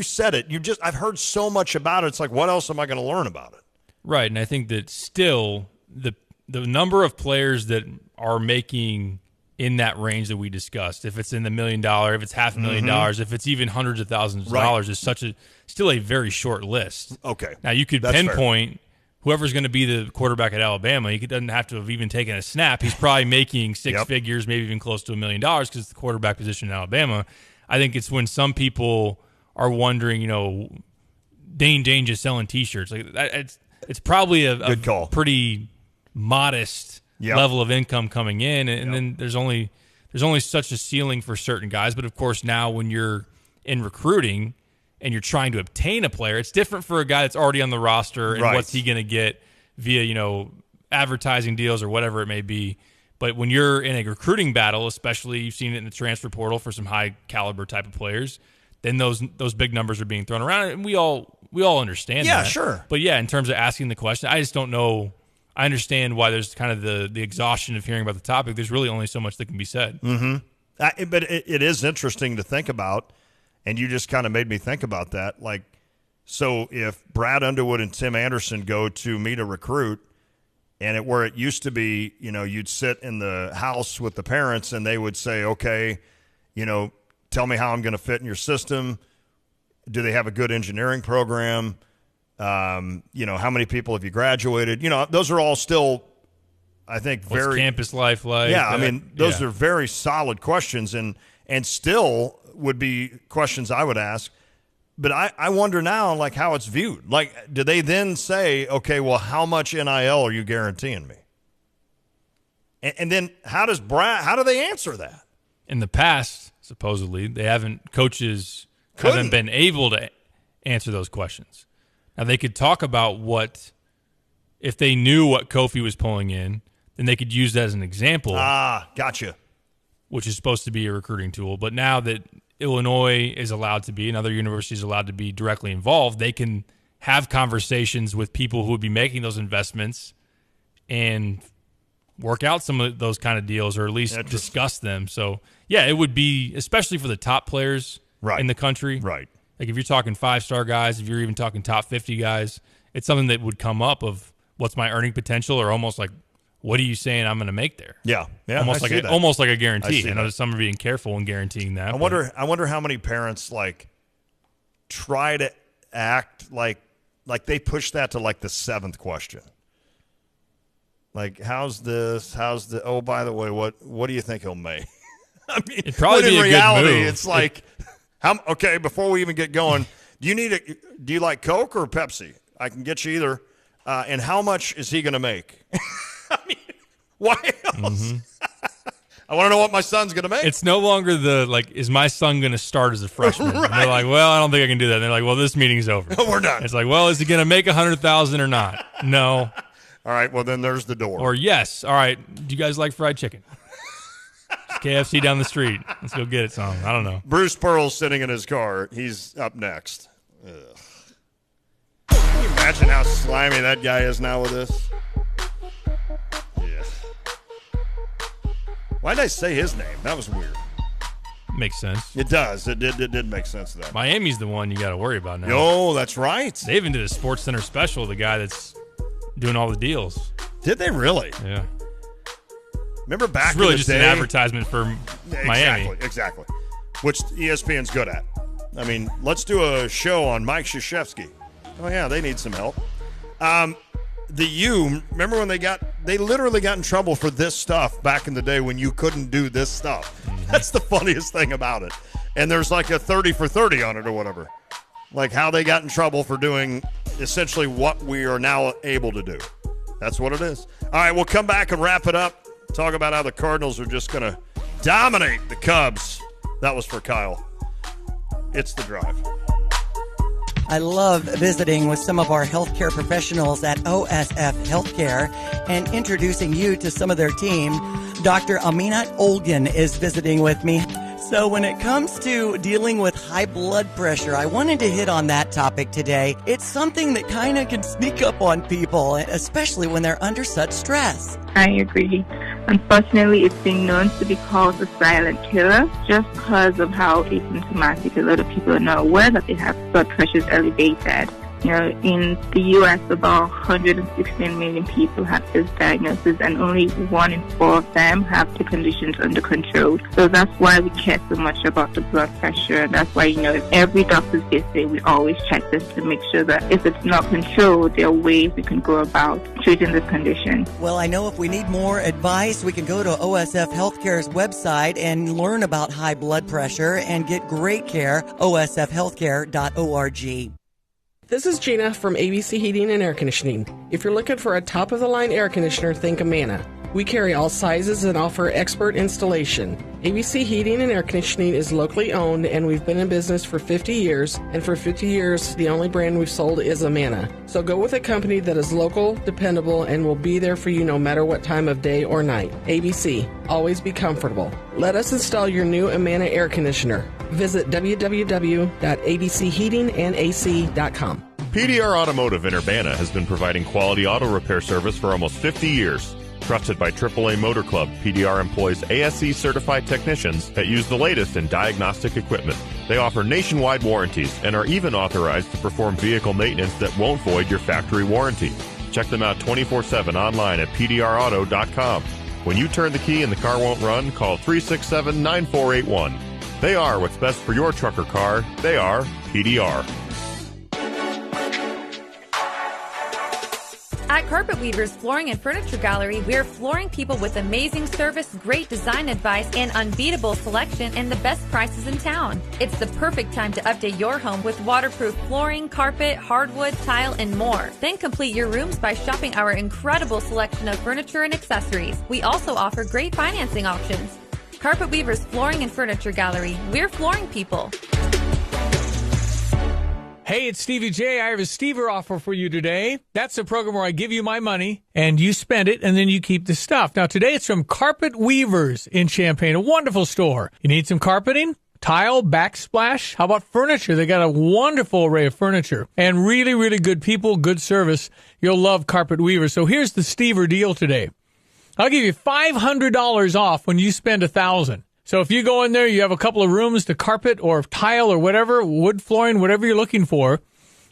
said it. I've heard so much about it. It's like, what else am I going to learn about it? Right. And I think that still the number of players that are making in that range that we discussed, if it's in the $1 million, if it's $500,000, if it's even hundreds of thousands of dollars, is still a very short list. Okay. Now you could pinpoint whoever's going to be the quarterback at Alabama. He doesn't have to have even taken a snap. He's probably making six figures, maybe even close to $1 million, because it's the quarterback position in Alabama. I think it's when some people are wondering, Dane just selling T-shirts. Like it's probably a pretty modest level of income coming in, and then there's only such a ceiling for certain guys. But of course, now when you're in recruiting and you're trying to obtain a player, it's different for a guy that's already on the roster and what's he going to get via advertising deals or whatever it may be. But when you're in a recruiting battle, especially you've seen it in the transfer portal for some high caliber type of players, then those big numbers are being thrown around, and we all understand that. Yeah, sure. But yeah, in terms of asking the question, I just don't know. I understand why there's kind of the exhaustion of hearing about the topic. There's really only so much that can be said. Mm-hmm. But it is interesting to think about, and you just kind of made me think about that. Like, so if Brad Underwood and Tim Anderson go to meet a recruit, and where it used to be, you'd sit in the house with the parents and they would say, okay, tell me how I'm going to fit in your system. Do they have a good engineering program? How many people have you graduated? Those are all still, I think, What's very campus life like. Yeah, I mean, those are very solid questions, and still would be questions I would ask. But I wonder now, like, how it's viewed. Like, do they then say, okay, well, how much NIL are you guaranteeing me? And then how do they answer that? In the past, supposedly, coaches haven't been able to answer those questions. Now, they could talk about if they knew what Kofi was pulling in, then they could use that as an example. Ah, gotcha. Which is supposed to be a recruiting tool. But now that Illinois is allowed to be and other universities are allowed to be directly involved, they can have conversations with people who would be making those investments and work out some of those kind of deals, or at least discuss them. So, yeah, it would be, especially for the top players in the country. Right. Like if you're talking 5-star guys, if you're even talking top 50 guys, it's something that would come up of what's my earning potential, or almost like, what are you saying I'm going to make there? Yeah. Almost like a guarantee. I know that some are being careful in guaranteeing that. I wonder how many parents try to act like they push that to the seventh question. Like, how's this? Oh, by the way, what do you think he'll make? I mean, it'd probably be in a reality, good move. it's like, okay, before we even get going, do you like Coke or Pepsi? I can get you either. And how much is he going to make? I mean, why else? Mm-hmm. I want to know what my son's going to make. It's no longer is my son going to start as a freshman? Right. And they're like, well, I don't think I can do that. And they're like, well, this meeting's over. We're done. It's like, well, is he going to make $100,000 or not? No. All right, well, then there's the door. Or yes. All right, do you guys like fried chicken? It's KFC down the street. Let's go get it some. I don't know. Bruce Pearl's sitting in his car. He's up next. Ugh. Can you imagine how slimy that guy is now with this? Yeah. Why did I say his name? That was weird. Makes sense. It does. It did make sense to that. Miami's the one you got to worry about now. Oh, that's right. They even did a Sports Center special, the guy that's doing all the deals. Did they really? Yeah. Remember back it's really in the just day? An advertisement for Miami. Exactly. Which ESPN's good at. I mean, let's do a show on Mike Krzyzewski. Oh, yeah, they need some help. remember when they literally got in trouble for this stuff back in the day when you couldn't do this stuff. That's the funniest thing about it. And there's like a 30 for 30 on it or whatever. Like how they got in trouble for doing essentially what we are now able to do. That's what it is. All right, we'll come back and wrap it up. Talk about how the Cardinals are just going to dominate the Cubs. That was for Kyle. It's The Drive. I love visiting with some of our healthcare professionals at OSF Healthcare and introducing you to some of their team. Dr. Aminat Olgan is visiting with me. So when it comes to dealing with high blood pressure, I wanted to hit on that topic today. It's something that kind of can sneak up on people, especially when they're under such stress. I agree. Unfortunately, it's been known to be called a silent killer just because of how asymptomatic a lot of people are not aware that they have blood pressures elevated. You know, in the U.S., about 116 million people have this diagnosis, and only 1 in 4 of them have the conditions under control. So that's why we care so much about the blood pressure. And that's why, you know, every doctor's visit, we always check this to make sure that if it's not controlled, there are ways we can go about treating this condition. Well, I know if we need more advice, we can go to OSF Healthcare's website and learn about high blood pressure and get great care, osfhealthcare.org. This is Gina from ABC Heating and Air Conditioning. If you're looking for a top-of-the-line air conditioner, think Amana. We carry all sizes and offer expert installation. ABC Heating and Air Conditioning is locally owned, and we've been in business for 50 years. And for 50 years, the only brand we've sold is Amana. So go with a company that is local, dependable, and will be there for you no matter what time of day or night. ABC. Always be comfortable. Let us install your new Amana air conditioner. Visit www.abcheatingandac.com. PDR Automotive in Urbana has been providing quality auto repair service for almost 50 years. Trusted by AAA Motor Club, PDR employs ASE certified technicians that use the latest in diagnostic equipment. They offer nationwide warranties and are even authorized to perform vehicle maintenance that won't void your factory warranty. Check them out 24/7 online at pdrauto.com. When you turn the key and the car won't run, call 367-9481. They are what's best for your truck or car. They are PDR. At Carpet Weavers Flooring and Furniture Gallery, we're flooring people with amazing service, great design advice, and unbeatable selection and the best prices in town. It's the perfect time to update your home with waterproof flooring, carpet, hardwood, tile, and more. Then complete your rooms by shopping our incredible selection of furniture and accessories. We also offer great financing options. Carpet Weavers Flooring and Furniture Gallery. We're flooring people. Hey, it's Stevie J. I have a Stever offer for you today. That's the program where I give you my money and you spend it and then you keep the stuff. Now, today it's from Carpet Weavers in Champaign, a wonderful store. You need some carpeting? Tile, backsplash? How about furniture? They got a wonderful array of furniture and really, really good people, good service. You'll love Carpet Weavers. So here's the Stever deal today. I'll give you $500 off when you spend $1,000. So if you go in there, you have a couple of rooms to carpet or tile or whatever, wood flooring, whatever you're looking for,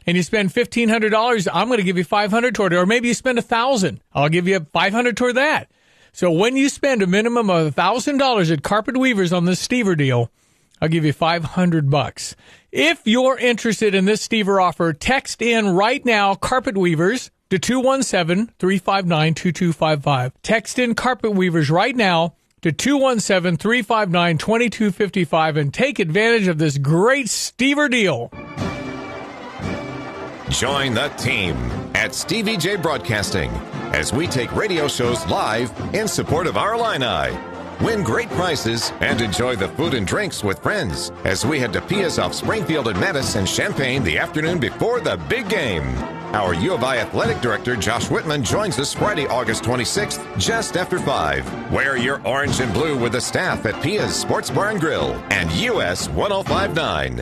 and you spend $1,500, I'm going to give you $500 toward it. Or maybe you spend $1,000. I'll give you $500 toward that. So when you spend a minimum of $1,000 at Carpet Weavers on this Stever deal, I'll give you $500. If you're interested in this Stever offer, text in right now, Carpet Weavers, to 217-359-2255. Text in Carpet Weavers right now to 217-359-2255 and take advantage of this great Stever deal. Join the team at Stevie J Broadcasting as we take radio shows live in support of our Illini. Win great prizes and enjoy the food and drinks with friends as we head to Pia's off Springfield and Madison, Champaign the afternoon before the big game. Our U of I Athletic Director Josh Whitman joins us Friday, August 26th, just after 5. Wear your orange and blue with the staff at Pia's Sports Bar and Grill and US 1059.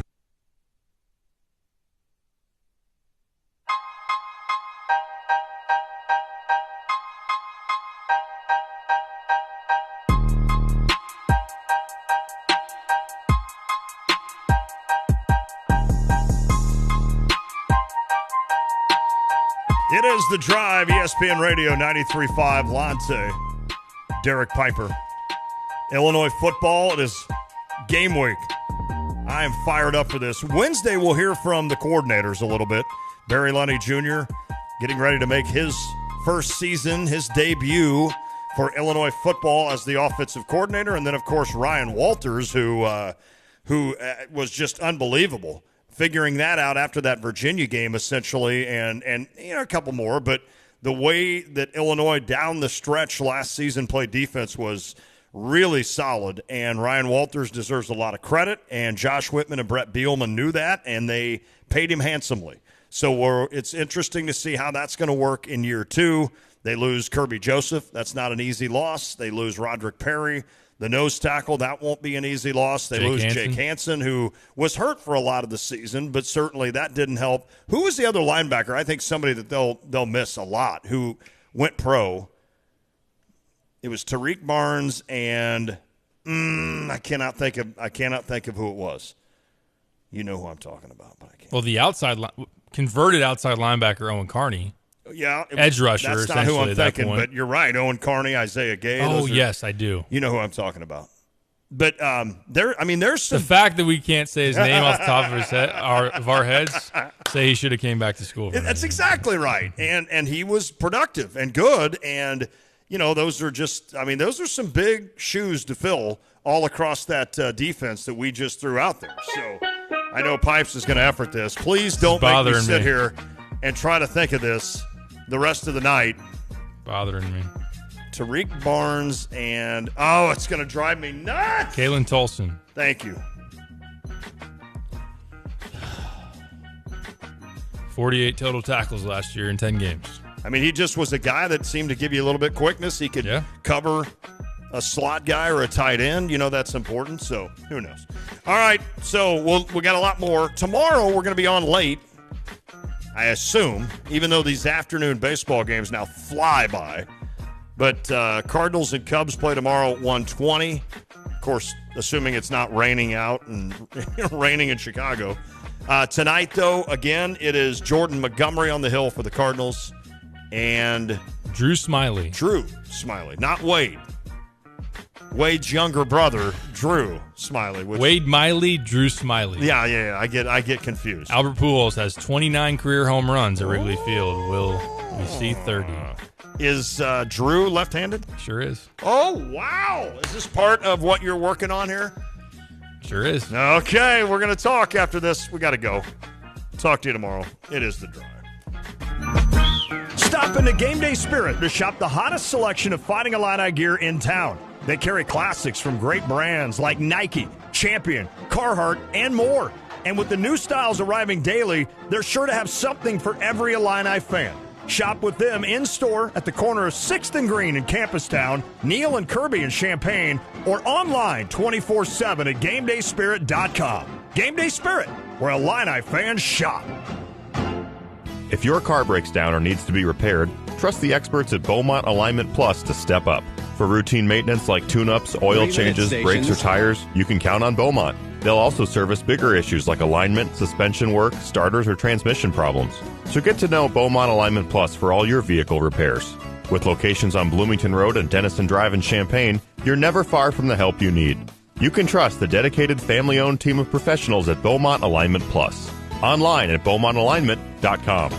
It is The Drive, ESPN Radio 93.5, Lante, Derek Piper. Illinois football, it is game week. I am fired up for this. Wednesday, we'll hear from the coordinators a little bit. Barry Lunny Jr. getting ready to make his first season, his debut for Illinois football as the offensive coordinator. And then, of course, Ryan Walters, who was just unbelievable, figuring that out after that Virginia game, essentially, and a couple more. But the way that Illinois down the stretch last season played defense was really solid, and Ryan Walters deserves a lot of credit, and Josh Whitman and Brett Bielema knew that, and they paid him handsomely. So it's interesting to see how that's going to work in year 2. They lose Kirby Joseph. That's not an easy loss. They lose Roderick Perry, the nose tackle. That won't be an easy loss. They lose Jake Hansen, who was hurt for a lot of the season, but certainly that didn't help. Who was the other linebacker? I think somebody that they'll miss a lot who went pro. It was Tariq Barnes, and I cannot think of who it was. You know who I'm talking about, but I can't. Well, the converted outside linebacker Owen Carney. Yeah, edge rusher. That's not who I'm thinking, but you're right. Owen Carney, Isaiah Gay. Yes, I do. You know who I'm talking about. But there's some... The fact that we can't say his name off the top of our heads, say he should have came back to school. That's exactly right, and he was productive and good, and those are some big shoes to fill all across that defense that we just threw out there. So I know Pipes is going to effort this. Please don't make me sit here and try to think of this the rest of the night. Bothering me. Tariq Barnes and, it's going to drive me nuts. Kalen Tolson. Thank you. 48 total tackles last year in 10 games. I mean, he just was a guy that seemed to give you a little bit of quickness. He could cover a slot guy or a tight end. That's important, so who knows. All right, so we got a lot more. Tomorrow we're going to be on late, I assume, even though these afternoon baseball games now fly by. But Cardinals and Cubs play tomorrow at 1:20. Of course, assuming it's not raining out and raining in Chicago. Tonight, though, again, it is Jordan Montgomery on the hill for the Cardinals and Drew Smiley. Not Wade. Wade's younger brother, Drew Smiley. Wade Miley, Drew Smiley. Yeah. I get confused. Albert Pujols has 29 career home runs at Wrigley Field. Will we see 30? Is Drew left-handed? Sure is. Oh, wow. Is this part of what you're working on here? Sure is. Okay, we're going to talk after this. We got to go. Talk to you tomorrow. It is The Drive. Stop into Game Day Spirit to shop the hottest selection of Fighting Illini gear in town. They carry classics from great brands like Nike, Champion, Carhartt, and more. And with the new styles arriving daily, they're sure to have something for every Illini fan. Shop with them in-store at the corner of 6th and Green in Campustown, Neal and Kirby in Champaign, or online 24/7 at GameDaySpirit.com. Game Day Spirit, where Illini fans shop. If your car breaks down or needs to be repaired, trust the experts at Beaumont Alignment Plus to step up. For routine maintenance like tune-ups, oil changes, brakes, or tires, you can count on Beaumont. They'll also service bigger issues like alignment, suspension work, starters, or transmission problems. So get to know Beaumont Alignment Plus for all your vehicle repairs. With locations on Bloomington Road and Denison Drive in Champaign, you're never far from the help you need. You can trust the dedicated family-owned team of professionals at Beaumont Alignment Plus. Online at BeaumontAlignment.com.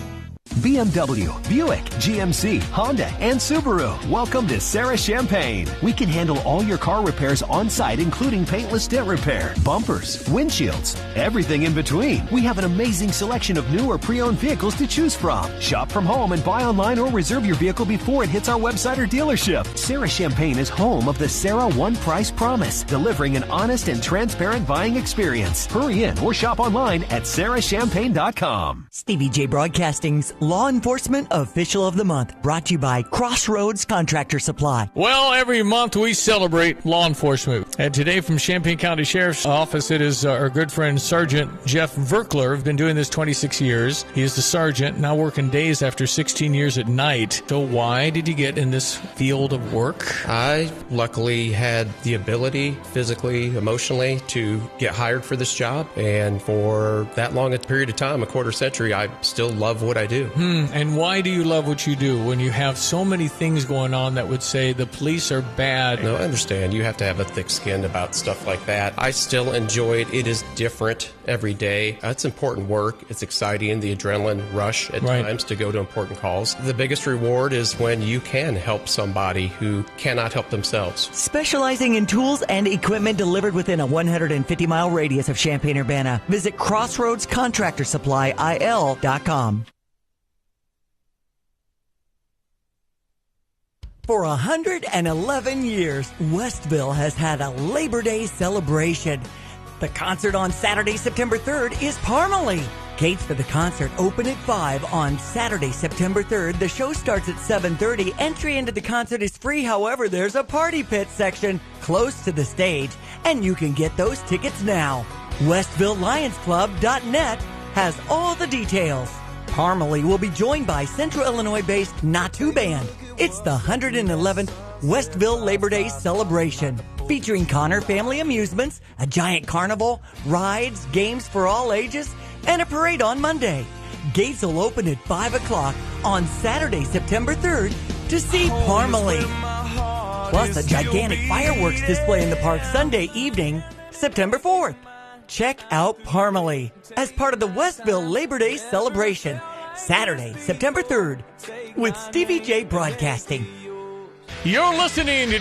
BMW, Buick, GMC, Honda, and Subaru. Welcome to Sarah Champagne. We can handle all your car repairs on site, including paintless dent repair, bumpers, windshields, everything in between. We have an amazing selection of new or pre-owned vehicles to choose from. Shop from home and buy online or reserve your vehicle before it hits our website or dealership. Sarah Champagne is home of the Sarah One Price Promise, delivering an honest and transparent buying experience. Hurry in or shop online at sarahchampagne.com. Stevie J Broadcasting's Law Enforcement Official of the Month, brought to you by Crossroads Contractor Supply. Well, every month we celebrate law enforcement. And today from Champaign County Sheriff's Office, it is our good friend Sergeant Jeff Verkler. We've been doing this 26 years. He is the sergeant, now working days after 16 years at night. So why did you get in this field of work? I luckily had the ability, physically, emotionally, to get hired for this job. And for that long a period of time, a quarter century, I still love what I do. And why do you love what you do when you have so many things going on that would say the police are bad? No, I understand. You have to have a thick skin about stuff like that. I still enjoy it. It is different every day. It's important work. It's exciting. The adrenaline rush at times to go to important calls. The biggest reward is when you can help somebody who cannot help themselves. Specializing in tools and equipment delivered within a 150-mile radius of Champaign-Urbana. Visit CrossroadsContractorSupplyIL.com. For 111 years, Westville has had a Labor Day celebration. The concert on Saturday, September 3rd is Parmalee. Gates for the concert open at 5 on Saturday, September 3rd. The show starts at 7:30. Entry into the concert is free. However, there's a party pit section close to the stage, and you can get those tickets now. WestvilleLionsClub.net has all the details. Parmalee will be joined by Central Illinois-based Natu Band. It's the 111th Westville Labor Day celebration, featuring Connor Family Amusements, a giant carnival, rides, games for all ages, and a parade on Monday. Gates will open at 5 o'clock on Saturday, September 3rd to see Parmalee. Plus a gigantic fireworks display in the park Sunday evening, September 4th. Check out Parmalee as part of the Westville Labor Day celebration, Saturday, September 3rd, with Stevie J Broadcasting. You're listening to